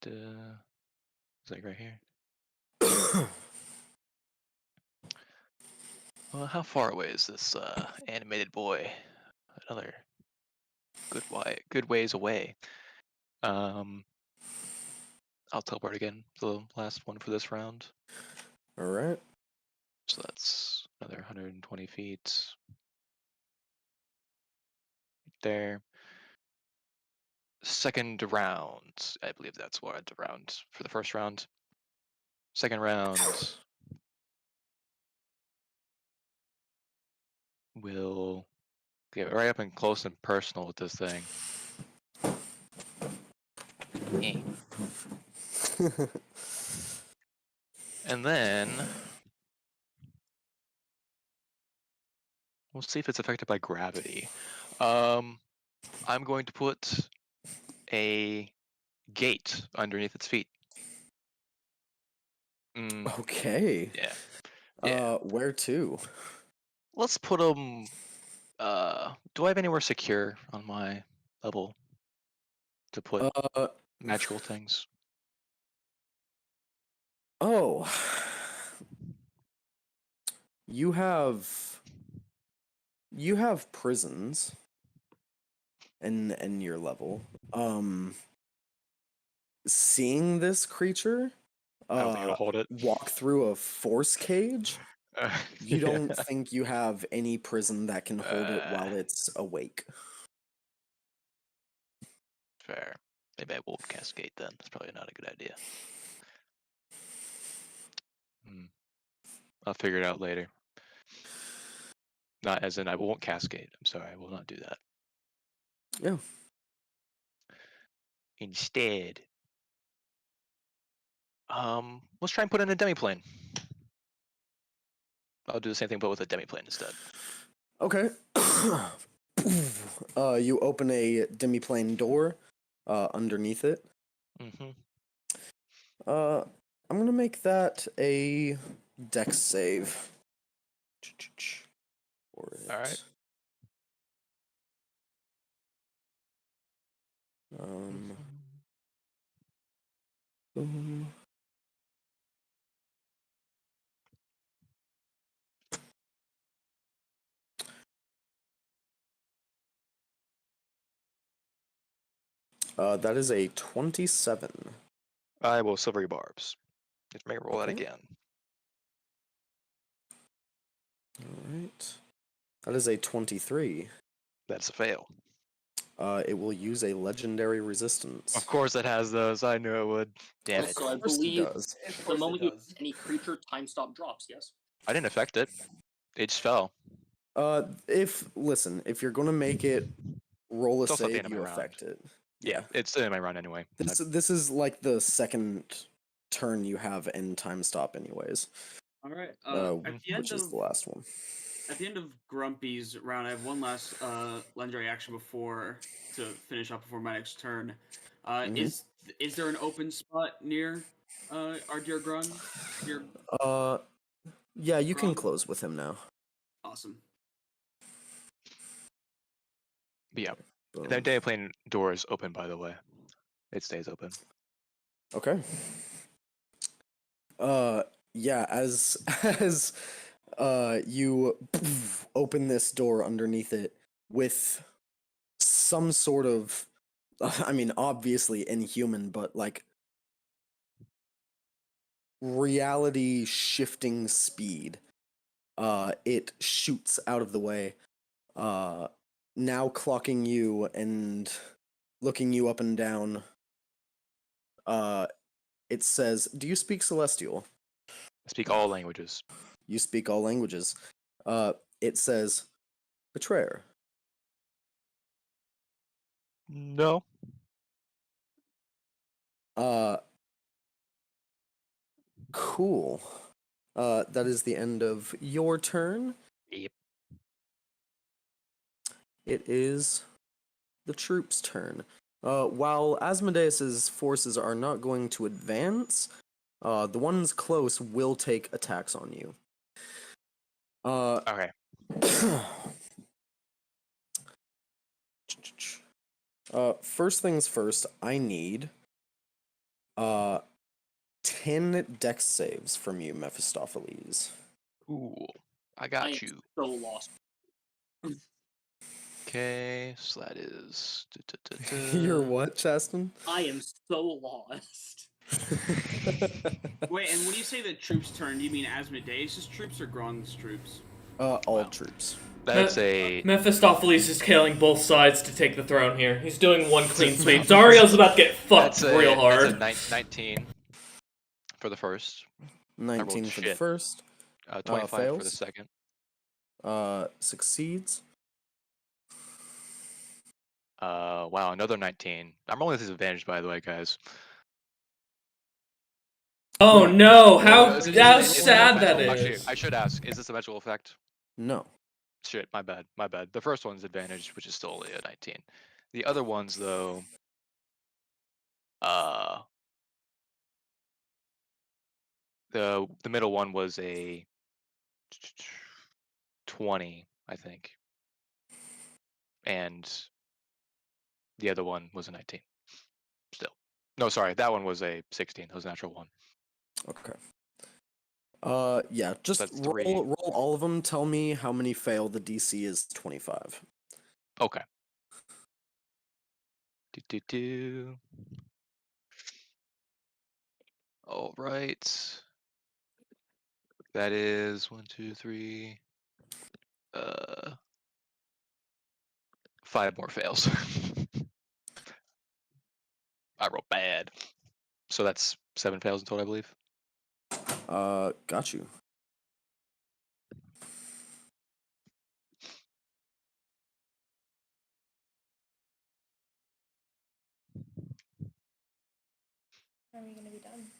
It's like right here. Well, how far away is this animated boy? Another good ways away. I'll teleport again. The last one for this round. All right. So that's another 120 feet. There. Second round. I believe that's what the round for the first round. Second round. We'll get right up and close and personal with this thing. Eh. And then we'll see if it's affected by gravity. I'm going to put a gate underneath its feet. Okay. Yeah. Yeah. Where to? Let's put them. Do I have anywhere secure on my level to put magical things? Oh. You have prisons in your level. Seeing this creature I don't think it'll hold it. walk through a force cage, you don't think you have any prison that can hold it while it's awake. Fair. Maybe I won't cascade then. That's probably not a good idea. I'll figure it out later. Not as in I won't cascade. I'm sorry, I will not do that. Yeah. Instead, let's try and put in a demiplane. I'll do the same thing, but with a demiplane instead. Okay. You open a demiplane door underneath it. Mm-hmm. I'm gonna make that a dex save. For it. All right. Boom. That is a 27. I will silvery barbs. Let's make roll that Okay. again. Alright. That is a 23. That's a fail. It will use a legendary resistance. Of course it has those. I knew it would. Damn it. So I Of course it believe does. Of the course moment it you does. any creature time stop drops. Yes. I didn't affect it. It just fell. If you're gonna make it roll a It's also at the save, end of you my round. affect it. Yeah, it's in my round anyway. This is like the second turn you have in time stop, anyways. All right. Which is the last one. At the end of Grumpy's round, I have one last legendary action to finish up before my next turn. Is there an open spot near our dear Grun? Yeah, you can Grun? close with him now. Awesome. But yeah, Boom. that demiplane door is open, by the way. It stays open. Okay. Yeah, as as you open this door underneath it with some sort of, I mean, obviously inhuman, but like reality shifting speed. It shoots out of the way. Now clocking you and looking you up and down. It says, "Do you speak Celestial?" I speak all languages. You speak all languages. It says, "Betrayer." No. Cool. That is the end of your turn. Yep. It is the troops' turn. While Asmodeus's forces are not going to advance, the ones close will take attacks on you. Okay. First things first, I need 10 dex saves from you, Mephistopheles. Ooh, I I got am you. so lost. Okay, so that is. You're what, Chaston? I am so lost. Wait, and when you say the troops' turn, do you mean Asmodeus' troops or Grong's troops? All Wow. troops. That's a. Mephistopheles is killing both sides to take the throne here. He's doing one clean sweep. Zario's about to get fucked real hard. That's a 19 for the first. 19 for the shit. first. 25 for the Fails. second. Succeeds. Wow, another 19. I'm rolling with disadvantage, by the way, guys. Oh no! How Is it sad a that magical- Actually, is. I should ask: is this a magical effect? No. Shit, my bad, my bad. The first one's advantage, which is still only a 19. The other ones, though, the middle one was a 20, I think, and the other one was a 19. Still, no, sorry, that one was a 16. That was a natural one. Okay. Yeah, just That's roll, 3. roll all of them. Tell me how many fail. The DC is 25. Okay. Do. All right. That is 1, 2, 3. 5 more fails. I rolled bad. So that's 7 fails in total, I believe. Got you. Are we gonna be done?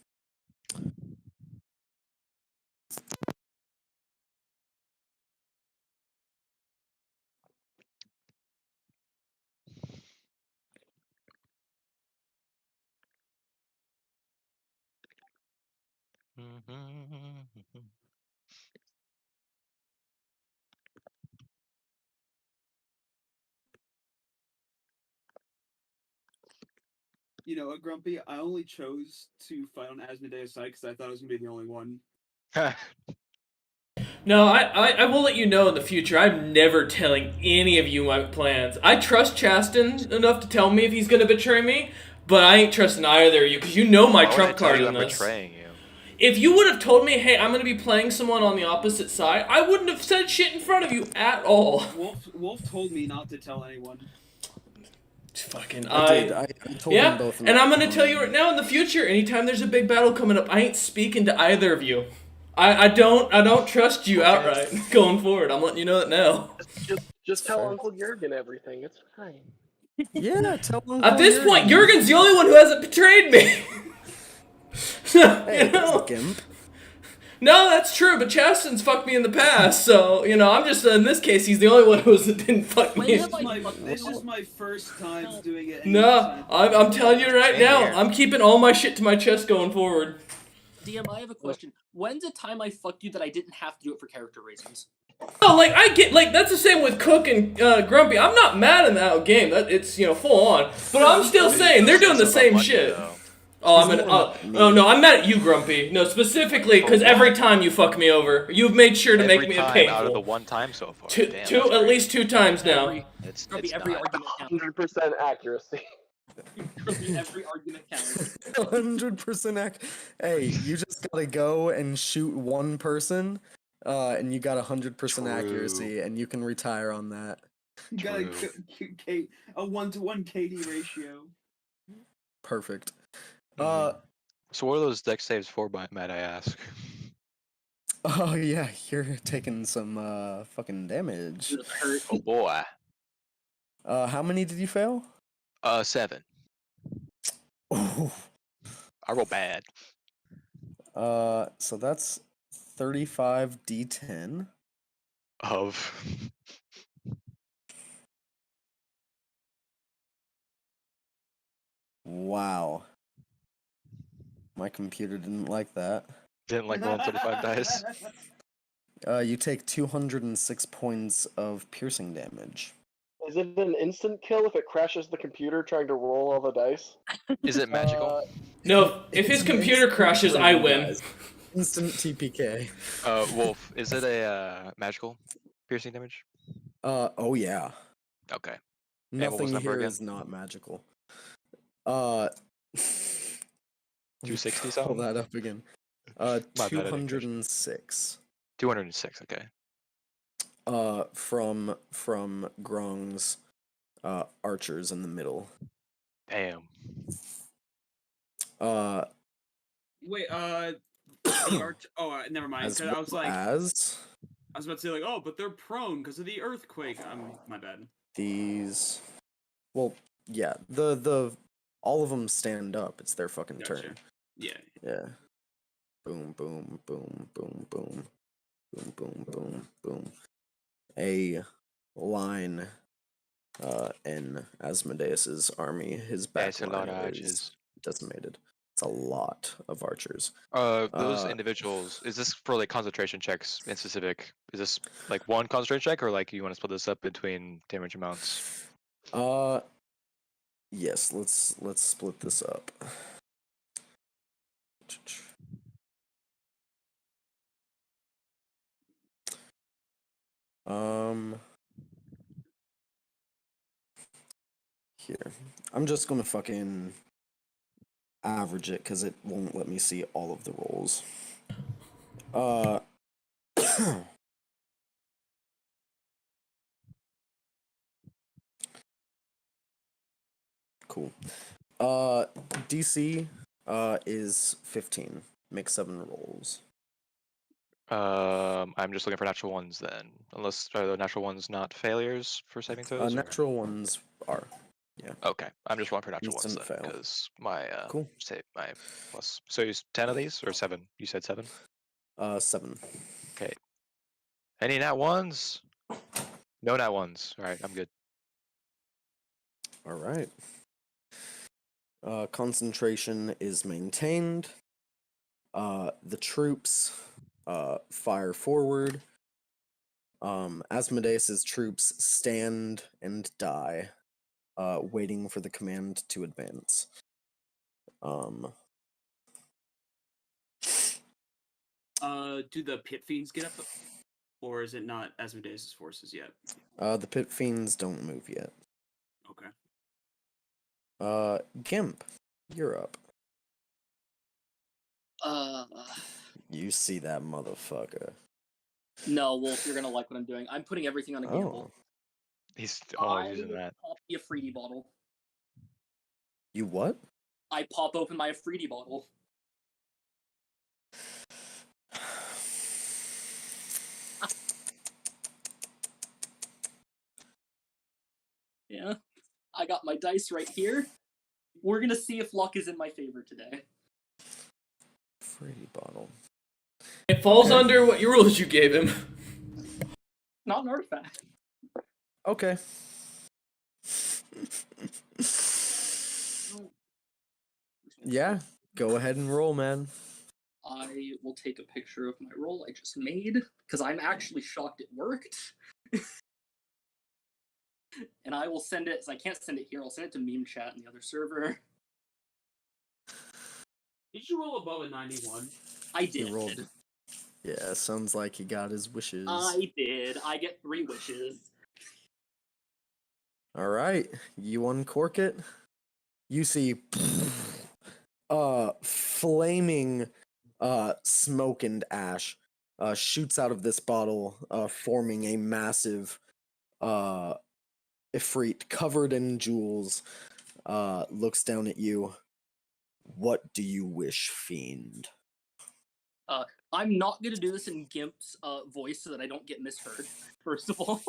You know what, Grumpy? I only chose to fight on Asmodeus' side because I thought I was gonna be the only one. No, I will let you know in the future. I'm never telling any of you my plans. I trust Chasten enough to tell me if he's gonna betray me, but I ain't trusting either of you because you know my Why would I trump tell card you in I'm this. betraying you? If you would have told me, hey, I'm gonna be playing someone on the opposite side, I wouldn't have said shit in front of you at all. Wolf told me not to tell anyone. Fucking I did. I told yeah, them both. and I'm gonna tell you right now. In the future, anytime there's a big battle coming up, I ain't speaking to either of you. I don't trust you Okay. outright going forward. I'm letting you know that now. Just tell fair. Uncle Jurgen everything. It's fine. Yeah, tell them. At this point, Jurgen's the only one who hasn't betrayed me. Hey, You know? that's Gimp. No, that's true, but Chasten's fucked me in the past, so, I'm just, in this case, he's the only one who didn't fuck When me. have I This is my first time doing it. No, I'm telling you right Same now, here. I'm keeping all my shit to my chest going forward. DM, I have a question. When's the time I fucked you that I didn't have to do it for character reasons? No, I get, that's the same with Cook and Grumpy. I'm not mad in that game, it's, full on, but I'm still saying, they're doing the It's about same money, shit. though. Oh, He's I'm more gonna. mad at Oh me. no, I'm mad at you, Grumpy. No, specifically because For every what? time you fuck me over, you've made sure to Every make me a time painful. out of the one time so far. Two, Damn, two that's at great. least 2 times now. It's Grumpy, every not. argument counts. 100% accuracy. Grumpy, every argument counts. 100% Hey, you just gotta go and shoot one person, and you got 100% accuracy, and you can retire on that. Got a, True. a 1-to-1 KD ratio. Perfect. So what are those deck saves for, might I ask? Oh yeah, you're taking some fucking damage. It hurt. Oh boy. How many did you fail? 7. Oh. I roll bad. So that's 35 d10 of Wow. My computer didn't like that. didn't like rolling 35 dice. You take 206 points of piercing damage. Is it an instant kill if it crashes the computer trying to roll all the dice? Is it magical? No, if his It's computer instant crashes, for I you win. guys. Instant TPK. Wolf, is it a magical piercing damage? Oh yeah. Okay. And what was Nothing number here again? is not magical. Uh 260 pull something? that up again. My bad, I didn't catch it. 206. 206, okay. From Grong's archers in the middle. Damn. Wait, the arch. Oh, never mind. As 'Cause I was well like, as I was about to say like, oh, but they're prone because of the earthquake. My bad. these. Well, yeah. The all of them stand up. It's their fucking Gotcha. turn. Yeah. Yeah. Boom, boom, boom, boom, boom, boom, boom, boom, boom. A line in Asmodeus's army. His Yeah, it's a back lot line of is archers. decimated. It's a lot of archers. Those Uh, individuals, is this for like concentration checks in specific? Is this like one concentration check, or like you want to split this up between damage amounts? Yes, let's split this up. Here. I'm just gonna fucking average it because it won't let me see all of the rolls. Cool. DC is 15. Make 7 rolls. I'm just looking for natural ones then. Unless are the natural ones not failures for saving throws? or- Natural ones are. Okay, I'm just rolling for natural ones Instant then, fail. because my Cool. save my plus. So you 10 of these or 7? You said 7. 7. Okay. Any nat ones? No nat ones. All right, I'm good. All right. Concentration is maintained. The troops fire forward. Asmodeus's troops stand and die, waiting for the command to advance. Do the pit fiends get up, or is it not Asmodeus' forces yet? The pit fiends don't move yet. Okay. Gimp, you're up. Uh, You see that motherfucker. no, Wolf, you're gonna like what I'm doing. I'm putting everything on a gamble. He's I using that. pop the Afridi bottle. You what? I pop open my Afridi bottle. Yeah, I got my dice right here. We're gonna see if luck is in my favor today. Fruity bottle. It falls Okay. under what your rules you gave him. Not an artifact. Okay. Yeah, go ahead and roll, man. I will take a picture of my roll I just made, because I'm actually shocked it worked. And I will send it, so I can't send it here, I'll send it to meme chat in the other server. Did you roll above a 91? I He did. rolled. Yeah, sounds like he got his wishes. I did. I get 3 wishes. All right, you uncork it. You see, flaming, smoke and ash, shoots out of this bottle, forming a massive, Ifrit covered in jewels. Looks down at you. What do you wish, fiend? I'm not gonna do this in Gimp's voice so that I don't get misheard, first of all.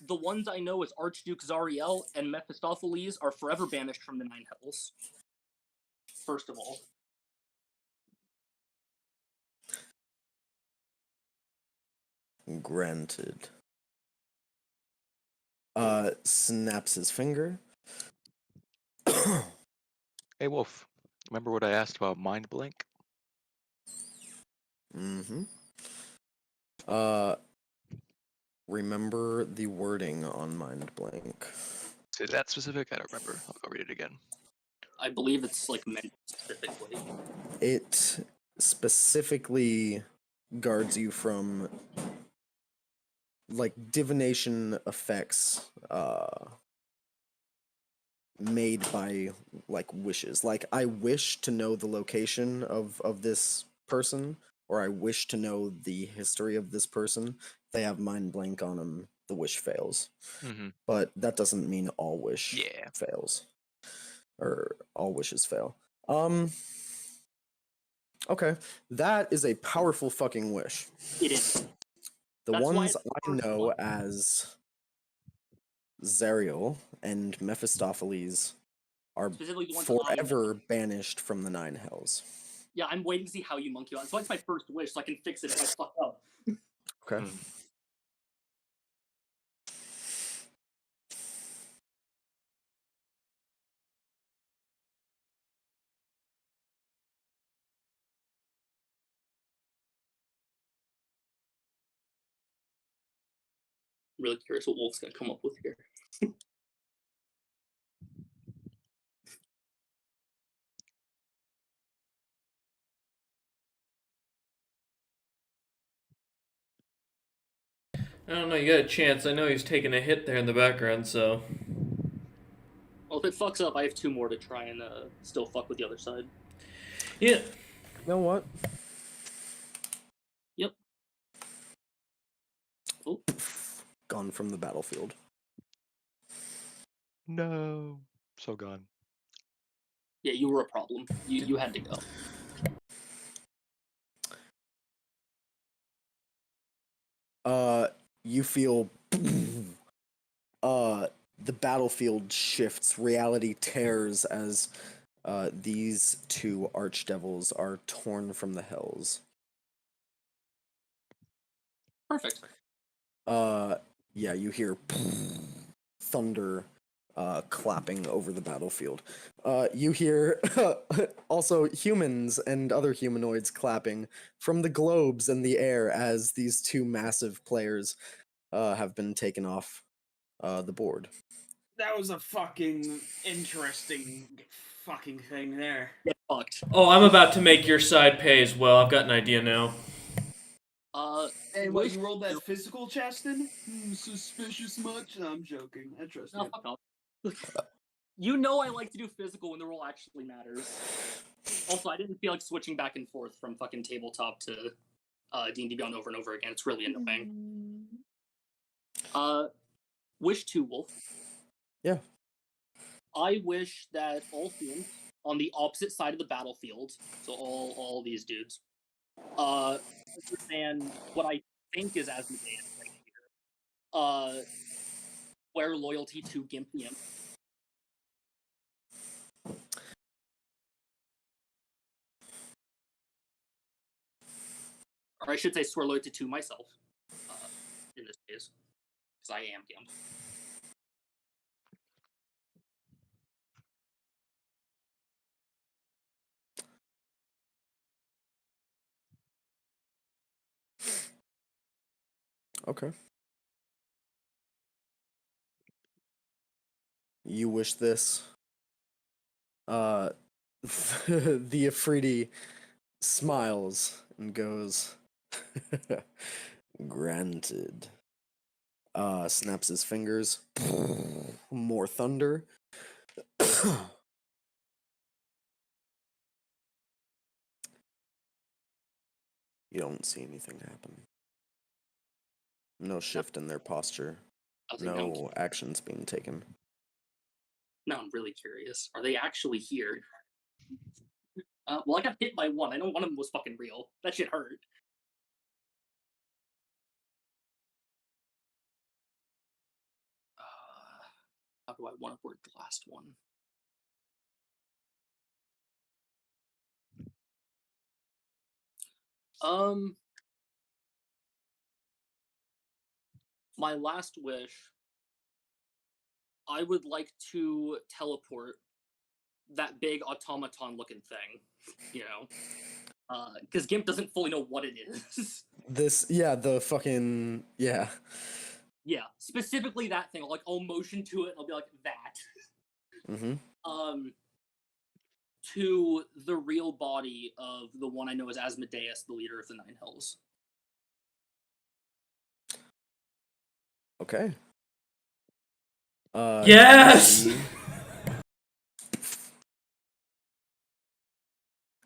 The ones I know is Archduke Zariel and Mephistopheles are forever banished from the Nine Hells. first of all. Granted. Snaps his finger. Hey, Wolf. Remember what I asked about mind blank? Mm-hmm. Remember the wording on mind blank. Is it that specific? I don't remember. I'll go read it again. I believe it's like meant specifically. It specifically guards you from like divination effects made by like wishes. Like I wish to know the location of this person, or I wish to know the history of this person. If they have mind blank on them, the wish fails. Mm-hmm. But that doesn't mean all wish Yeah. fails. Or all wishes fail. Okay. That is a powerful fucking wish. It is. The That's why ones it's the I first know one. as Zariel and Mephistopheles are Specifically the ones that I know. forever banished from the Nine Hells. Yeah, I'm waiting to see how you monkey on. That's why it's my first wish, so I can fix it if I fuck up. Okay. Mm. Really curious what Wolf's gonna come up with here. I don't know. You got a chance. I know he's taking a hit there in the background, so. Well, if it fucks up, I have 2 more to try and still fuck with the other side. Yeah. You know what? Yep. Oh, Gone from the battlefield. No. So gone. yeah, you were a problem. You had to go. You feel the battlefield shifts, reality tears as these two archdevils are torn from the hells. Perfect. Yeah, you hear thunder clapping over the battlefield. You hear also humans and other humanoids clapping from the globes in the air as these two massive players have been taken off the board. That was a fucking interesting fucking thing there. Get fucked. Oh, I'm about to make your side pay as well. I've got an idea now. And what, wish- you rolled that physical, Chaston? Suspicious much? No, I'm joking. I trust No, you. fuck off. You know I like to do physical when the role actually matters. Also, I didn't feel like switching back and forth from fucking tabletop to D&D Beyond over and over again. It's really annoying. Wish 2, Wolf. Yeah. I wish that all humans on the opposite side of the battlefield, so all these dudes, understand what I think is Asmodeus right here. Wear loyalty to Gimp the Imp. Or I should say swear loyalty to myself, in this case, because I am Gimp. Okay. You wish this. The Afridi smiles and goes, granted. Snaps his fingers. More thunder. You don't see anything happen. No shift in their posture. I was like, now, No actions being taken. now I'm really curious. Are they actually here? Well, I got hit by one. I know one of them was fucking real. That shit hurt. How do I want to word the last one? My last wish, I would like to teleport that big automaton-looking thing, you know, because Gimp doesn't fully know what it is. The fucking yeah. Yeah, specifically that thing. I'll motion to it, and I'll be like that. Mm-hmm. To the real body of the one I know as Asmodeus, the leader of the Nine Hells. Okay. Yes! you see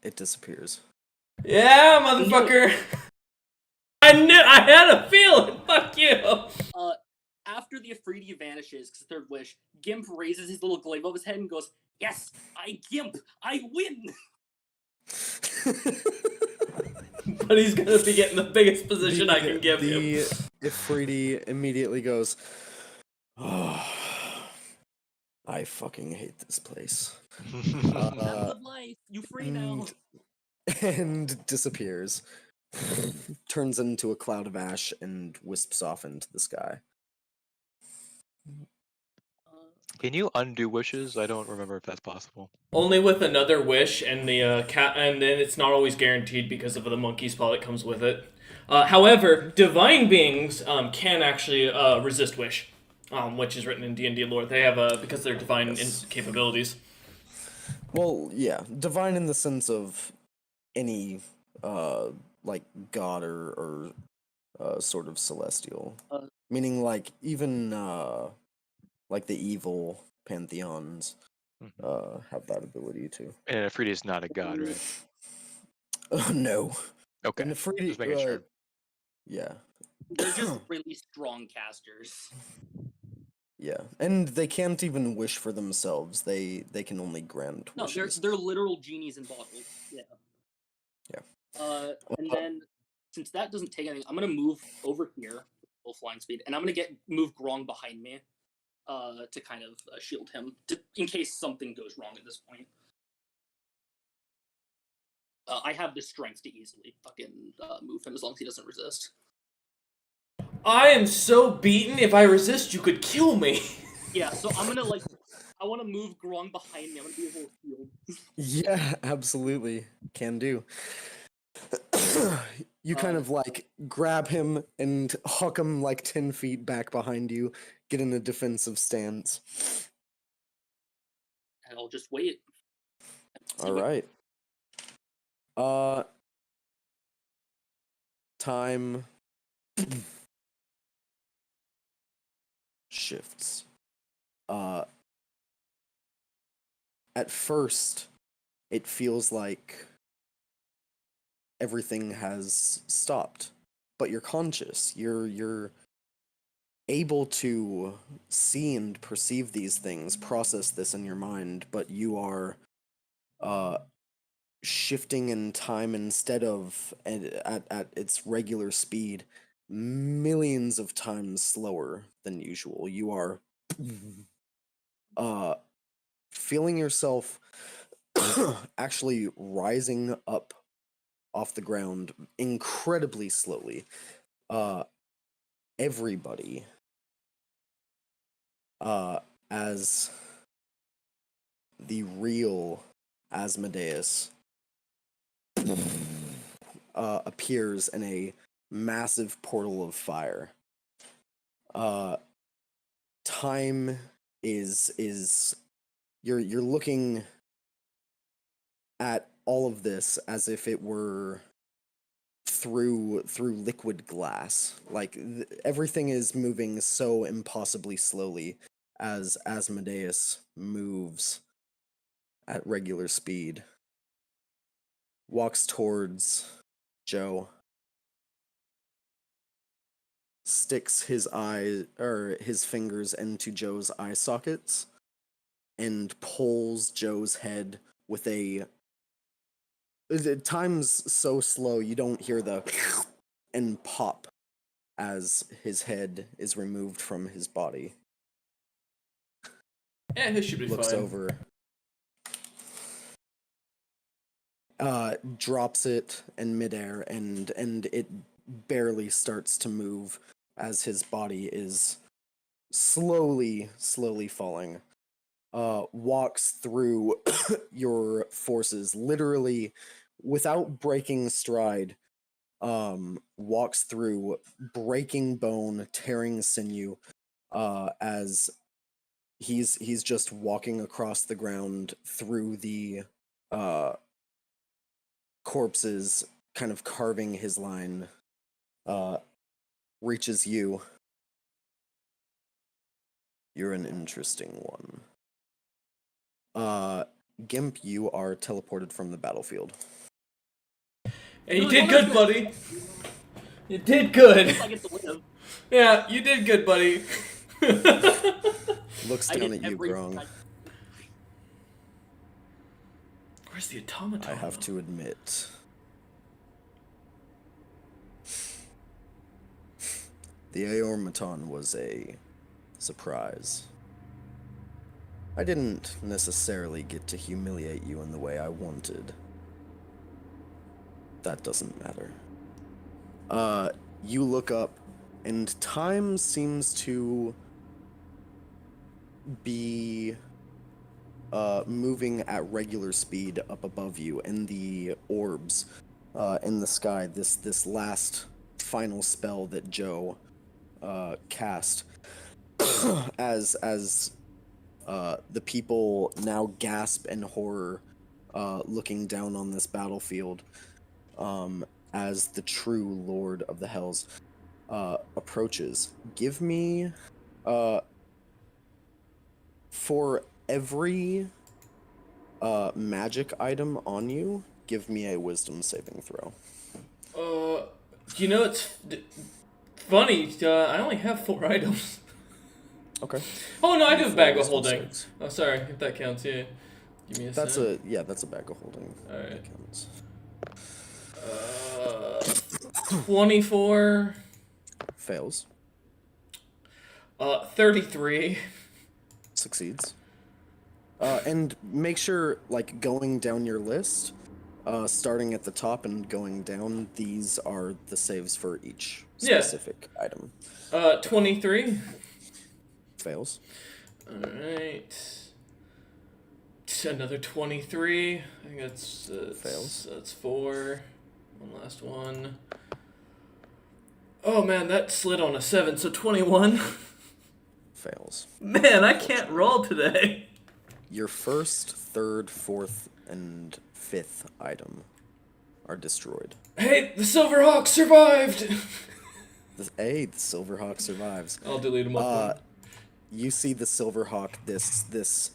it disappears. Yeah, motherfucker! I had a feeling! Fuck you! After the Afridi vanishes, because the third wish, Gimp raises his little glaive above his head and goes, "Yes, I Gimp! I win!" But he's gonna be getting the biggest position I can give him. The Ifriti immediately goes, "Oh, I fucking hate this place." That's of life. You free now. And disappears. Turns into a cloud of ash and wisps off into the sky. Can you undo wishes? I don't remember if that's possible. Only with another wish, and the cat, and then it's not always guaranteed because of the monkey spell that comes with it. However, divine beings can actually resist wish, which is written in D&D lore. They have because they're divine capabilities. Well, yeah, divine in the sense of any like god or sort of celestial, meaning like even like the evil pantheons have that ability too. And Afridi is not a god, right? No. Okay. And Afridi, Just making sure. Yeah. They're just really strong casters. Yeah, and they can't even wish for themselves. They can only grant No, wishes. they're literal genies in bottles. Yeah. Yeah. And then since that doesn't take anything, I'm gonna move over here full flying speed, and I'm gonna move Grong behind me, to kind of shield him in case something goes wrong at this point. I have the strength to easily fucking move him as long as he doesn't resist. I am so beaten. If I resist, you could kill me. Yeah, so I'm gonna I want to move Grong behind me. I'm gonna be able to shield. Yeah, absolutely. Can do. You kind of like grab him and huck him like 10 feet back behind you, get in a defensive stance. And I'll just wait. All right. Time shifts. At first, it feels like everything has stopped, but you're conscious. You're able to see and perceive these things, process this in your mind, but you are shifting in time instead of at its regular speed, millions of times slower than usual. You are feeling yourself actually rising up off the ground incredibly slowly. Everybody as the real Asmodeus appears in a massive portal of fire. Time is you're looking at all of this as if it were through liquid glass. Like everything is moving so impossibly slowly as Asmodeus moves at regular speed. Walks towards Joe. Sticks his his fingers into Joe's eye sockets and pulls Joe's head with a time's so slow you don't hear the and pop as his head is removed from his body. Yeah, he should be Looks fine. over. drops it in midair, and it barely starts to move as his body is slowly falling. Walks through your forces, literally without breaking stride. Walks through, breaking bone, tearing sinew, as he's just walking across the ground through the corpses, kind of carving his line. Reaches you. You're an interesting one. Gimp, you are teleported from the battlefield. Hey, you did good, buddy. You did good. I get to live. Yeah, you did good, buddy. Looks I down did at you, everything Grong. Where's the automaton? I have to admit, the Aormaton was a surprise. I didn't necessarily get to humiliate you in the way I wanted. That doesn't matter. You look up, and time seems to be moving at regular speed up above you, and the orbs in the sky, this last final spell that Joe cast, as the people now gasp in horror, looking down on this battlefield, as the true Lord of the Hells approaches. Give me, for every magic item on you, give me a wisdom saving throw. You know, it's funny. I only have 4 items. Okay. Oh no, I do have a bag of Wisdom holding. saves. Oh, sorry, if that counts. Yeah. Give me a That's sec. that's a bag of holding. Alright. That counts. 24. Fails. 33. Succeeds. And make sure, like, going down your list, starting at the top and going down, these are the saves for each Yeah. specific item. 23. Fails. Alright. Another 23. I think that's Fails. That's 4. One last one. Oh man, that slid on a 7, so 21. Fails. Man, I can't roll today. Your first, third, fourth, and fifth item are destroyed. Hey, the Silverhawk survived! The Silverhawk survives. I'll delete him off. You see the Silverhawk, this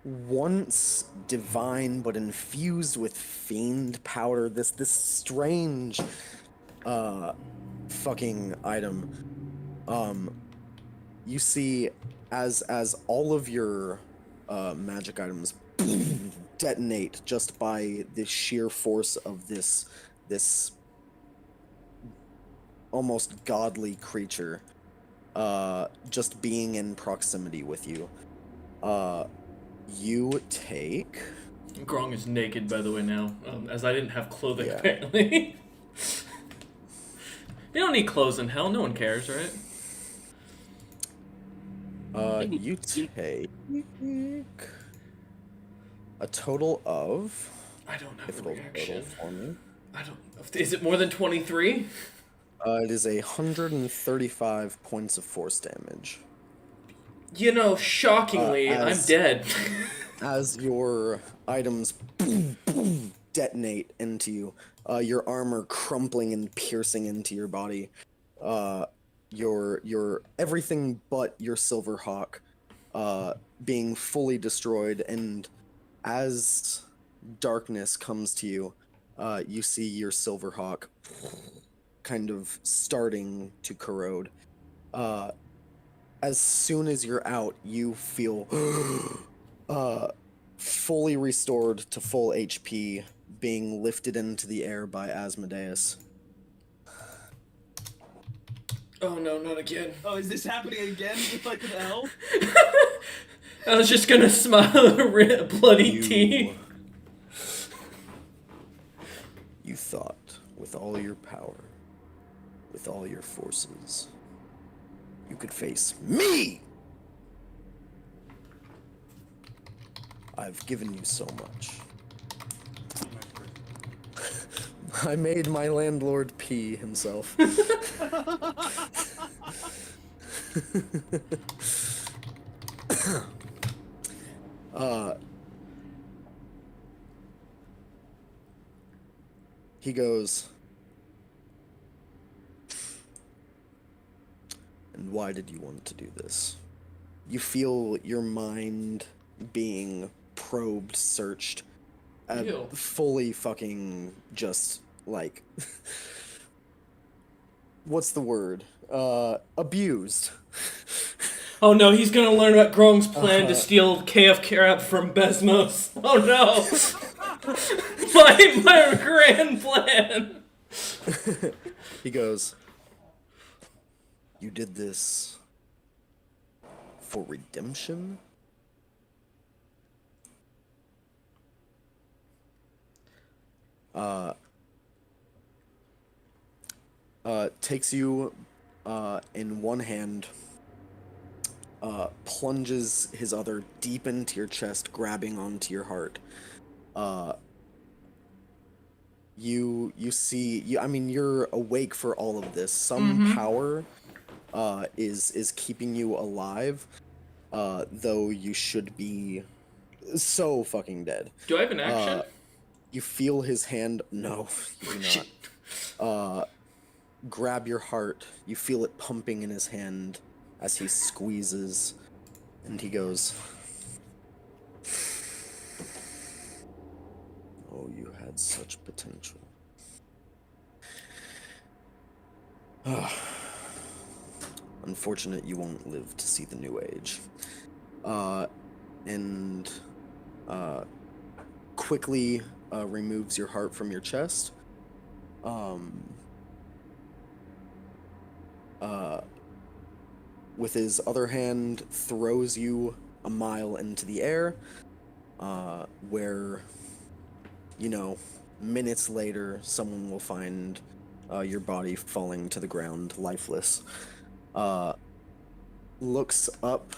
once divine but infused with fiend powder, this strange fucking item. You see as all of your magic items detonate just by the sheer force of this almost godly creature just being in proximity with you. You take... Grong is naked, by the way, now, as I didn't have clothing, Yeah. apparently. You don't need clothes in hell, no one cares, right? You take a total of... I don't have If a it'll reaction. total for me. I don't... Is it more than 23? It is 135 points of force damage. You know, shockingly, I'm dead. As your items detonate into you, your armor crumpling and piercing into your body, your everything but your Silverhawk being fully destroyed, and as darkness comes to you, you see your Silverhawk kind of starting to corrode. As soon as you're out, you feel fully restored to full HP, being lifted into the air by Asmodeus. Oh no, not again. Oh, is this happening again? Like, what the hell? I was just gonna smile at bloody teeth. thought with all your power, with all your forces, you could face me! I've given you so much. I made my landlord pee himself. He goes, and why did you want to do this? You feel your mind being probed, searched, Ew. fully fucking just, like, what's the word? Abused. Oh no, he's gonna learn about Grong's plan to steal KF Karab from Besmos. Oh no! my grand plan! He goes, you did this for redemption? Takes you in one hand, plunges his other deep into your chest, grabbing onto your heart. You see, I mean, you're awake for all of this. Some power is keeping you alive, though you should be so fucking dead. Do I have an action? You feel his hand. No, you do Shit. not. Grab your heart. You feel it pumping in his hand as he squeezes, and he goes, oh, you had such potential. Unfortunate you won't live to see the new age. And quickly removes your heart from your chest. With his other hand, throws you a mile into the air, where, you know, minutes later, someone will find your body falling to the ground, lifeless. Looks up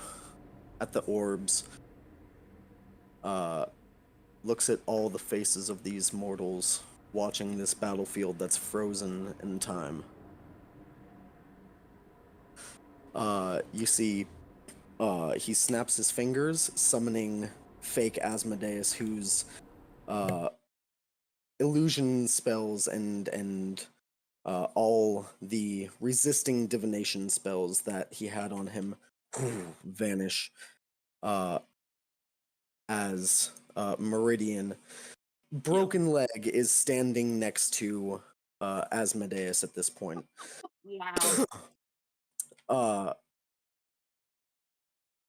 at the orbs, looks at all the faces of these mortals watching this battlefield that's frozen in time. You see, he snaps his fingers, summoning fake Asmodeus, whose illusion spells and all the resisting divination spells that he had on him vanish, as Meridian, broken leg, is standing next to Asmodeus at this point.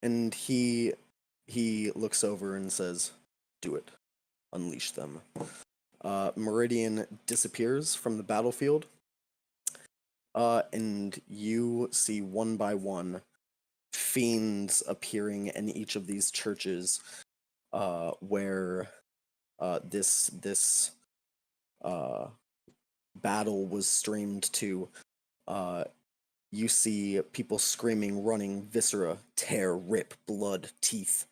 And he looks over and says, do it. Unleash them. Meridian disappears from the battlefield. And you see one by one fiends appearing in each of these churches, where this battle was streamed to. You see people screaming, running, viscera, tear, rip, blood, teeth.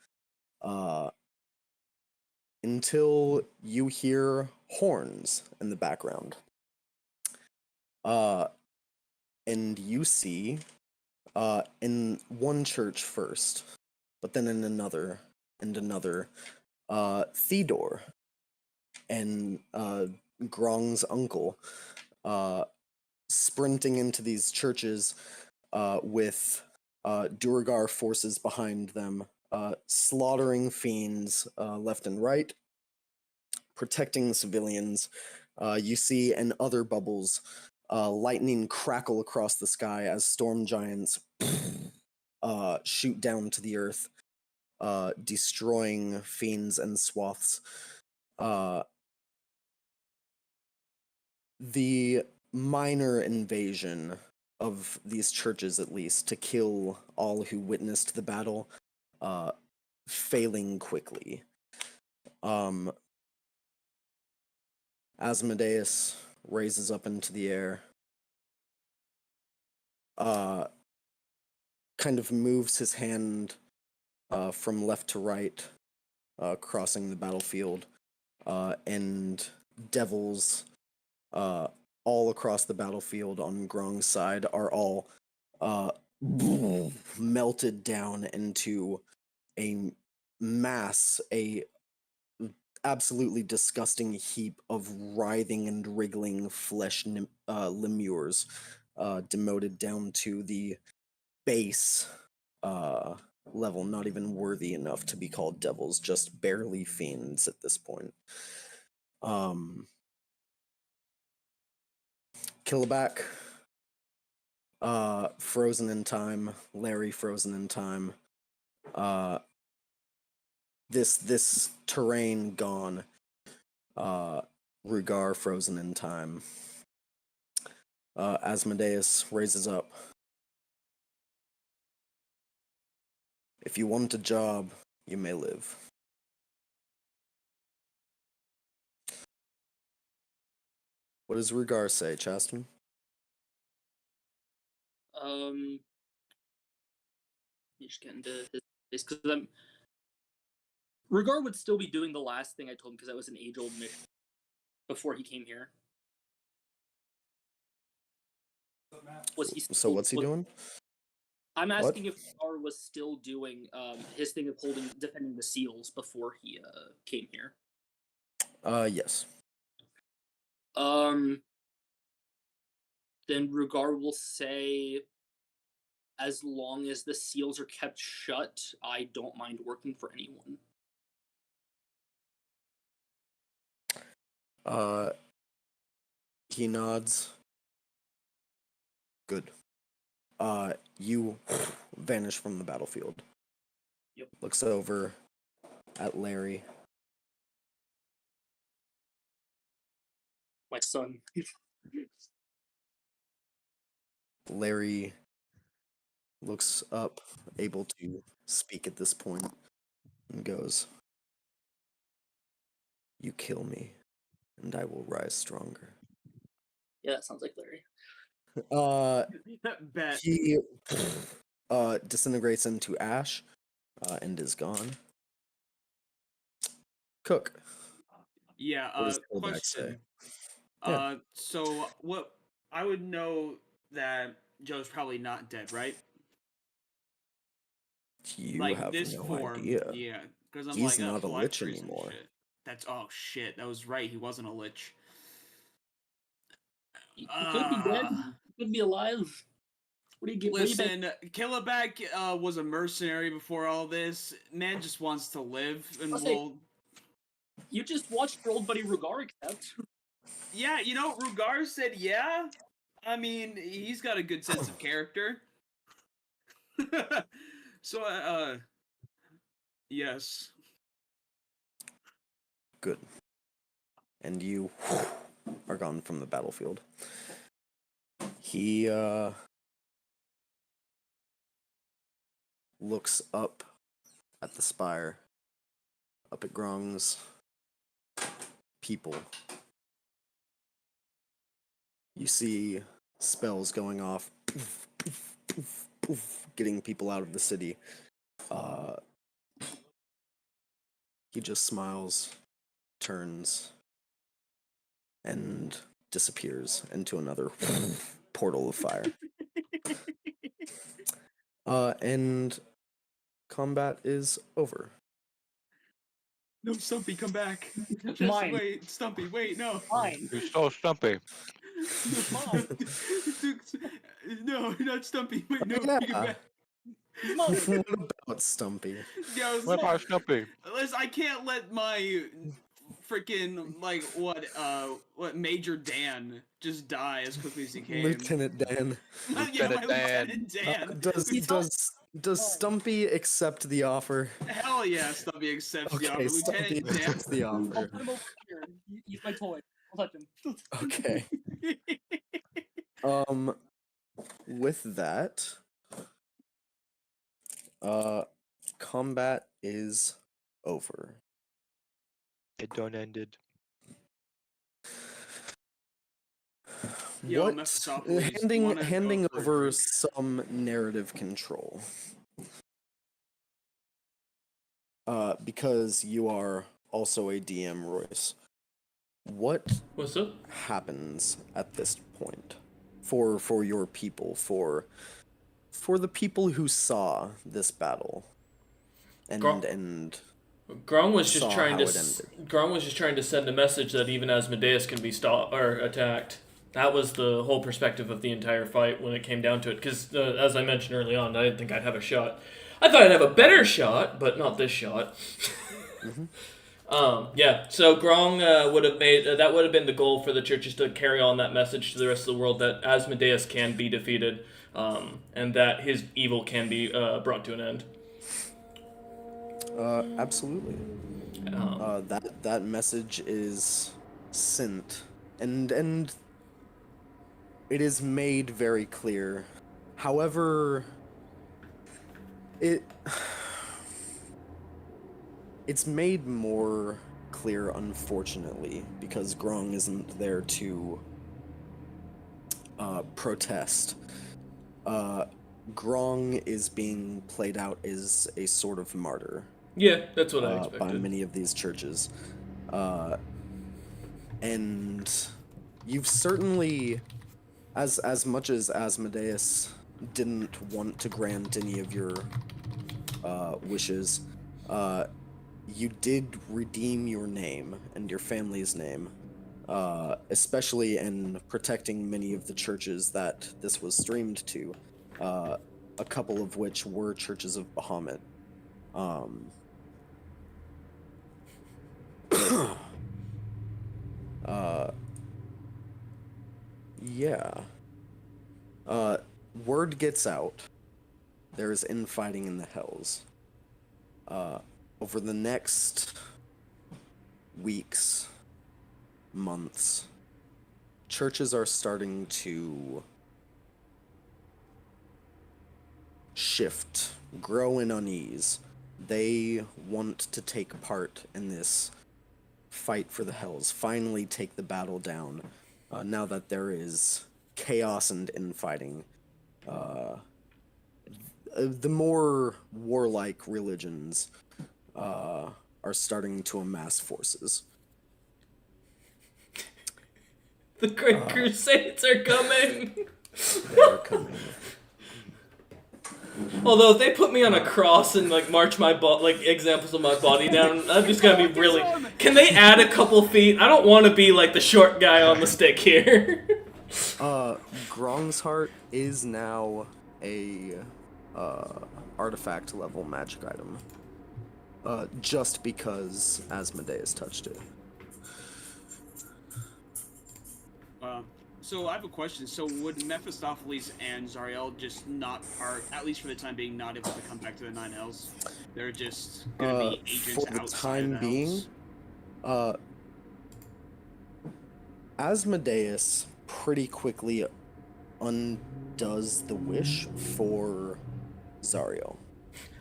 Until you hear horns in the background. And you see, in one church first, but then in another, and another, Theodore and Grong's uncle, sprinting into these churches with Durgar forces behind them, slaughtering fiends left and right, protecting civilians. You see in other bubbles, lightning crackle across the sky as storm giants shoot down to the earth, destroying fiends and swaths. The minor invasion of these churches, at least, to kill all who witnessed the battle, failing quickly. Asmodeus raises up into the air, kind of moves his hand from left to right, crossing the battlefield, and devils all across the battlefield on Grong's side are all melted down into a mass, a absolutely disgusting heap of writhing and wriggling flesh lemures, demoted down to the base level, not even worthy enough to be called devils, just barely fiends at this point. Killaback, frozen in time, Larry frozen in time. This terrain gone. Rugar frozen in time. Asmodeus raises up. If you want a job, you may live. What does Rugar say, Chaston? You just get into his face because I'm. Rugar would still be doing the last thing I told him because that was an age-old mission before he came here. Was he? So what's he doing? I'm asking if Rugar was still doing his thing of defending the seals before he came here. Yes. Then Rugar will say, as long as the seals are kept shut, I don't mind working for anyone. He nods. Good. You vanish from the battlefield. Yep. Looks over at Larry. My son. Larry looks up, able to speak at this point, and goes, "You kill me, and I will rise stronger." Yeah, that sounds like Larry. Bet. He disintegrates into ash and is gone. Cook. Yeah. What does Killaback say? Question. Yeah. So what? I would know that Joe's probably not dead, right? You Like have this no form, idea. yeah. Because I'm He's like, not a lich phylacteries and anymore. shit. That's shit. That was right. He wasn't a lich. He could be dead. He could be alive. What do you get? Listen, Killaback was a mercenary before all this. Man just wants to live, and You just watched your old buddy Rugar accept. Yeah, Rugar said yeah. I mean, he's got a good sense of character. So, yes. Good. And you are gone from the battlefield. He looks up at the spire, up at Grong's people. You see spells going off, poof, poof, poof, poof, getting people out of the city. He just smiles, turns, and disappears into another portal of fire. And combat is over. No, Stumpy, come back. Just Mine. wait, Stumpy, wait, no. Fine. You're so stumpy. Mine. No, not Stumpy. Wait, no, Yeah. take it back. Mine. What about Stumpy? Yeah, What about Stumpy? Listen, I can't let my freaking what Major Dan just die as quickly as he came. Lieutenant Dan. Yeah, my Lieutenant Dan. Lieutenant Dan. Does Stumpy accept the offer? Hell yeah, Stumpy accepts the Okay, offer. Stumpy Lieutenant Dan. accepts the I'll offer. put him over here. He's my toy. I'll touch him. Okay. With that, combat is over. It done ended. Yo, what Mephistopheles, you handing wanna handing go for a over drink? some narrative control. Because you are also a DM, Royce. What What's up? happens at this point for your people, for the people who saw this battle and Gro- and Grom was just saw trying how to it ended. Grom was just trying to send a message that even Asmodeus can be stopped or attacked. That was the whole perspective of the entire fight when it came down to it. Because as I mentioned early on, I didn't think I'd have a shot. I thought I'd have a better shot, but not this shot. Yeah. So Grong would have made that would have been the goal for the churches to carry on that message to the rest of the world that Asmodeus can be defeated, and that his evil can be brought to an end. Absolutely. That message is sent, and it is made very clear. However, it's made more clear, unfortunately, because Grong isn't there to protest. Grong is being played out as a sort of martyr. Yeah, that's what I By expected. many of these churches. And you've certainly, as much as Asmodeus didn't want to grant any of your wishes, you did redeem your name and your family's name, especially in protecting many of the churches that this was streamed to, a couple of which were churches of Bahamut. Yeah. Word gets out. There's infighting in the Hells. Over the next weeks, months, churches are starting to shift, grow in unease. They want to take part in this fight for the Hells, finally take the battle down, now that there is chaos and infighting. The more warlike religions are starting to amass forces. The Great Crusades are coming! They are coming. Although if they put me on a cross and like march my like examples of my body down, I'm just gonna be really. Can they add a couple feet? I don't want to be like the short guy on the stick here. Grong's heart is now a artifact level magic item. Just because Asmodeus touched it. So I have a question. So would Mephistopheles and Zariel just not at least for the time being, not able to come back to the Nine Hells? They're just gonna be agents for the outside time of the being, Hells? Asmodeus pretty quickly undoes the wish for Zariel.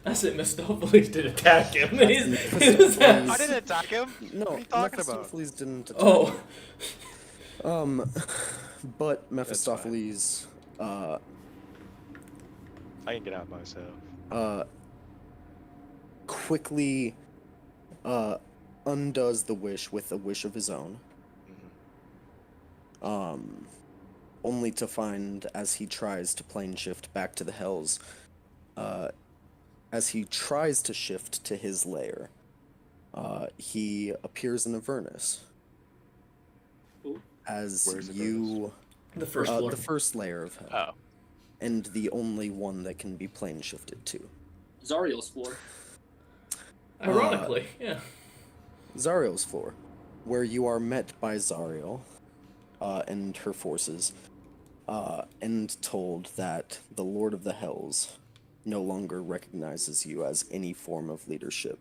I said Mephistopheles did attack him. Mephistopheles- I didn't attack him. No, What are you talking about? Mephistopheles didn't attack. Oh. But Mephistopheles, I can get out myself. quickly, undoes the wish with a wish of his own. Only to find, as he tries to plane shift back to the Hells, as he tries to shift to his lair, he appears in Avernus. As Where's you, The first floor. the first layer of Hell, Oh. and the only one that can be plane shifted to. Zariel's floor. Ironically, yeah. Zariel's floor, where you are met by Zariel and her forces, and told that the Lord of the Hells no longer recognizes you as any form of leadership.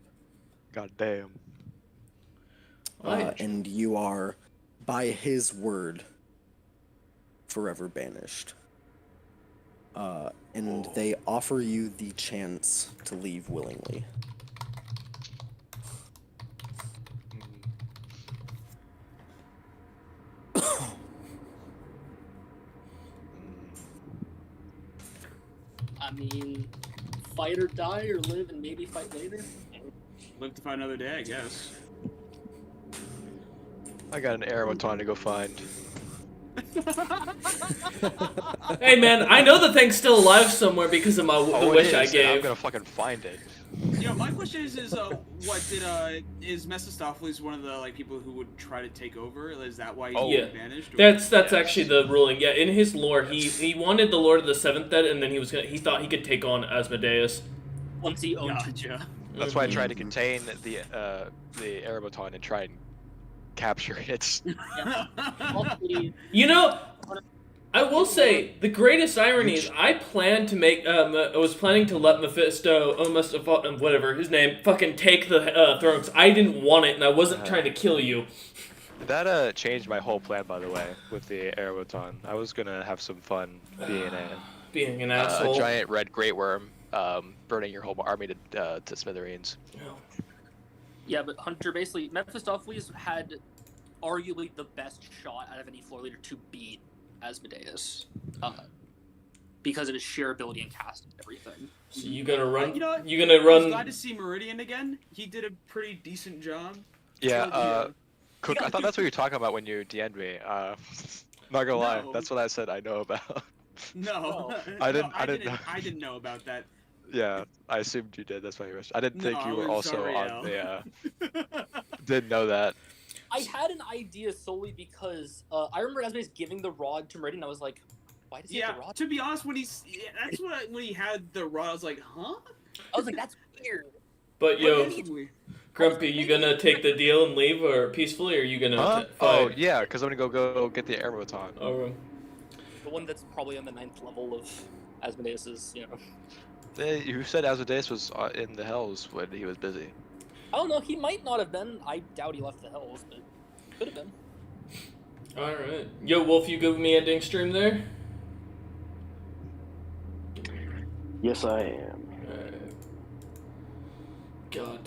God damn. And you are, by his word, forever banished. And they offer you the chance to leave willingly. mean, fight or die, or live and maybe fight later. Live to fight another day, I guess. I got an Aerobaton to go find. Hey man, I know the thing's still alive somewhere because of the Oh, wish it I is, and I'm gave. gonna fucking find it. My question is is Mephistopheles one of the like people who would try to take over? Is that why he's Yeah. banished? That's Yes. actually the ruling. Yeah, in his lore, he wanted the Lord of the Seventh Dead, and then he thought he could take on Asmodeus. Once he owned Gotcha. That's why I tried to contain the Aerobaton and try and capture it. Luckily, You know, I will say the greatest irony is I planned to make. I was planning to let whatever his name, fucking take the throne. 'Cause I didn't want it, and I wasn't trying to kill you. That changed my whole plan, by the way, with the Aerobaton. I was gonna have some fun Being an asshole. a giant red great worm, burning your whole army to smithereens. yeah, but Hunter, basically, Mephistopheles had arguably the best shot out of any floor leader to beat Asmodeus, because of his sheer ability and cast and everything. So you gonna run? You know what? You gonna I was run? glad to see Meridian again. He did a pretty decent job. Yeah, Cook, I thought that's what you were talking about when you DM'd me. Not gonna lie, No. that's what I said I know about. No, I no, didn't know. I didn't know about that. Yeah, I assumed you did. That's why you were. I didn't think No, you were I'm also sorry, on Al. the. Didn't know that. I had an idea solely because I remember Asmodeus giving the rod to Meridian. I was like, why does he have the rod? To be honest, when when he had the rod, I was like, huh? I was like, that's weird. But yo, What? Grumpy, you gonna take the deal and leave, or peacefully, or you gonna Huh? fight? Oh yeah, because I'm gonna go get the Aerobaton. Oh, The one that's probably on the 9th level of Asmodeus's, Who said Asmodeus was in the Hells when he was busy? I don't know, he might not have been. I doubt he left the Hells, but could have been. all right. Yo, Wolf, you give me ending stream there. Yes, I am. God damn.